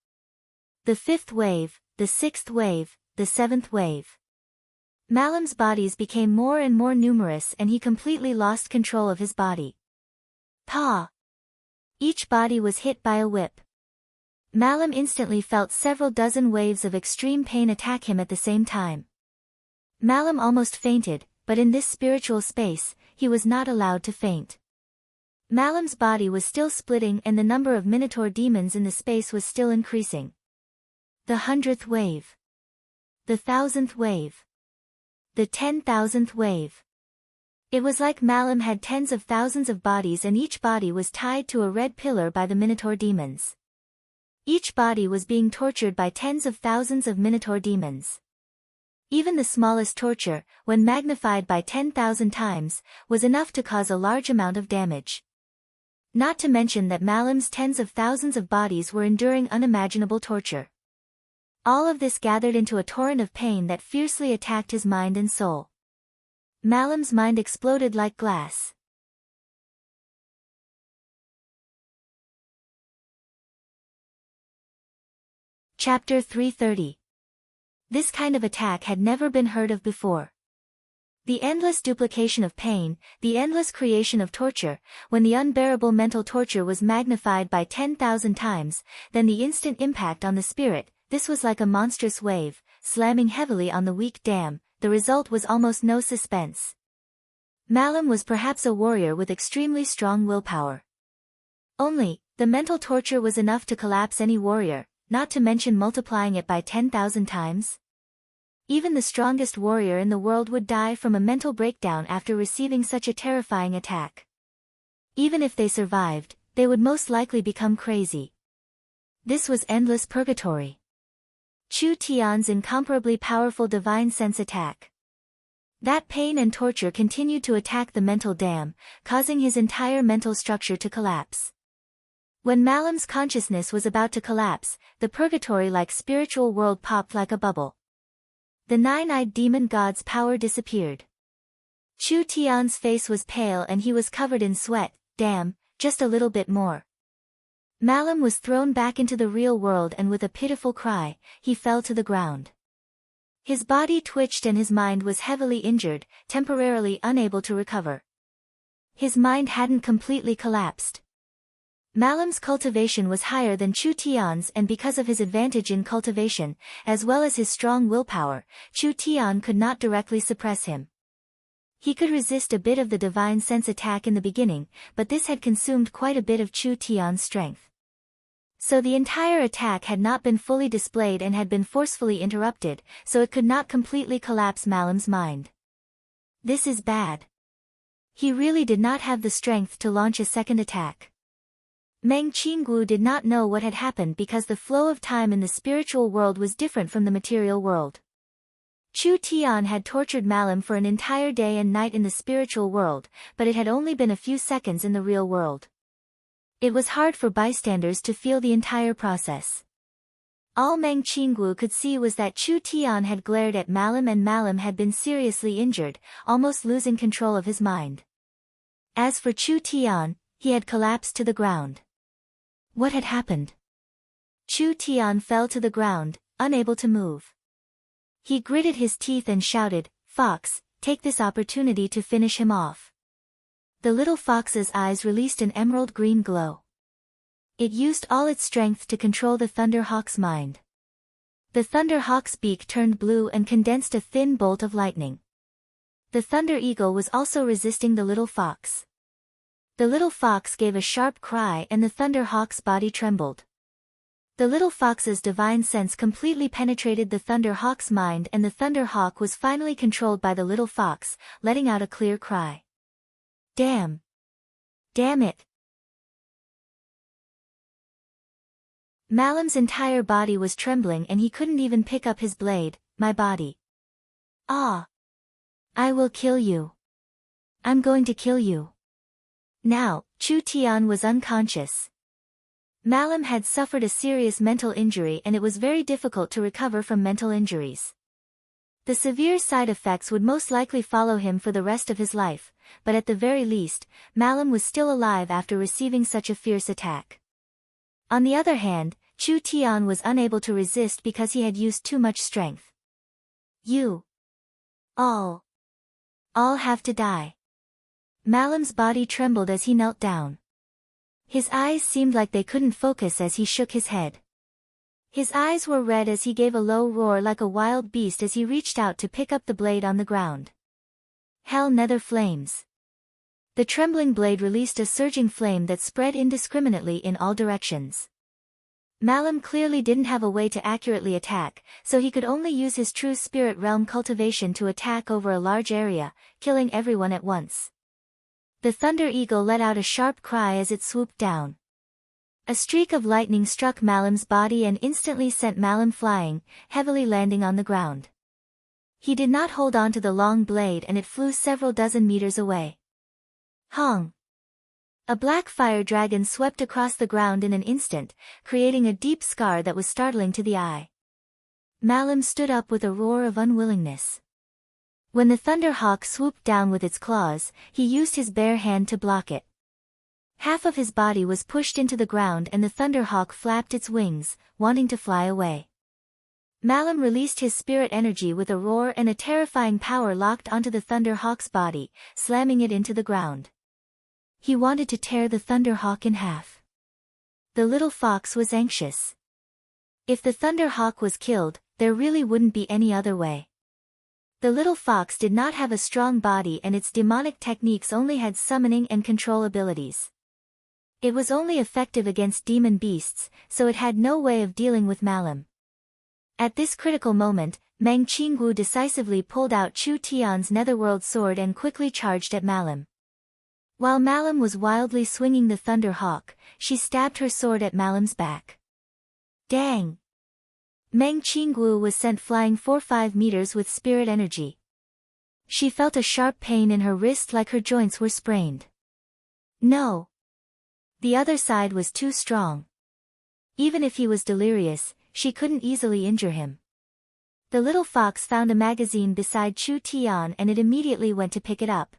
The 5th wave, the 6th wave, the 7th wave. Malam's bodies became more and more numerous and he completely lost control of his body. Pa! Each body was hit by a whip. Malam instantly felt several dozen waves of extreme pain attack him at the same time. Malam almost fainted, but in this spiritual space, he was not allowed to faint. Malam's body was still splitting and the number of Minotaur demons in the space was still increasing. The 100th wave. The 1000th wave. The 10,000th wave. It was like Malam had tens of thousands of bodies and each body was tied to a red pillar by the Minotaur demons. Each body was being tortured by tens of thousands of Minotaur demons. Even the smallest torture, when magnified by 10,000 times, was enough to cause a large amount of damage. Not to mention that Malam's tens of thousands of bodies were enduring unimaginable torture. All of this gathered into a torrent of pain that fiercely attacked his mind and soul. Malam's mind exploded like glass. Chapter 330. This kind of attack had never been heard of before. The endless duplication of pain, the endless creation of torture, when the unbearable mental torture was magnified by 10,000 times, then the instant impact on the spirit, this was like a monstrous wave, slamming heavily on the weak dam, the result was almost no suspense. Malam was perhaps a warrior with extremely strong willpower. Only, the mental torture was enough to collapse any warrior, not to mention multiplying it by 10,000 times. Even the strongest warrior in the world would die from a mental breakdown after receiving such a terrifying attack. Even if they survived, they would most likely become crazy. This was endless purgatory. Chu Tian's incomparably powerful divine sense attack. That pain and torture continued to attack the mental dam, causing his entire mental structure to collapse. When Malam's consciousness was about to collapse, the purgatory-like spiritual world popped like a bubble. The 9-eyed demon god's power disappeared. Chu Tian's face was pale and he was covered in sweat. Damn, just a little bit more. Malam was thrown back into the real world and with a pitiful cry, he fell to the ground. His body twitched and his mind was heavily injured, temporarily unable to recover. His mind hadn't completely collapsed. Malam's cultivation was higher than Chu Tian's and because of his advantage in cultivation, as well as his strong willpower, Chu Tian could not directly suppress him. He could resist a bit of the divine sense attack in the beginning, but this had consumed quite a bit of Chu Tian's strength. So the entire attack had not been fully displayed and had been forcefully interrupted, so it could not completely collapse Malam's mind. This is bad. He really did not have the strength to launch a second attack. Meng Qinggu did not know what had happened because the flow of time in the spiritual world was different from the material world. Chu Tian had tortured Malam for an entire day and night in the spiritual world, but it had only been a few seconds in the real world. It was hard for bystanders to feel the entire process. All Meng Qinggu could see was that Chu Tian had glared at Malam and Malam had been seriously injured, almost losing control of his mind. As for Chu Tian, he had collapsed to the ground. What had happened? Chu Tian fell to the ground, unable to move. He gritted his teeth and shouted, "Fox, take this opportunity to finish him off." The little fox's eyes released an emerald green glow. It used all its strength to control the Thunder Hawk's mind. The Thunder Hawk's beak turned blue and condensed a thin bolt of lightning. The Thunder Eagle was also resisting the little fox. The little fox gave a sharp cry and the Thunder Hawk's body trembled. The little fox's divine sense completely penetrated the Thunder Hawk's mind, and the Thunder Hawk was finally controlled by the little fox, letting out a clear cry. Damn! Damn it! Malam's entire body was trembling and he couldn't even pick up his blade. My body. Ah! I will kill you. I'm going to kill you. Now, Chu Tian was unconscious. Malam had suffered a serious mental injury and it was very difficult to recover from mental injuries. The severe side effects would most likely follow him for the rest of his life, but at the very least, Malam was still alive after receiving such a fierce attack. On the other hand, Chu Tian was unable to resist because he had used too much strength. You all have to die. Malam's body trembled as he knelt down. His eyes seemed like they couldn't focus as he shook his head. His eyes were red as he gave a low roar like a wild beast as he reached out to pick up the blade on the ground. Hell nether flames. The trembling blade released a surging flame that spread indiscriminately in all directions. Malam clearly didn't have a way to accurately attack, so he could only use his true spirit realm cultivation to attack over a large area, killing everyone at once. The Thunder Eagle let out a sharp cry as it swooped down. A streak of lightning struck Malam's body and instantly sent Malam flying, heavily landing on the ground. He did not hold on to the long blade and it flew several dozen meters away. Hong! A black fire dragon swept across the ground in an instant, creating a deep scar that was startling to the eye. Malam stood up with a roar of unwillingness. When the Thunder Hawk swooped down with its claws, he used his bare hand to block it. Half of his body was pushed into the ground and the Thunder Hawk flapped its wings, wanting to fly away. Malam released his spirit energy with a roar and a terrifying power locked onto the Thunder Hawk's body, slamming it into the ground. He wanted to tear the Thunder Hawk in half. The little fox was anxious. If the Thunder Hawk was killed, there really wouldn't be any other way. The little fox did not have a strong body and its demonic techniques only had summoning and control abilities. It was only effective against demon beasts, so it had no way of dealing with Malam. At this critical moment, Meng Qinggu decisively pulled out Chu Tian's netherworld sword and quickly charged at Malam. While Malam was wildly swinging the Thunder Hawk, she stabbed her sword at Malam's back. Dang! Meng Qinggu was sent flying 4-5 meters with spirit energy. She felt a sharp pain in her wrist like her joints were sprained. No! The other side was too strong. Even if he was delirious, she couldn't easily injure him. The little fox found a magazine beside Chu Tian and it immediately went to pick it up.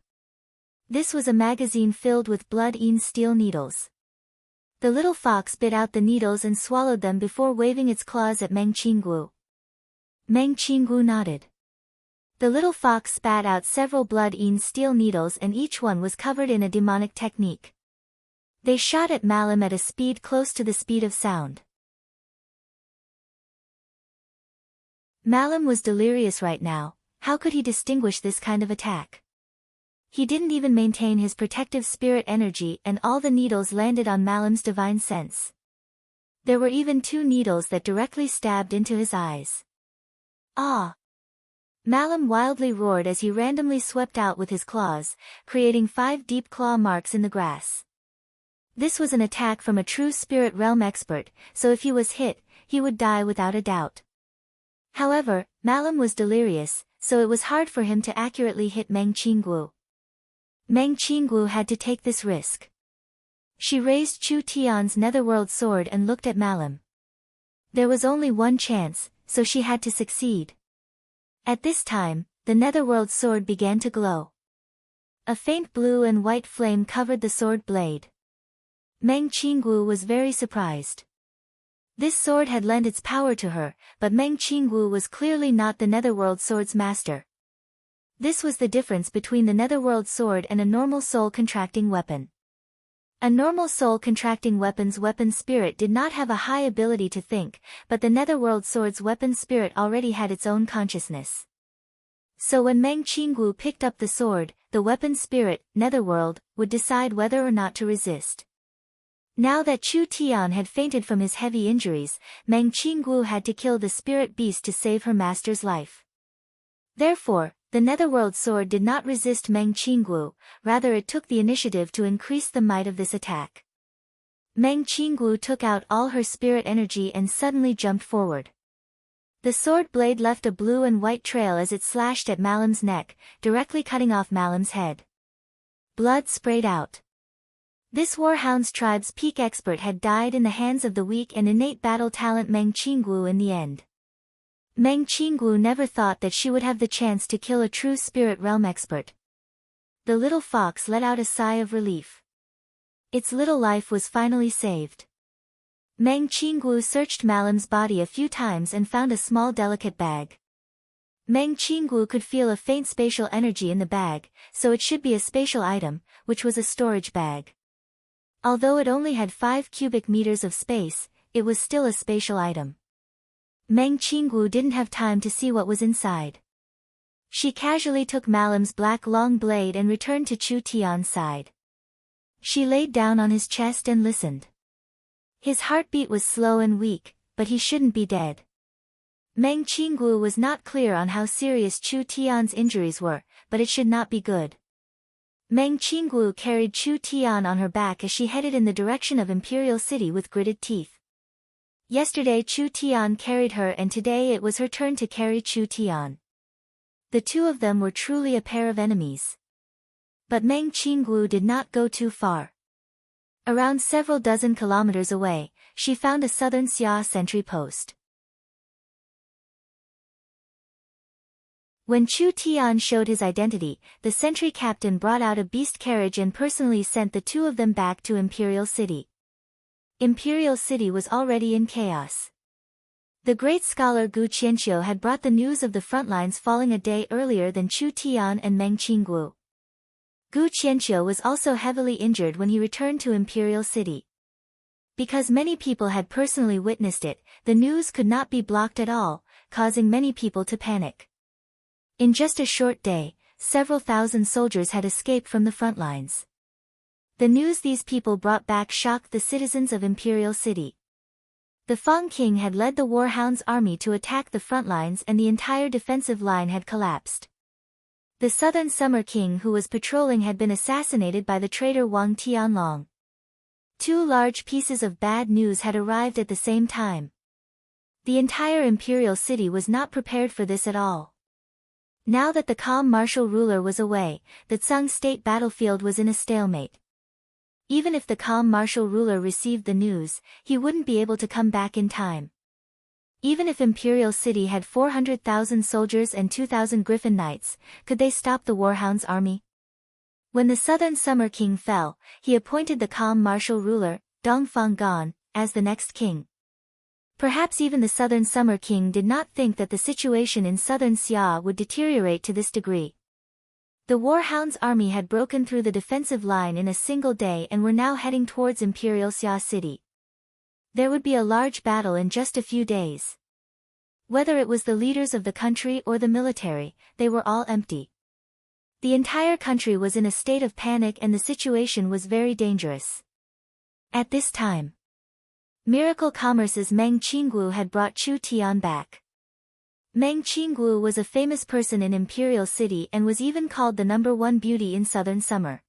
This was a magazine filled with blood-stained steel needles. The little fox bit out the needles and swallowed them before waving its claws at Meng Qinggu. Meng Qinggu nodded. The little fox spat out several blood-stained steel needles and each one was covered in a demonic technique. They shot at Malam at a speed close to the speed of sound. Malam was delirious right now. How could he distinguish this kind of attack? He didn't even maintain his protective spirit energy and all the needles landed on Malam's divine sense. There were even 2 needles that directly stabbed into his eyes. Ah! Malam wildly roared as he randomly swept out with his claws, creating 5 deep claw marks in the grass. This was an attack from a true spirit realm expert, so if he was hit, he would die without a doubt. However, Malam was delirious, so it was hard for him to accurately hit Meng Qinggu. Meng Qinggu had to take this risk. She raised Chu Tian's netherworld sword and looked at Malam. There was only one chance, so she had to succeed. At this time, the netherworld sword began to glow. A faint blue and white flame covered the sword blade. Meng Qinggu was very surprised. This sword had lent its power to her, but Meng Qinggu was clearly not the netherworld sword's master. This was the difference between the netherworld sword and a normal soul-contracting weapon. A normal soul contracting weapon spirit did not have a high ability to think, but the netherworld sword's weapon spirit already had its own consciousness. So when Meng Qinggu picked up the sword, the weapon spirit, netherworld, would decide whether or not to resist. Now that Chu Tian had fainted from his heavy injuries, Meng Qinggu had to kill the spirit beast to save her master's life. Therefore, the netherworld sword did not resist Meng Qinggu, rather it took the initiative to increase the might of this attack. Meng Qinggu took out all her spirit energy and suddenly jumped forward. The sword blade left a blue and white trail as it slashed at Malam's neck, directly cutting off Malam's head. Blood sprayed out. This Warhound's tribe's peak expert had died in the hands of the weak and innate battle talent Meng Qinggu in the end. Meng Qinggu never thought that she would have the chance to kill a true spirit realm expert. The little fox let out a sigh of relief. Its little life was finally saved. Meng Qinggu searched Malam's body a few times and found a small delicate bag. Meng Qinggu could feel a faint spatial energy in the bag, so it should be a spatial item, which was a storage bag. Although it only had 5 cubic meters of space, it was still a spatial item. Meng Qinggu didn't have time to see what was inside. She casually took Malam's black long blade and returned to Chu Tian's side. She laid down on his chest and listened. His heartbeat was slow and weak, but he shouldn't be dead. Meng Qinggu was not clear on how serious Chu Tian's injuries were, but it should not be good. Meng Qinggu carried Chu Tian on her back as she headed in the direction of Imperial City with gritted teeth. Yesterday Chu Tian carried her and today it was her turn to carry Chu Tian. The two of them were truly a pair of enemies. But Meng Qinggu did not go too far. Around several dozen kilometers away, she found a southern Xia sentry post. When Chu Tian showed his identity, the sentry captain brought out a beast carriage and personally sent the two of them back to Imperial City. Imperial City was already in chaos. The great scholar Gu Qianqiu had brought the news of the front lines falling a day earlier than Chu Tian and Meng Qinggu. Gu Qianqiu was also heavily injured when he returned to Imperial City. Because many people had personally witnessed it, the news could not be blocked at all, causing many people to panic. In just a short day, several thousand soldiers had escaped from the front lines. The news these people brought back shocked the citizens of Imperial City. The Fang King had led the Warhound's army to attack the front lines and the entire defensive line had collapsed. The Southern Summer King who was patrolling had been assassinated by the traitor Wang Tianlong. Two large pieces of bad news had arrived at the same time. The entire Imperial City was not prepared for this at all. Now that the calm martial ruler was away, the Tsang state battlefield was in a stalemate. Even if the calm martial ruler received the news, he wouldn't be able to come back in time. Even if Imperial City had 400,000 soldiers and 2,000 Griffin Knights, could they stop the Warhound's army? When the Southern Summer King fell, he appointed the calm martial ruler, Dongfang Gan, as the next king. Perhaps even the Southern Summer King did not think that the situation in Southern Xia would deteriorate to this degree. The Warhound's army had broken through the defensive line in a single day and were now heading towards Imperial Xia City. There would be a large battle in just a few days. Whether it was the leaders of the country or the military, they were all empty. The entire country was in a state of panic and the situation was very dangerous. At this time, Miracle Commerce's Meng Qinggu had brought Chu Tian back. Meng Qinggu was a famous person in Imperial City and was even called the #1 beauty in Southern Summer.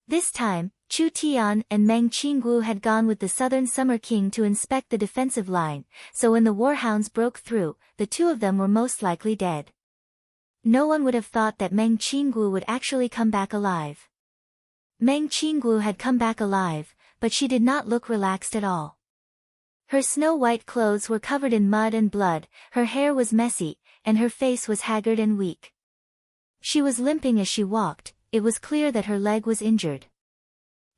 This time, Chu Tian and Meng Qinggu had gone with the Southern Summer King to inspect the defensive line, so when the Warhounds broke through, the two of them were most likely dead. No one would have thought that Meng Qinggu would actually come back alive. Meng Qinggu had come back alive, but she did not look relaxed at all. Her snow-white clothes were covered in mud and blood, her hair was messy, and her face was haggard and weak. She was limping as she walked, it was clear that her leg was injured.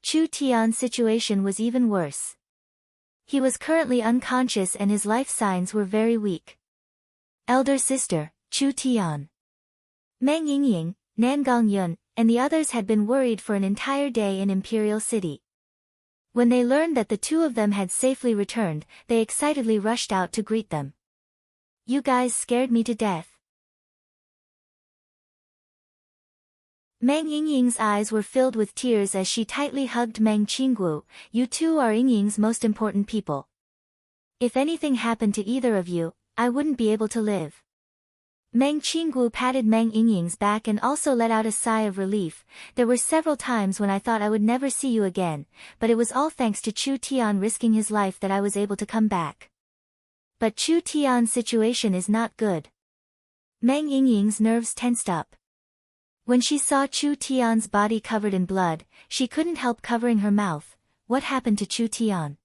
Chu Tian's situation was even worse. He was currently unconscious and his life signs were very weak. Elder sister, Chu Tian. Meng Yingying, Nan Gongyun, and the others had been worried for an entire day in Imperial City. When they learned that the two of them had safely returned, they excitedly rushed out to greet them. "You guys scared me to death." Meng Yingying's eyes were filled with tears as she tightly hugged Meng Qinggu. "You two are Yingying's most important people. If anything happened to either of you, I wouldn't be able to live." Meng Qinggu patted Meng Yingying's back and also let out a sigh of relief. "There were several times when I thought I would never see you again, but it was all thanks to Chu Tian risking his life that I was able to come back." But Chu Tian's situation is not good. Meng Yingying's nerves tensed up. When she saw Chu Tian's body covered in blood, she couldn't help covering her mouth. What happened to Chu Tian?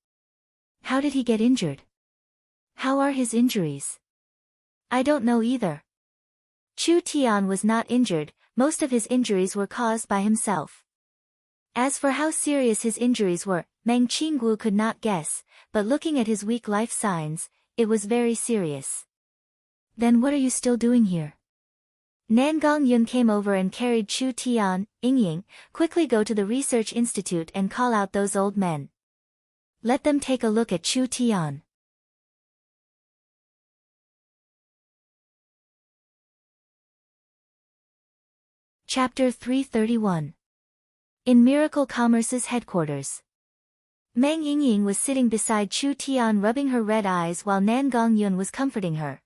How did he get injured? How are his injuries? I don't know either. Chu Tian was not injured, most of his injuries were caused by himself. As for how serious his injuries were, Meng Qinggu could not guess, but looking at his weak life signs, it was very serious. "Then what are you still doing here?" Nangong Yun came over and carried Chu Tian. "Yingying, quickly go to the research institute and call out those old men. Let them take a look at Chu Tian." Chapter 331. In Miracle Commerce's headquarters. Meng Yingying was sitting beside Chu Tian rubbing her red eyes while Nangong Yun was comforting her.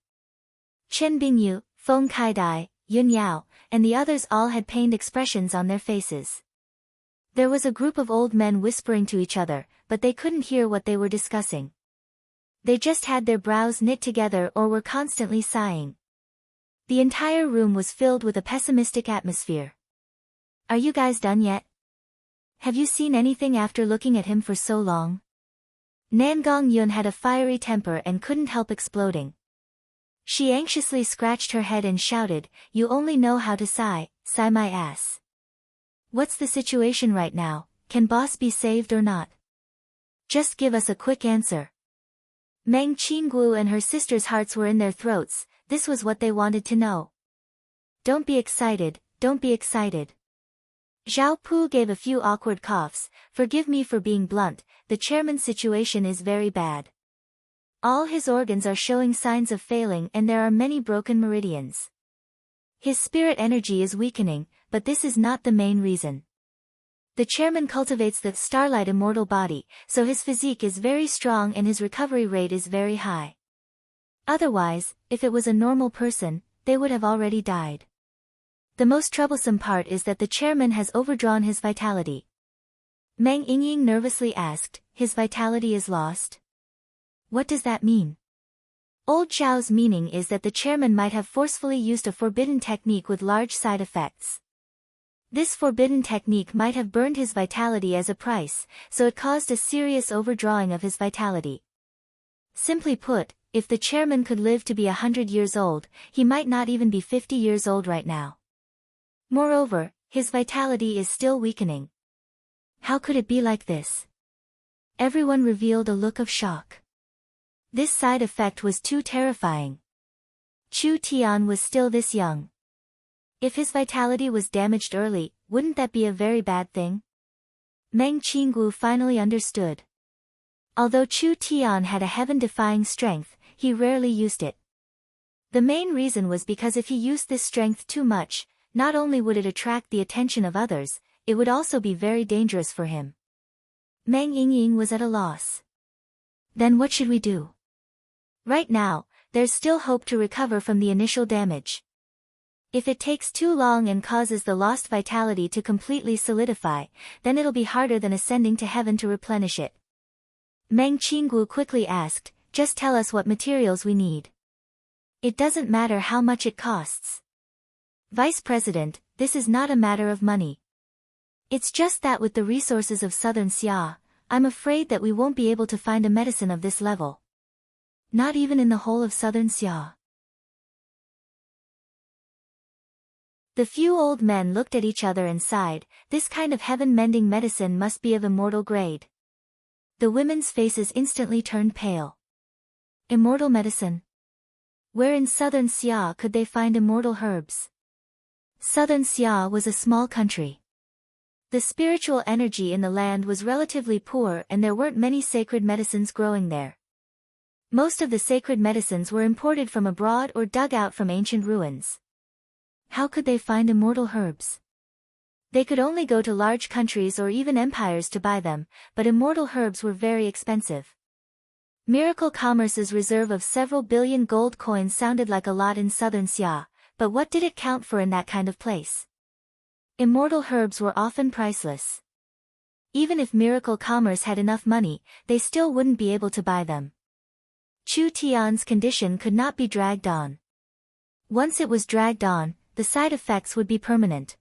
Chen Bingyu, Feng Kaidai, Yun Yao, and the others all had pained expressions on their faces. There was a group of old men whispering to each other, but they couldn't hear what they were discussing. They just had their brows knit together or were constantly sighing. The entire room was filled with a pessimistic atmosphere. "Are you guys done yet? Have you seen anything after looking at him for so long?" Nangong Yun had a fiery temper and couldn't help exploding. She anxiously scratched her head and shouted, "You only know how to sigh, sigh my ass. What's the situation right now? Can boss be saved or not? Just give us a quick answer." Meng Qinggu and her sister's hearts were in their throats. This was what they wanted to know. "Don't be excited, don't be excited." Zhao Pu gave a few awkward coughs. "Forgive me for being blunt, the chairman's situation is very bad. All his organs are showing signs of failing and there are many broken meridians. His spirit energy is weakening, but this is not the main reason. The chairman cultivates the starlight immortal body, so his physique is very strong and his recovery rate is very high. Otherwise, if it was a normal person, they would have already died. The most troublesome part is that the chairman has overdrawn his vitality." Meng Yingying nervously asked, "His vitality is lost? What does that mean?" Old Zhao's meaning is that the chairman might have forcefully used a forbidden technique with large side effects. This forbidden technique might have burned his vitality as a price, so it caused a serious overdrawing of his vitality. Simply put, if the chairman could live to be 100 years old, he might not even be 50 years old right now. Moreover, his vitality is still weakening. How could it be like this? Everyone revealed a look of shock. This side effect was too terrifying. Chu Tian was still this young. If his vitality was damaged early, wouldn't that be a very bad thing? Meng Qinggu finally understood. Although Chu Tian had a heaven-defying strength, he rarely used it. The main reason was because if he used this strength too much, not only would it attract the attention of others, it would also be very dangerous for him. Meng Yingying was at a loss. Then what should we do? Right now, there's still hope to recover from the initial damage. If it takes too long and causes the lost vitality to completely solidify, then it'll be harder than ascending to heaven to replenish it. Meng Qinggu quickly asked, "Just tell us what materials we need. It doesn't matter how much it costs." "Vice President, this is not a matter of money. It's just that with the resources of Southern Xia, I'm afraid that we won't be able to find a medicine of this level. Not even in the whole of Southern Xia." The few old men looked at each other and sighed. This kind of heaven-mending medicine must be of immortal grade. The women's faces instantly turned pale. Immortal medicine? Where in Southern Xia could they find immortal herbs? Southern Xia was a small country. The spiritual energy in the land was relatively poor and there weren't many sacred medicines growing there. Most of the sacred medicines were imported from abroad or dug out from ancient ruins. How could they find immortal herbs? They could only go to large countries or even empires to buy them, but immortal herbs were very expensive. Miracle Commerce's reserve of several billion gold coins sounded like a lot in southern Xia, but what did it count for in that kind of place? Immortal herbs were often priceless. Even if Miracle Commerce had enough money, they still wouldn't be able to buy them. Chu Tian's condition could not be dragged on. Once it was dragged on, the side effects would be permanent.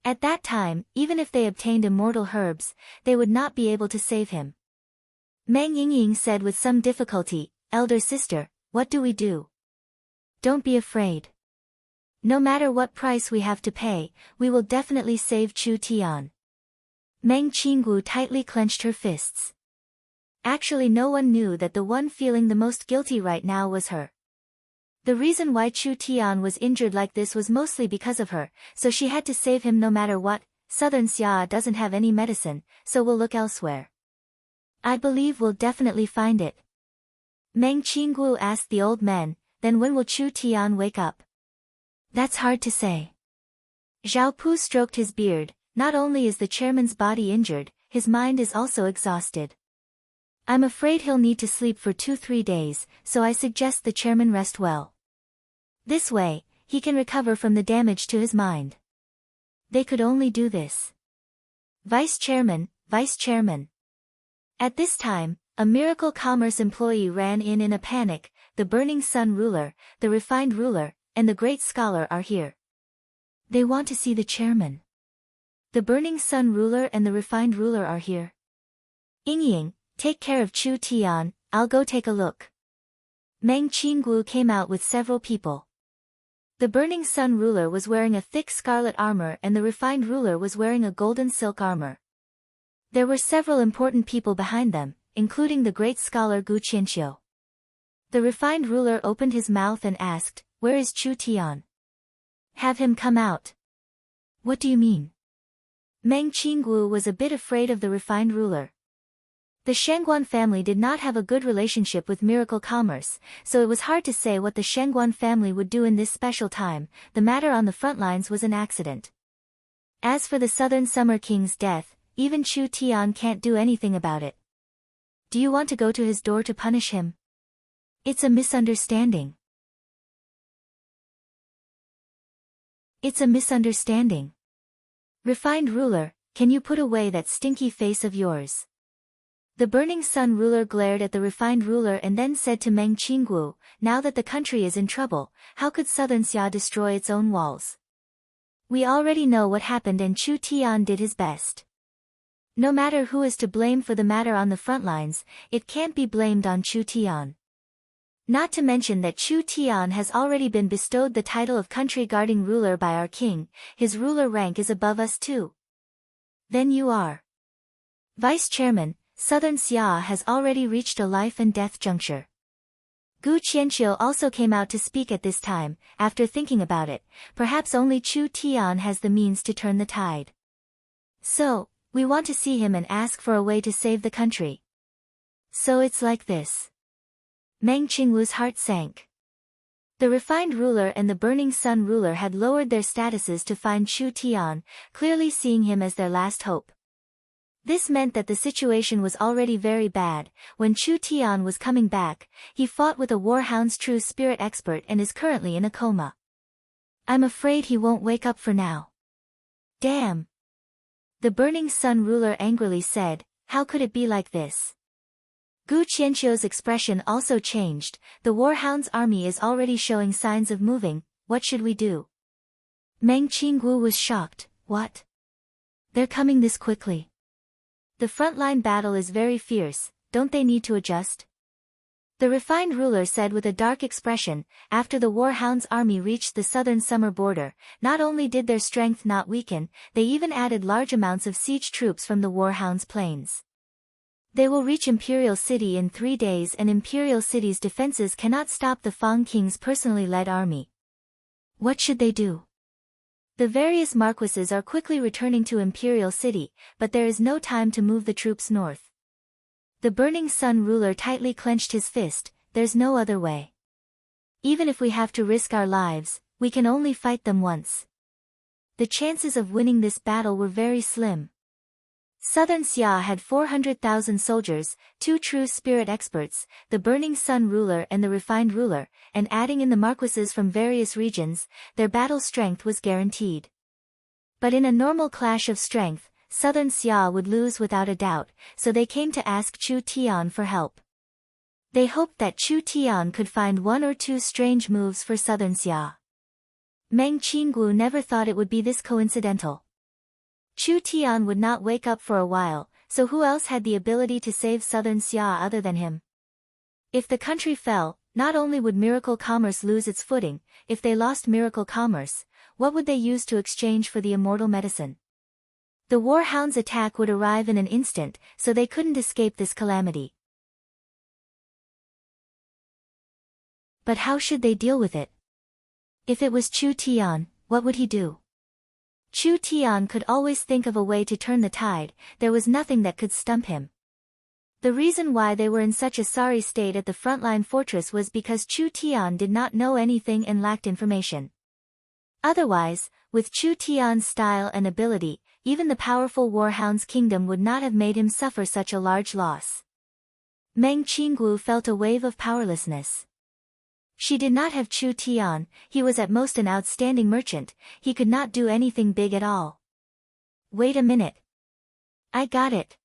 At that time, even if they obtained immortal herbs, they would not be able to save him. Meng Yingying said with some difficulty, "Elder sister, what do we do?" "Don't be afraid. No matter what price we have to pay, we will definitely save Chu Tian." Meng Qinggu tightly clenched her fists. Actually, no one knew that the one feeling the most guilty right now was her. The reason why Chu Tian was injured like this was mostly because of her, so she had to save him no matter what. Southern Xia doesn't have any medicine, so we'll look elsewhere. "I believe we'll definitely find it." Meng Qinggu asked the old men, "Then when will Chu Tian wake up?" "That's hard to say." Zhao Pu stroked his beard. "Not only is the chairman's body injured, his mind is also exhausted. I'm afraid he'll need to sleep for 2-3 days, so I suggest the chairman rest well. This way, he can recover from the damage to his mind." They could only do this. "Vice chairman, vice chairman." At this time, a Miracle Commerce employee ran in a panic. "The Burning Sun ruler, the Refined ruler, and the Great Scholar are here. They want to see the chairman." "The Burning Sun ruler and the Refined ruler are here. Yingying, take care of Chu Tian, I'll go take a look." Meng Qinggu came out with several people. The Burning Sun ruler was wearing a thick scarlet armor and the Refined ruler was wearing a golden silk armor. There were several important people behind them, including the great scholar Gu Qianqiu. The Refined ruler opened his mouth and asked, "Where is Chu Tian?" "Have him come out." "What do you mean?" Meng Qinggu was a bit afraid of the Refined ruler. The Shengguan family did not have a good relationship with Miracle Commerce, so it was hard to say what the Shengguan family would do in this special time. The matter on the front lines was an accident. As for the Southern Summer King's death, even Chu Tian can't do anything about it. Do you want to go to his door to punish him? It's a misunderstanding. It's a misunderstanding. Refined ruler, can you put away that stinky face of yours? The Burning Sun ruler glared at the Refined ruler and then said to Meng Qinggu, "Now that the country is in trouble, how could Southern Xia destroy its own walls? We already know what happened and Chu Tian did his best. No matter who is to blame for the matter on the front lines, it can't be blamed on Chu Tian. Not to mention that Chu Tian has already been bestowed the title of country guarding ruler by our king, his ruler rank is above us too." "Then you are vice chairman. Southern Xia has already reached a life and death juncture." Gu Qianqiu also came out to speak at this time. After thinking about it, perhaps only Chu Tian has the means to turn the tide. "So, we want to see him and ask for a way to save the country." "So it's like this." Meng Qingwu's heart sank. The Refined ruler and the Burning Sun ruler had lowered their statuses to find Chu Tian, clearly seeing him as their last hope. This meant that the situation was already very bad. When Chu Tian was coming back, he fought with a Warhound's true spirit expert and is currently in a coma. "I'm afraid he won't wake up for now." "Damn!" The Burning Sun ruler angrily said, "How could it be like this?" Gu Qianqiu's expression also changed. "The Warhound's army is already showing signs of moving, what should we do?" Meng Qinggu was shocked. "What? They're coming this quickly? The frontline battle is very fierce, don't they need to adjust?" The Refined ruler said with a dark expression. After the Warhound's army reached the southern summer border, not only did their strength not weaken, they even added large amounts of siege troops from the Warhound's plains. They will reach Imperial City in 3 days and Imperial City's defenses cannot stop the Fang King's personally led army. What should they do? The various marquises are quickly returning to Imperial City, but there is no time to move the troops north. The Burning Sun ruler tightly clenched his fist. There's no other way. Even if we have to risk our lives, we can only fight them once. The chances of winning this battle were very slim. Southern Xia had 400,000 soldiers, 2 true spirit experts, the Burning Sun ruler and the Refined ruler, and adding in the marquises from various regions, their battle strength was guaranteed. But in a normal clash of strength, Southern Xia would lose without a doubt, so they came to ask Chu Tian for help. They hoped that Chu Tian could find 1 or 2 strange moves for Southern Xia. Meng Qinggu never thought it would be this coincidental. Chu Tian would not wake up for a while, so who else had the ability to save Southern Xia other than him? If the country fell, not only would miracle commerce lose its footing, if they lost miracle commerce, what would they use to exchange for the immortal medicine? The warhound's attack would arrive in an instant, so they couldn't escape this calamity. But how should they deal with it? If it was Chu Tian, what would he do? Chu Tian could always think of a way to turn the tide, there was nothing that could stump him. The reason why they were in such a sorry state at the frontline fortress was because Chu Tian did not know anything and lacked information. Otherwise, with Chu Tian's style and ability, even the powerful warhound's kingdom would not have made him suffer such a large loss. Meng Qinggu felt a wave of powerlessness. She did not have Chu Tian, he was at most an outstanding merchant, he could not do anything big at all. Wait a minute. I got it.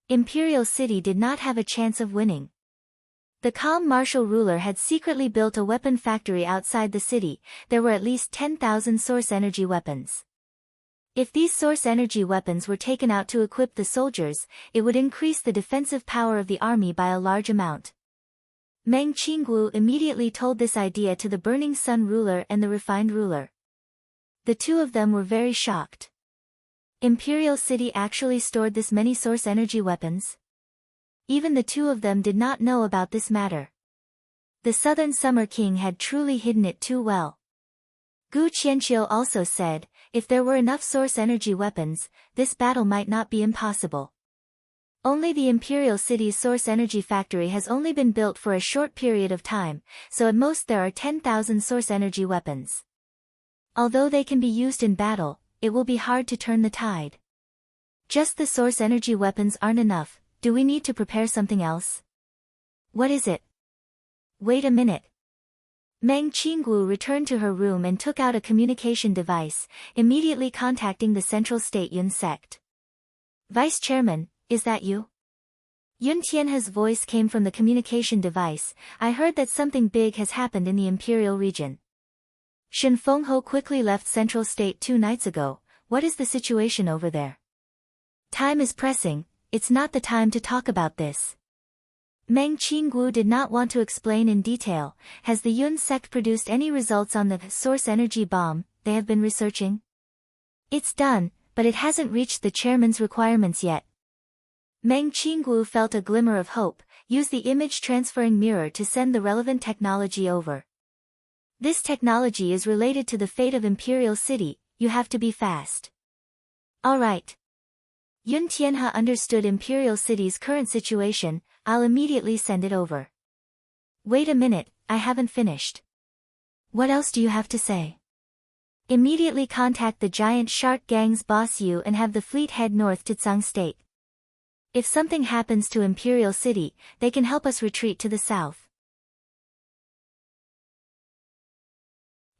Imperial City did not have a chance of winning. The calm martial ruler had secretly built a weapon factory outside the city, there were at least 10,000 source energy weapons. If these source energy weapons were taken out to equip the soldiers, it would increase the defensive power of the army by a large amount. Meng Qinggu immediately told this idea to the Burning Sun ruler and the Refined ruler. The two of them were very shocked. Imperial City actually stored this many source energy weapons? Even the two of them did not know about this matter. The Southern Summer King had truly hidden it too well. Gu Qianqiu also said, if there were enough source energy weapons, this battle might not be impossible. Only the Imperial City's source energy factory has only been built for a short period of time, so at most there are 10,000 source energy weapons. Although they can be used in battle, it will be hard to turn the tide. Just the source energy weapons aren't enough, do we need to prepare something else? What is it? Wait a minute. Meng Qinggu returned to her room and took out a communication device, immediately contacting the Central State Yun sect. Vice Chairman, is that you? Yun Tianhe's voice came from the communication device. I heard that something big has happened in the Imperial region. Shen Fengho quickly left Central State 2 nights ago. What is the situation over there? Time is pressing, it's not the time to talk about this. Meng Qinggu did not want to explain in detail. Has the Yun sect produced any results on the source energy bomb they have been researching? It's done, but it hasn't reached the chairman's requirements yet. Meng Qinggu felt a glimmer of hope. Use the image transferring mirror to send the relevant technology over. This technology is related to the fate of Imperial City, you have to be fast. Alright. Yun Tianhe understood Imperial City's current situation, I'll immediately send it over. Wait a minute, I haven't finished. What else do you have to say? Immediately contact the giant shark gang's boss Yu and have the fleet head north to Tsang State. If something happens to Imperial City, they can help us retreat to the south.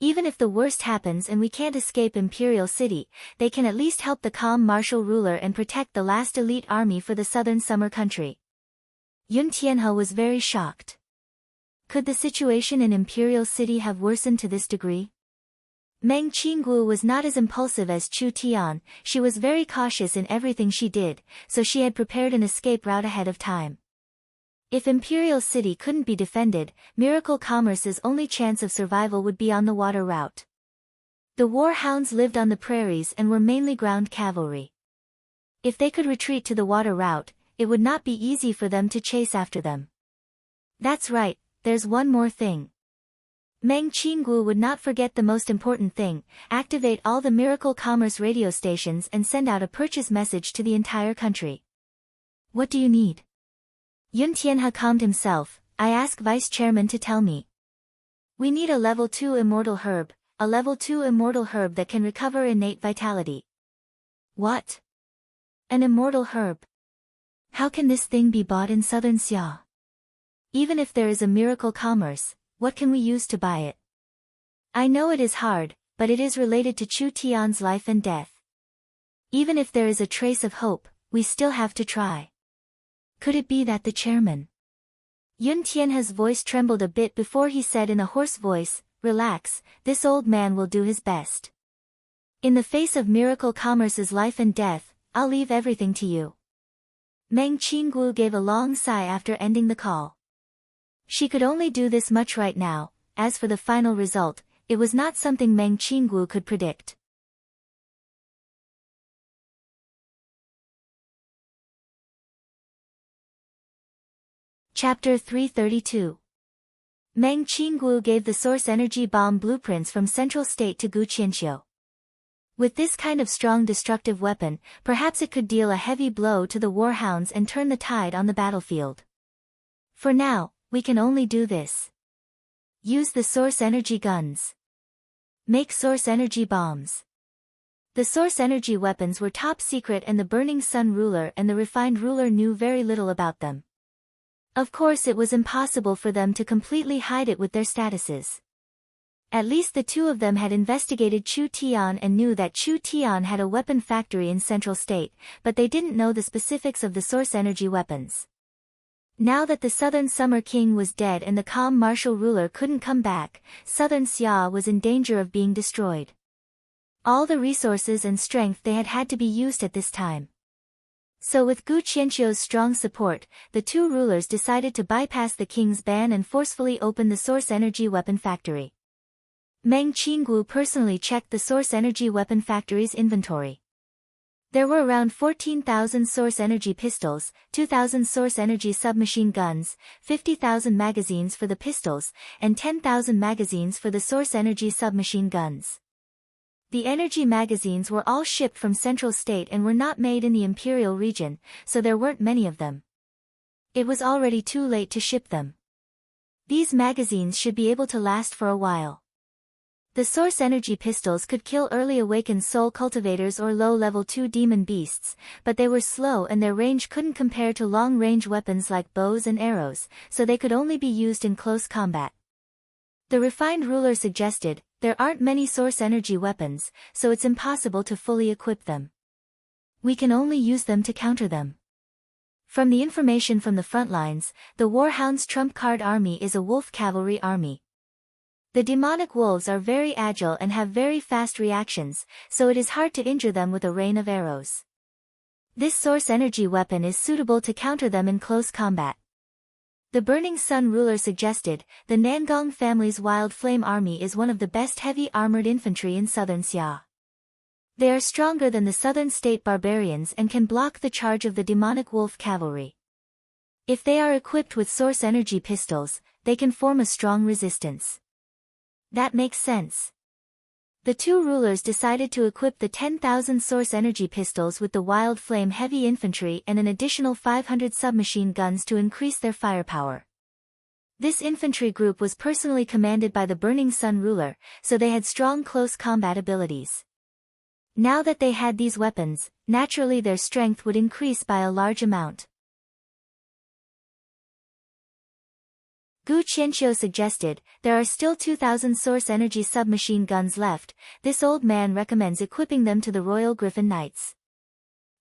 Even if the worst happens and we can't escape Imperial City, they can at least help the calm martial ruler and protect the last elite army for the southern summer country. Yun Tianhe was very shocked. Could the situation in Imperial City have worsened to this degree? Meng Qinggu was not as impulsive as Chu Tian, she was very cautious in everything she did, so she had prepared an escape route ahead of time. If Imperial City couldn't be defended, Miracle Commerce's only chance of survival would be on the water route. The warhounds lived on the prairies and were mainly ground cavalry. If they could retreat to the water route, it would not be easy for them to chase after them. That's right, there's one more thing. Meng Qinggu would not forget the most important thing: activate all the Miracle Commerce radio stations and send out a purchase message to the entire country. What do you need? Yun Tianhe calmed himself. I ask Vice Chairman to tell me. We need a level 2 immortal herb, a level 2 immortal herb that can recover innate vitality. What? An immortal herb? How can this thing be bought in southern Xia? Even if there is a Miracle Commerce, what can we use to buy it? I know it is hard, but it is related to Chu Tian's life and death. Even if there is a trace of hope, we still have to try. Could it be that the chairman? Yun Tianhe's voice trembled a bit before he said in a hoarse voice, "Relax, this old man will do his best. In the face of Miracle Commerce's life and death, I'll leave everything to you." Meng Qinggu gave a long sigh after ending the call. She could only do this much right now. As for the final result, it was not something Meng Qinggu could predict. Chapter 332. Meng Qinggu gave the source energy bomb blueprints from Central State to Gu Qianqiu. With this kind of strong destructive weapon, perhaps it could deal a heavy blow to the warhounds and turn the tide on the battlefield. For now, we can only do this. Use the source energy guns. Make source energy bombs. The source energy weapons were top secret and the Burning Sun ruler and the refined ruler knew very little about them. Of course it was impossible for them to completely hide it with their statuses. At least the two of them had investigated Chu Tian and knew that Chu Tian had a weapon factory in Central State, but they didn't know the specifics of the source energy weapons. Now that the Southern Summer King was dead and the calm martial ruler couldn't come back, Southern Xia was in danger of being destroyed. All the resources and strength they had to be used at this time. So with Gu Qianqiu's strong support, the two rulers decided to bypass the king's ban and forcefully open the source energy weapon factory. Meng Qinggu personally checked the source energy weapon factory's inventory. There were around 14,000 source energy pistols, 2,000 source energy submachine guns, 50,000 magazines for the pistols, and 10,000 magazines for the source energy submachine guns. The energy magazines were all shipped from Central State and were not made in the Imperial region, so there weren't many of them. It was already too late to ship them. These magazines should be able to last for a while. The source energy pistols could kill early awakened soul cultivators or low-level 2 demon beasts, but they were slow and their range couldn't compare to long-range weapons like bows and arrows, so they could only be used in close combat. The refined ruler suggested, there aren't many source energy weapons, so it's impossible to fully equip them. We can only use them to counter them. From the information from the front lines, the Warhound's trump card army is a wolf cavalry army. The demonic wolves are very agile and have very fast reactions, so it is hard to injure them with a rain of arrows. This source energy weapon is suitable to counter them in close combat. The Burning Sun ruler suggested, the Nangong family's Wild Flame army is one of the best heavy armored infantry in southern Xia. They are stronger than the southern state barbarians and can block the charge of the demonic wolf cavalry. If they are equipped with source energy pistols, they can form a strong resistance. That makes sense. The two rulers decided to equip the 10,000 source energy pistols with the Wild Flame heavy infantry and an additional 500 submachine guns to increase their firepower. This infantry group was personally commanded by the Burning Sun ruler, so they had strong close combat abilities. Now that they had these weapons, naturally their strength would increase by a large amount. Gu Qianqiu suggested, there are still 2,000 source energy submachine guns left. This old man recommends equipping them to the Royal Griffin Knights.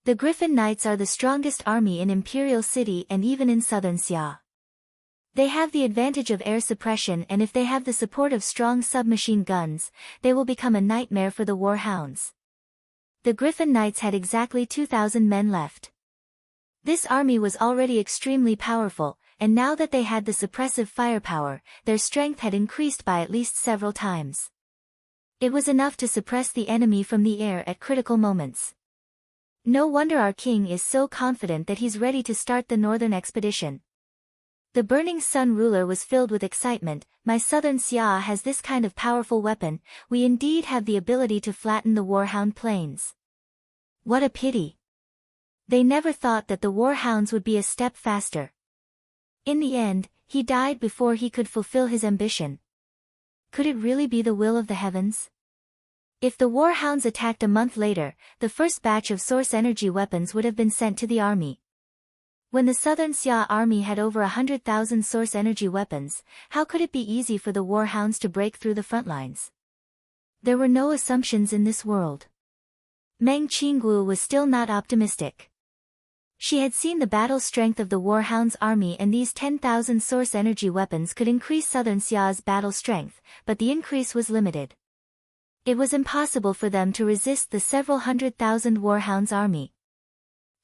The Griffin Knights are the strongest army in Imperial City and even in southern Xia. They have the advantage of air suppression and if they have the support of strong submachine guns, they will become a nightmare for the Warhounds. The Griffin Knights had exactly 2,000 men left. This army was already extremely powerful, and now that they had the suppressive firepower, their strength had increased by at least several times. It was enough to suppress the enemy from the air at critical moments. No wonder our king is so confident that he's ready to start the northern expedition. The Burning Sun ruler was filled with excitement. My southern Xia has this kind of powerful weapon, we indeed have the ability to flatten the Warhound plains. What a pity. They never thought that the Warhounds would be a step faster. In the end, he died before he could fulfill his ambition. Could it really be the will of the heavens? If the Warhounds attacked a month later, the first batch of source energy weapons would have been sent to the army. When the southern Xia army had over 100,000 source energy weapons, how could it be easy for the Warhounds to break through the front lines? There were no assumptions in this world. Meng Qingguo was still not optimistic. She had seen the battle strength of the Warhounds' army, and these 10,000 source energy weapons could increase southern Xia's battle strength, but the increase was limited. It was impossible for them to resist the several 100,000 Warhounds' army.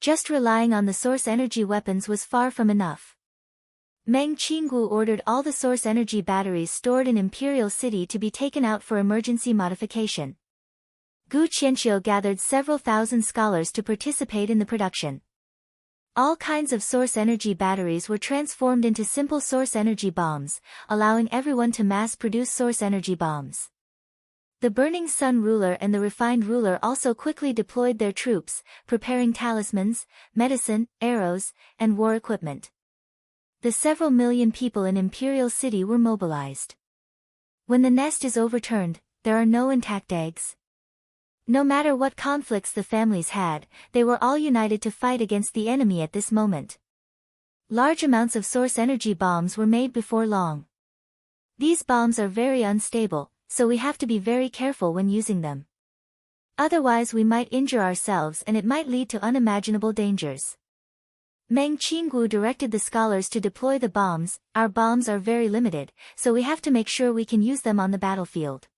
Just relying on the source energy weapons was far from enough. Meng Qingguo ordered all the source energy batteries stored in Imperial City to be taken out for emergency modification. Gu Qianqiu gathered several thousand scholars to participate in the production. All kinds of source energy batteries were transformed into simple source energy bombs, allowing everyone to mass-produce source energy bombs. The Burning Sun ruler and the Refined ruler also quickly deployed their troops, preparing talismans, medicine, arrows, and war equipment. The several million people in Imperial City were mobilized. When the nest is overturned, there are no intact eggs. No matter what conflicts the families had, they were all united to fight against the enemy at this moment. Large amounts of source energy bombs were made before long. These bombs are very unstable, so we have to be very careful when using them. Otherwise we might injure ourselves and it might lead to unimaginable dangers. Meng Qingguo directed the scholars to deploy the bombs. Our bombs are very limited, so we have to make sure we can use them on the battlefield.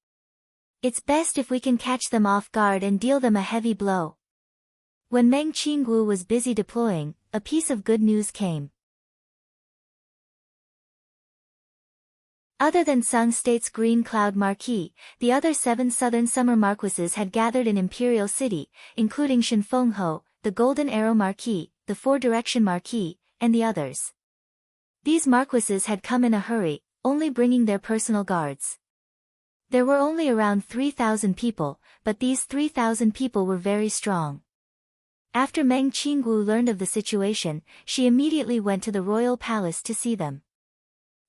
It's best if we can catch them off guard and deal them a heavy blow. When Meng Qingguo was busy deploying, a piece of good news came. Other than Sung State's Green Cloud Marquis, the other 7 southern summer marquises had gathered in Imperial City, including Shenfengho, the Golden Arrow Marquis, the Four Direction Marquis, and the others. These marquises had come in a hurry, only bringing their personal guards. There were only around 3,000 people, but these 3,000 people were very strong. After Meng Qingguo learned of the situation, she immediately went to the royal palace to see them.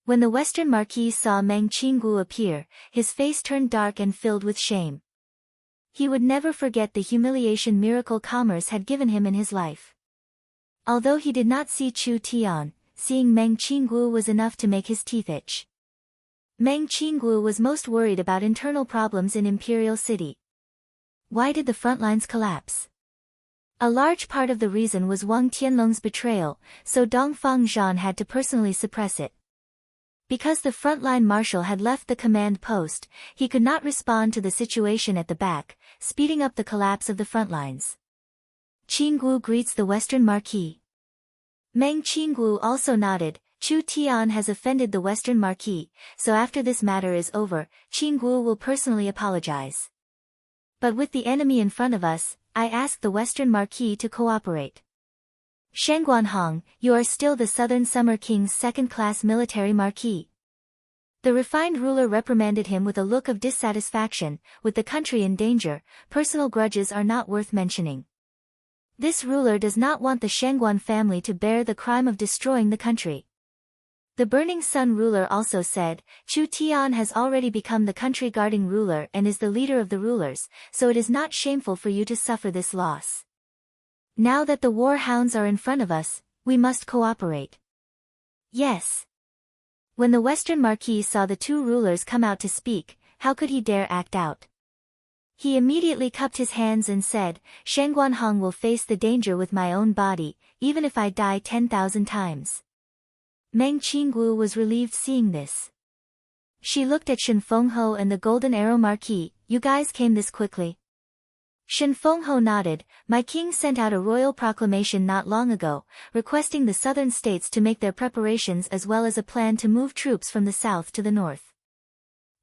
When the Western Marquis saw Meng Qingguo appear, his face turned dark and filled with shame. He would never forget the humiliation Miracle Commerce had given him in his life. Although he did not see Chu Tian, seeing Meng Qingguo was enough to make his teeth itch. Meng Qingguo was most worried about internal problems in Imperial City. Why did the front lines collapse? A large part of the reason was Wang Tianlong's betrayal, so Dongfang Zhan had to personally suppress it. Because the frontline marshal had left the command post, he could not respond to the situation at the back, speeding up the collapse of the front lines. Qingguo greets the Western Marquis. Meng Qingguo also nodded. Chu Tian has offended the Western Marquis, so after this matter is over, Qingguo will personally apologize. But with the enemy in front of us, I ask the Western Marquis to cooperate. Shengguanhong, you are still the Southern Summer King's second-class military marquis. The Refined ruler reprimanded him with a look of dissatisfaction. With the country in danger, personal grudges are not worth mentioning. This ruler does not want the Shengguan family to bear the crime of destroying the country. The Burning Sun ruler also said, Chu Tian has already become the country-guarding ruler and is the leader of the rulers, so it is not shameful for you to suffer this loss. Now that the war hounds are in front of us, we must cooperate. Yes. When the Western Marquis saw the two rulers come out to speak, how could he dare act out? He immediately cupped his hands and said, Shengguanhong will face the danger with my own body, even if I die 10,000 times. Meng Qingguo was relieved seeing this. She looked at Shenfengho and the Golden Arrow Marquis. You guys came this quickly? Shenfengho nodded. My king sent out a royal proclamation not long ago, requesting the southern states to make their preparations as well as a plan to move troops from the south to the north.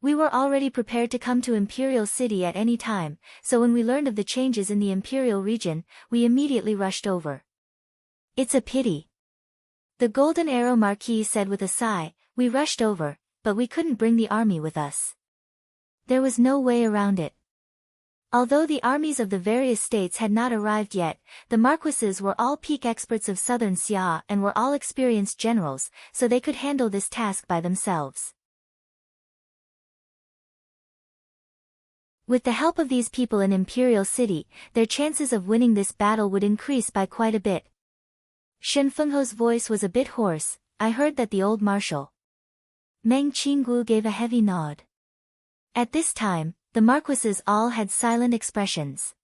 We were already prepared to come to Imperial City at any time, so when we learned of the changes in the Imperial region, we immediately rushed over. It's a pity. The Golden Arrow Marquis said with a sigh, "We rushed over, but we couldn't bring the army with us. There was no way around it." Although the armies of the various states had not arrived yet, the marquises were all peak experts of southern Xia and were all experienced generals, so they could handle this task by themselves. With the help of these people in Imperial City, their chances of winning this battle would increase by quite a bit. Shen Fengho's voice was a bit hoarse. "I heard that the old marshal." Meng Qinggu gave a heavy nod. At this time, the marquises all had silent expressions.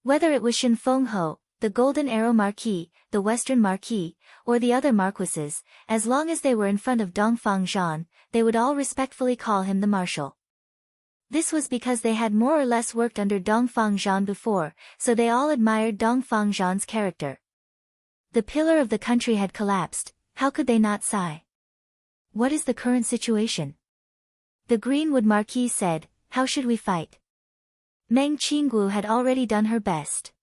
Whether it was Shen Fengho, the Golden Arrow Marquis, the Western Marquis, or the other marquises, as long as they were in front of Dongfang Zhan, they would all respectfully call him the marshal. This was because they had more or less worked under Dongfang Zhan before, so they all admired Dongfang Zhan's character. The pillar of the country had collapsed. How could they not sigh? What is the current situation? The Greenwood Marquis said, "How should we fight?" Meng Qinggu had already done her best.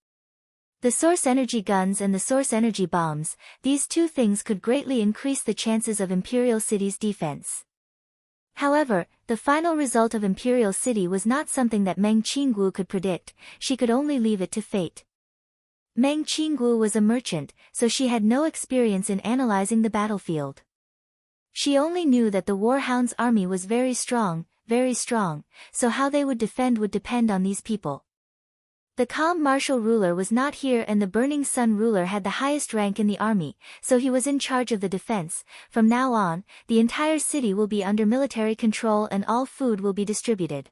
The source energy guns and the source energy bombs, these two things could greatly increase the chances of Imperial City's defense. However, the final result of Imperial City was not something that Meng Qinggu could predict. She could only leave it to fate. Meng Qinggu was a merchant, so she had no experience in analyzing the battlefield. She only knew that the Warhound's army was very strong, so how they would defend would depend on these people. The calm martial ruler was not here and the burning sun ruler had the highest rank in the army, so he was in charge of the defense. From now on, the entire city will be under military control and all food will be distributed.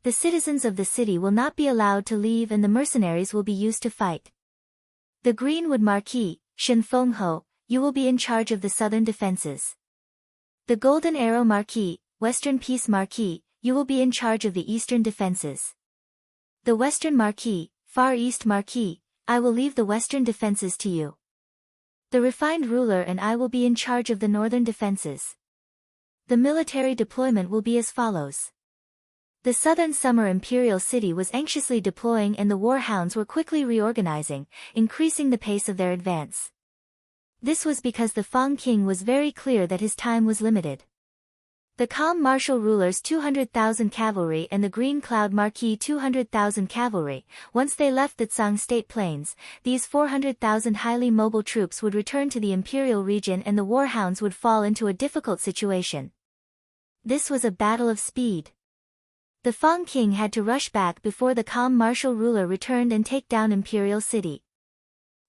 The citizens of the city will not be allowed to leave and the mercenaries will be used to fight. The Greenwood Marquis, Shen Fengho, you will be in charge of the southern defenses. The Golden Arrow Marquis, Western Peace Marquis, you will be in charge of the eastern defenses. The Western Marquis, Far East Marquis, I will leave the western defenses to you. The Refined Ruler and I will be in charge of the northern defenses. The military deployment will be as follows. The southern summer Imperial City was anxiously deploying and the Warhounds were quickly reorganizing, increasing the pace of their advance. This was because the Fang King was very clear that his time was limited. The calm martial ruler's 200,000 cavalry and the Green Cloud Marquis 200,000 cavalry, once they left the Tsang State Plains, these 400,000 highly mobile troops would return to the Imperial region and the Warhounds would fall into a difficult situation. This was a battle of speed. The Fang King had to rush back before the calm martial ruler returned and take down Imperial City.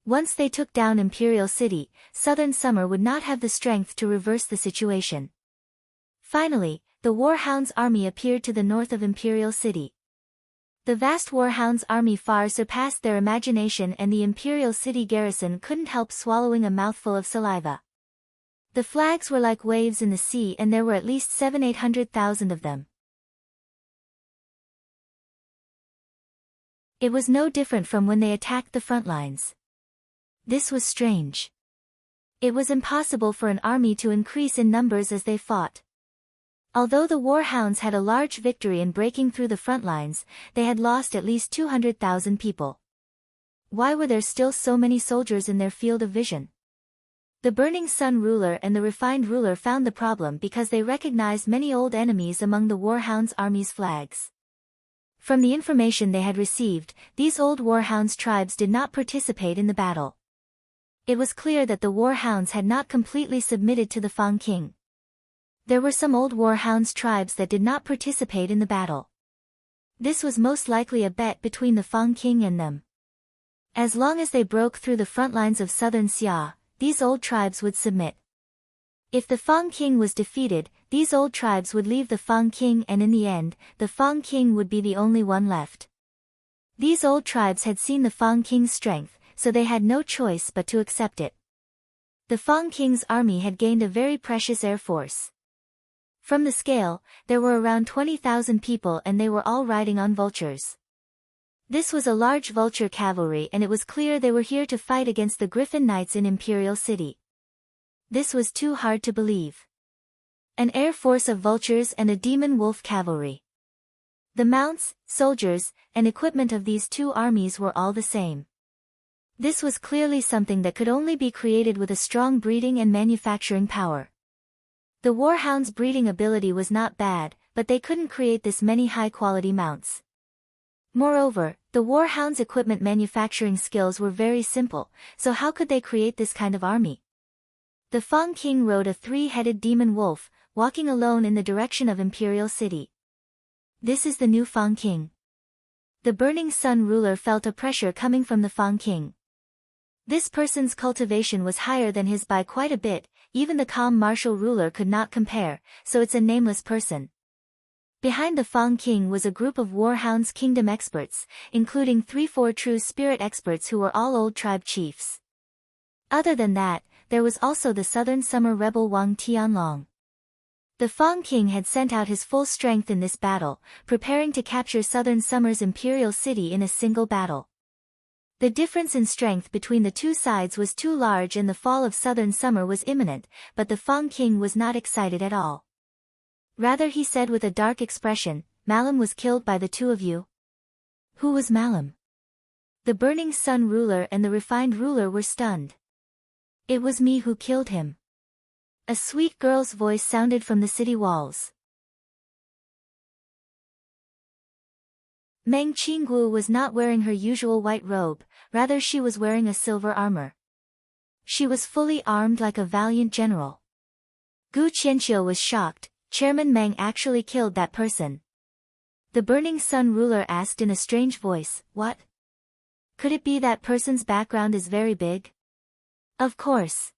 Once they took down Imperial City, Southern Summer would not have the strength to reverse the situation. Finally, the Warhounds' army appeared to the north of Imperial City. The vast Warhounds' army far surpassed their imagination and the Imperial City garrison couldn't help swallowing a mouthful of saliva. The flags were like waves in the sea and there were at least 700,000-800,000 of them. It was no different from when they attacked the front lines. This was strange. It was impossible for an army to increase in numbers as they fought. Although the Warhounds had a large victory in breaking through the front lines, they had lost at least 200,000 people. Why were there still so many soldiers in their field of vision? The Burning Sun ruler and the Refined ruler found the problem because they recognized many old enemies among the Warhounds' army's flags. From the information they had received, these old Warhounds tribes did not participate in the battle. It was clear that the Warhounds had not completely submitted to the Fang King. There were some old Warhounds tribes that did not participate in the battle. This was most likely a bet between the Fang King and them. As long as they broke through the front lines of southern Xia, these old tribes would submit. If the Fang King was defeated, these old tribes would leave the Fang King and in the end, the Fang King would be the only one left. These old tribes had seen the Fang King's strength, so they had no choice but to accept it. The Fang King's army had gained a very precious air force. From the scale, there were around 20,000 people and they were all riding on vultures. This was a large vulture cavalry and it was clear they were here to fight against the Griffin Knights in Imperial City. This was too hard to believe. An air force of vultures and a demon wolf cavalry. The mounts, soldiers, and equipment of these two armies were all the same. This was clearly something that could only be created with a strong breeding and manufacturing power. The warhound's breeding ability was not bad, but they couldn't create this many high-quality mounts. Moreover, the warhound's equipment manufacturing skills were very simple, so how could they create this kind of army? The Fang King rode a three-headed demon wolf, walking alone in the direction of Imperial City. This is the new Fang King. The Burning Sun ruler felt a pressure coming from the Fang King. This person's cultivation was higher than his by quite a bit, even the calm martial ruler could not compare, so it's a nameless person. Behind the Fang King was a group of Warhound's kingdom experts, including 3-4 true spirit experts who were all old tribe chiefs. Other than that, there was also the Southern Summer rebel Wang Tianlong. The Fang King had sent out his full strength in this battle, preparing to capture Southern Summer's imperial city in a single battle. The difference in strength between the two sides was too large and the fall of Southern Summer was imminent, but the Fang King was not excited at all. Rather, he said with a dark expression, "Malam was killed by the two of you." Who was Malam? The Burning Sun ruler and the Refined ruler were stunned. "It was me who killed him." A sweet girl's voice sounded from the city walls. Meng Qinggu was not wearing her usual white robe, rather she was wearing a silver armor. She was fully armed like a valiant general. Gu Qianqiu was shocked. Chairman Meng actually killed that person. The Burning Sun ruler asked in a strange voice, "What? Could it be that person's background is very big?" "Of course."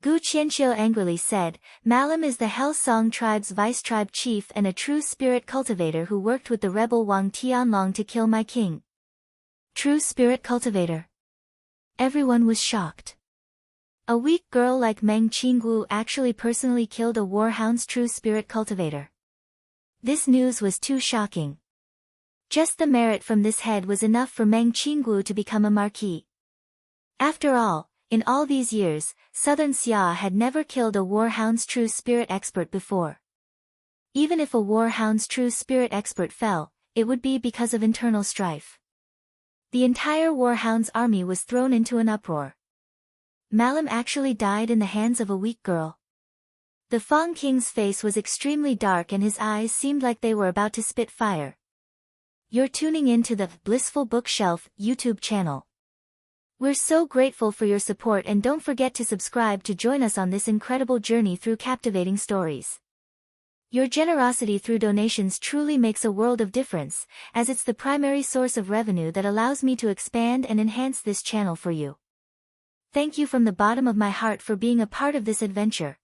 Gu Qianqiu angrily said, "Malam is the Hellsong tribe's vice-tribe chief and a true spirit cultivator who worked with the rebel Wang Tianlong to kill my king." True spirit cultivator? Everyone was shocked. A weak girl like Meng Qinggu actually personally killed a warhound's true spirit cultivator. This news was too shocking. Just the merit from this head was enough for Meng Qinggu to become a marquis. After all, in all these years, Southern Xia had never killed a warhound's true spirit expert before. Even if a warhound's true spirit expert fell, it would be because of internal strife. The entire warhound's army was thrown into an uproar. Malam actually died in the hands of a weak girl. The Fang King's face was extremely dark and his eyes seemed like they were about to spit fire. You're tuning in to the Blissful Bookshelf YouTube channel. We're so grateful for your support and don't forget to subscribe to join us on this incredible journey through captivating stories. Your generosity through donations truly makes a world of difference, as it's the primary source of revenue that allows me to expand and enhance this channel for you. Thank you from the bottom of my heart for being a part of this adventure.